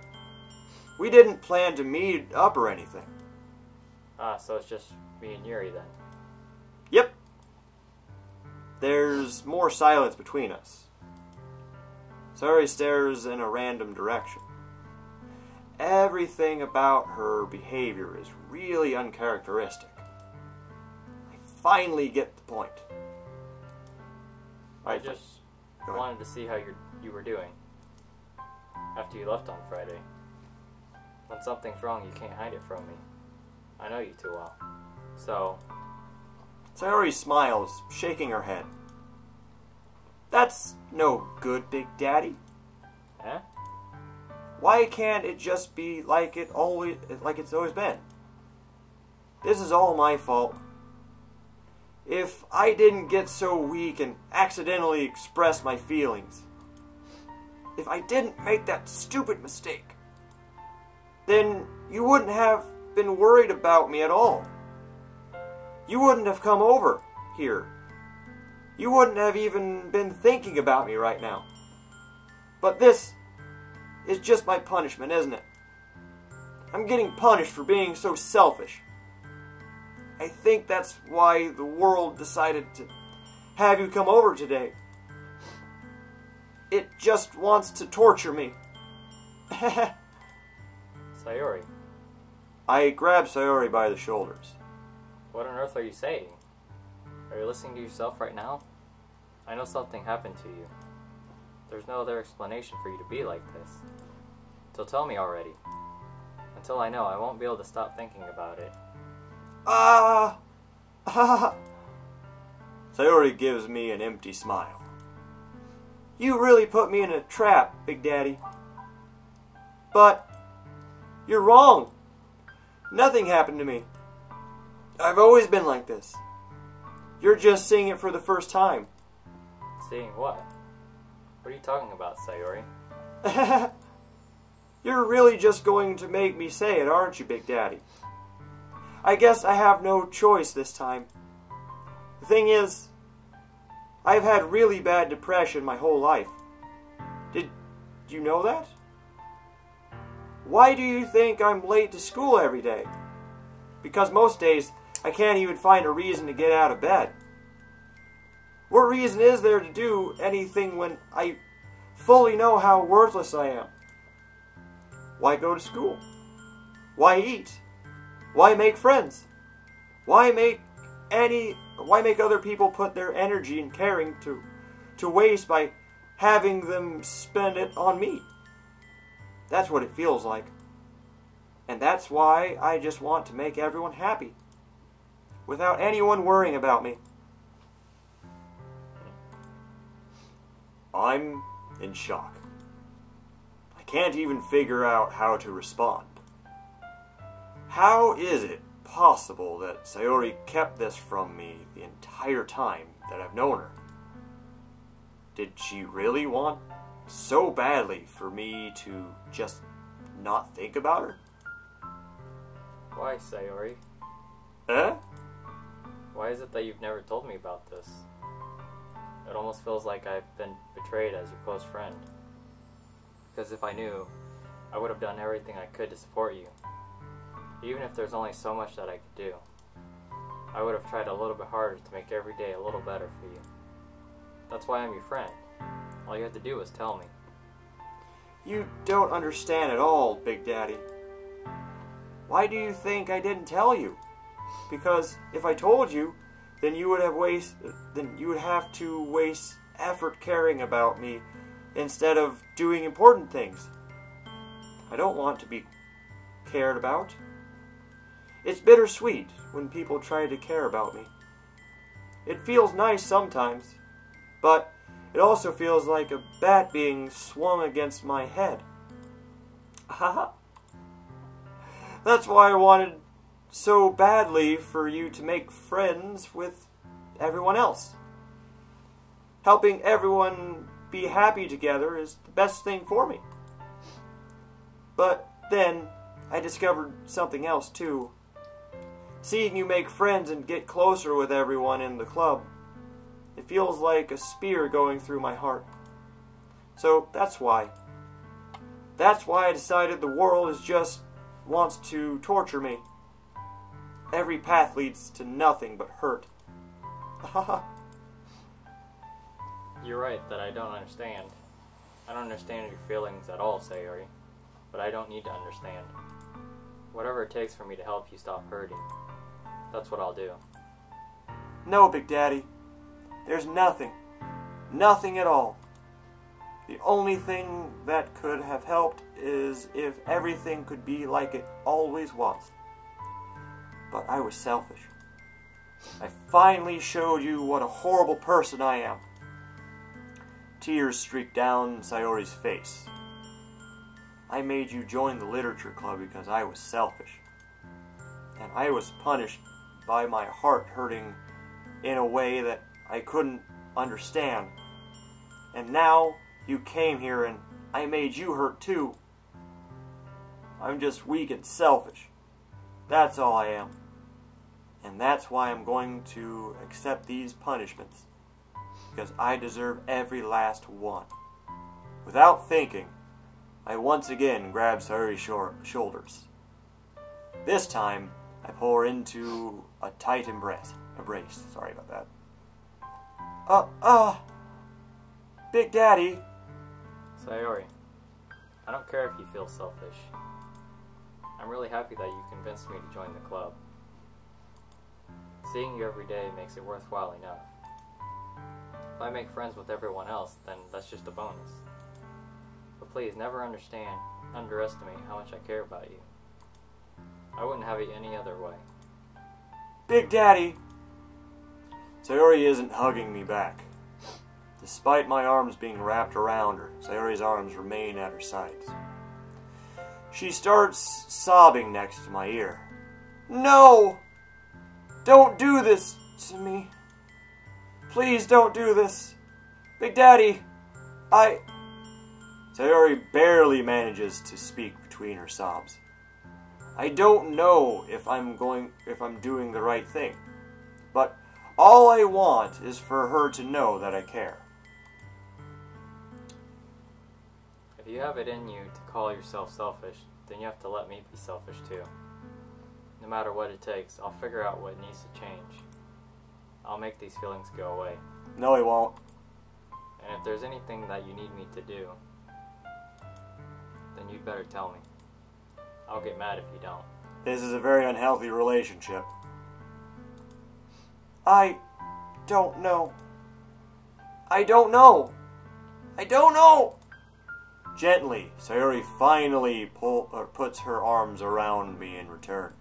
We didn't plan to meet up or anything. Ah, so it's just me and Yuri then. Yep. There's more silence between us. Sayori stares in a random direction. Everything about her behavior is really uncharacteristic. I finally get the point. I just wanted to see how you were doing after you left on Friday. When something's wrong, you can't hide it from me. I know you too well. So... Sayori smiles, shaking her head. That's no good, Big Daddy. Eh? Why can't it just be like it's always been? This is all my fault. If I didn't get so weak and accidentally express my feelings, if I didn't make that stupid mistake, then you wouldn't have been worried about me at all. You wouldn't have come over here. You wouldn't have even been thinking about me right now. But this is just my punishment, isn't it? I'm getting punished for being so selfish. I think that's why the world decided to have you come over today. It just wants to torture me. Sayori, I grab Sayori by the shoulders. What on earth are you saying? Are you listening to yourself right now? I know something happened to you. There's no other explanation for you to be like this. So tell me already. Until I know, I won't be able to stop thinking about it. Sayori gives me an empty smile. You really put me in a trap, Big Daddy. But you're wrong. Nothing happened to me. I've always been like this. You're just seeing it for the first time. Seeing what? What are you talking about, Sayori? You're really just going to make me say it, aren't you, Big Daddy? I guess I have no choice this time. The thing is, I've had really bad depression my whole life. Did you know that? Why do you think I'm late to school every day? Because most days, I can't even find a reason to get out of bed. What reason is there to do anything when I fully know how worthless I am? Why go to school? Why eat? Why make friends? Why make other people put their energy and caring to waste by having them spend it on me? That's what it feels like. And that's why I just want to make everyone happy, without anyone worrying about me. I'm in shock. I can't even figure out how to respond. How is it possible that Sayori kept this from me the entire time that I've known her? Did she really want so badly for me to just not think about her? Why, Sayori? Eh? Why is it that you've never told me about this? It almost feels like I've been betrayed as your close friend. Because if I knew, I would have done everything I could to support you. Even if there's only so much that I could do. I would have tried a little bit harder to make every day a little better for you. That's why I'm your friend. All you have to do is tell me. You don't understand at all, Big Daddy. Why do you think I didn't tell you? Because if I told you, then you would have to waste effort caring about me instead of doing important things. I don't want to be cared about. It's bittersweet when people try to care about me. It feels nice sometimes, but it also feels like a bat being swung against my head. That's why I wanted so badly for you to make friends with everyone else. Helping everyone be happy together is the best thing for me. But then I discovered something else too. Seeing you make friends and get closer with everyone in the club, it feels like a spear going through my heart. So that's why. That's why I decided the world wants to torture me. Every path leads to nothing but hurt. You're right that I don't understand. I don't understand your feelings at all, Sayori. But I don't need to understand. Whatever it takes for me to help you stop hurting, that's what I'll do. No, Big Daddy. There's nothing. Nothing at all. The only thing that could have helped is if everything could be like it always was. But I was selfish. I finally showed you what a horrible person I am. Tears streaked down Sayori's face. I made you join the literature club because I was selfish. And I was punished by my heart hurting in a way that I couldn't understand. And now you came here and I made you hurt too. I'm just weak and selfish. That's all I am. And that's why I'm going to accept these punishments. Because I deserve every last one. Without thinking, I once again grab Sayori's shoulders. This time, I pull her into a tight embrace. Sorry about that. Big Daddy. Sayori, I don't care if you feel selfish. I'm really happy that you convinced me to join the club. Seeing you every day makes it worthwhile enough. If I make friends with everyone else, then that's just a bonus. But please, never underestimate how much I care about you. I wouldn't have it any other way. Big Daddy! Sayori isn't hugging me back. Despite my arms being wrapped around her, Sayori's arms remain at her sides. She starts sobbing next to my ear. No! Don't do this to me. Please don't do this. Big Daddy, Sayori barely manages to speak between her sobs. I don't know if I'm doing the right thing, but all I want is for her to know that I care. If you have it in you to call yourself selfish, then you have to let me be selfish too. No matter what it takes, I'll figure out what needs to change. I'll make these feelings go away. No, he won't. And if there's anything that you need me to do, then you'd better tell me. I'll get mad if you don't. This is a very unhealthy relationship. I don't know. I don't know. I don't know. Gently, Sayori finally puts her arms around me in return.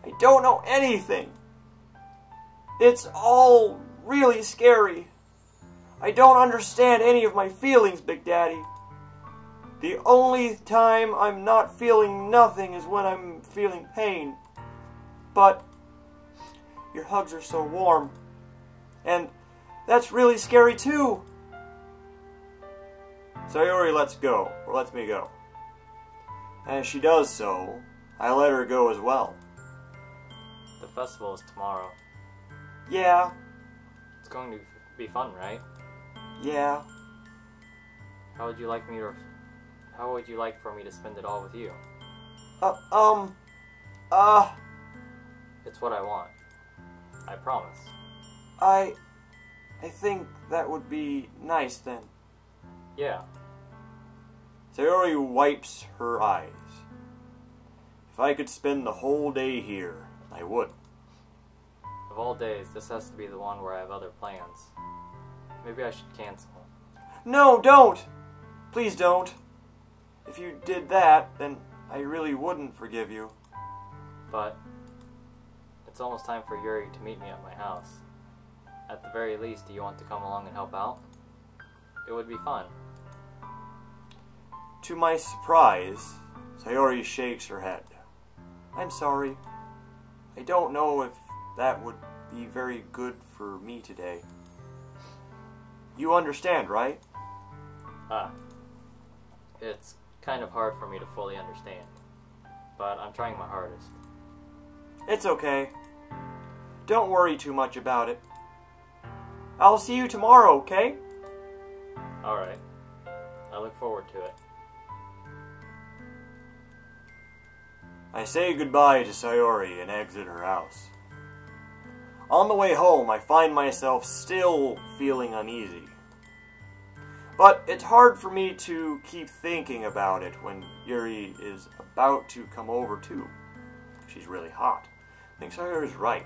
I don't know anything. It's all really scary. I don't understand any of my feelings, Big Daddy. The only time I'm not feeling nothing is when I'm feeling pain. But your hugs are so warm. And that's really scary too. Sayori lets me go. As she does so, I let her go as well. The festival is tomorrow. Yeah. It's going to be fun, right? Yeah. How would you like for me to spend it all with you? It's what I want. I promise. I think that would be nice then. Yeah. Sayori wipes her eyes. If I could spend the whole day here, I would. Of all days, this has to be the one where I have other plans. Maybe I should cancel. No, don't! Please don't. If you did that, then I really wouldn't forgive you. But it's almost time for Yuri to meet me at my house. At the very least, do you want to come along and help out? It would be fun. To my surprise, Sayori shakes her head. I'm sorry. I don't know if that would be very good for me today. You understand, right? It's kind of hard for me to fully understand, but I'm trying my hardest. It's okay. Don't worry too much about it. I'll see you tomorrow, okay? Alright. I look forward to it. I say goodbye to Sayori and exit her house. On the way home, I find myself still feeling uneasy. But it's hard for me to keep thinking about it when Yuri is about to come over too. She's really hot. I think Sayori's right.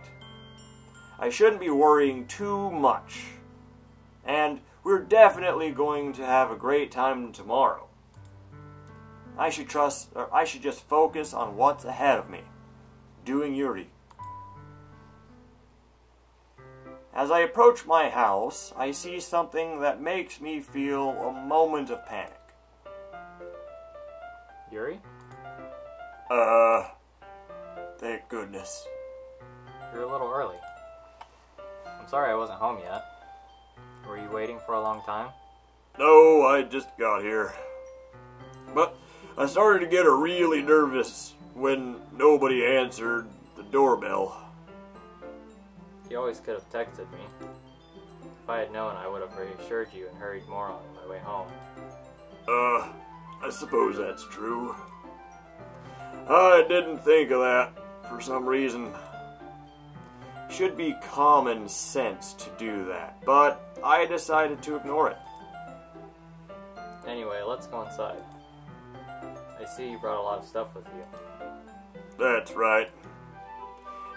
I shouldn't be worrying too much. And we're definitely going to have a great time tomorrow. I should just focus on what's ahead of me. Doing Yuri. As I approach my house, I see something that makes me feel a moment of panic. Yuri? Thank goodness. You're a little early. I'm sorry I wasn't home yet. Were you waiting for a long time? No, I just got here. But I started to get really nervous when nobody answered the doorbell. You always could have texted me. If I had known, I would have reassured you and hurried more on my way home. I suppose that's true. I didn't think of that for some reason. Should be common sense to do that, but I decided to ignore it. Anyway, let's go inside. I I see you brought a lot of stuff with you. That's right.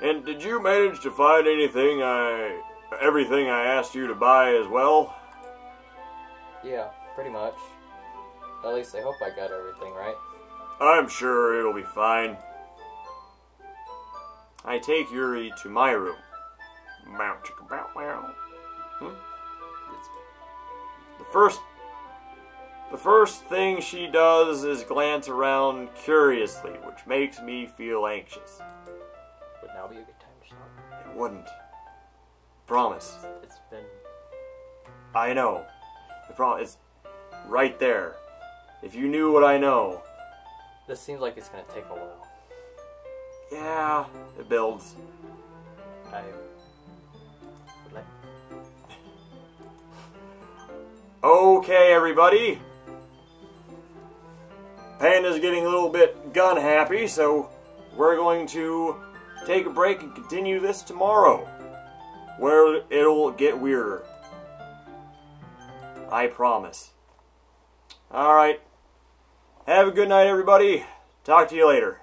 And did you manage to find everything I asked you to buy as well? Yeah, pretty much. At least I hope I got everything right. I'm sure it'll be fine. I take Yuri to my room. Bow chicka bow wow. The first thing she does is glance around curiously, which makes me feel anxious. Would now be a good time to stop? It wouldn't. Promise. It's been... I know. The problem is right there. If you knew what I know. This seems like it's gonna take a while. Yeah, it builds. I would like... Okay, everybody. Panda's getting a little bit gun happy, so we're going to take a break and continue this tomorrow, where it'll get weirder. I promise. Alright. Have a good night, everybody. Talk to you later.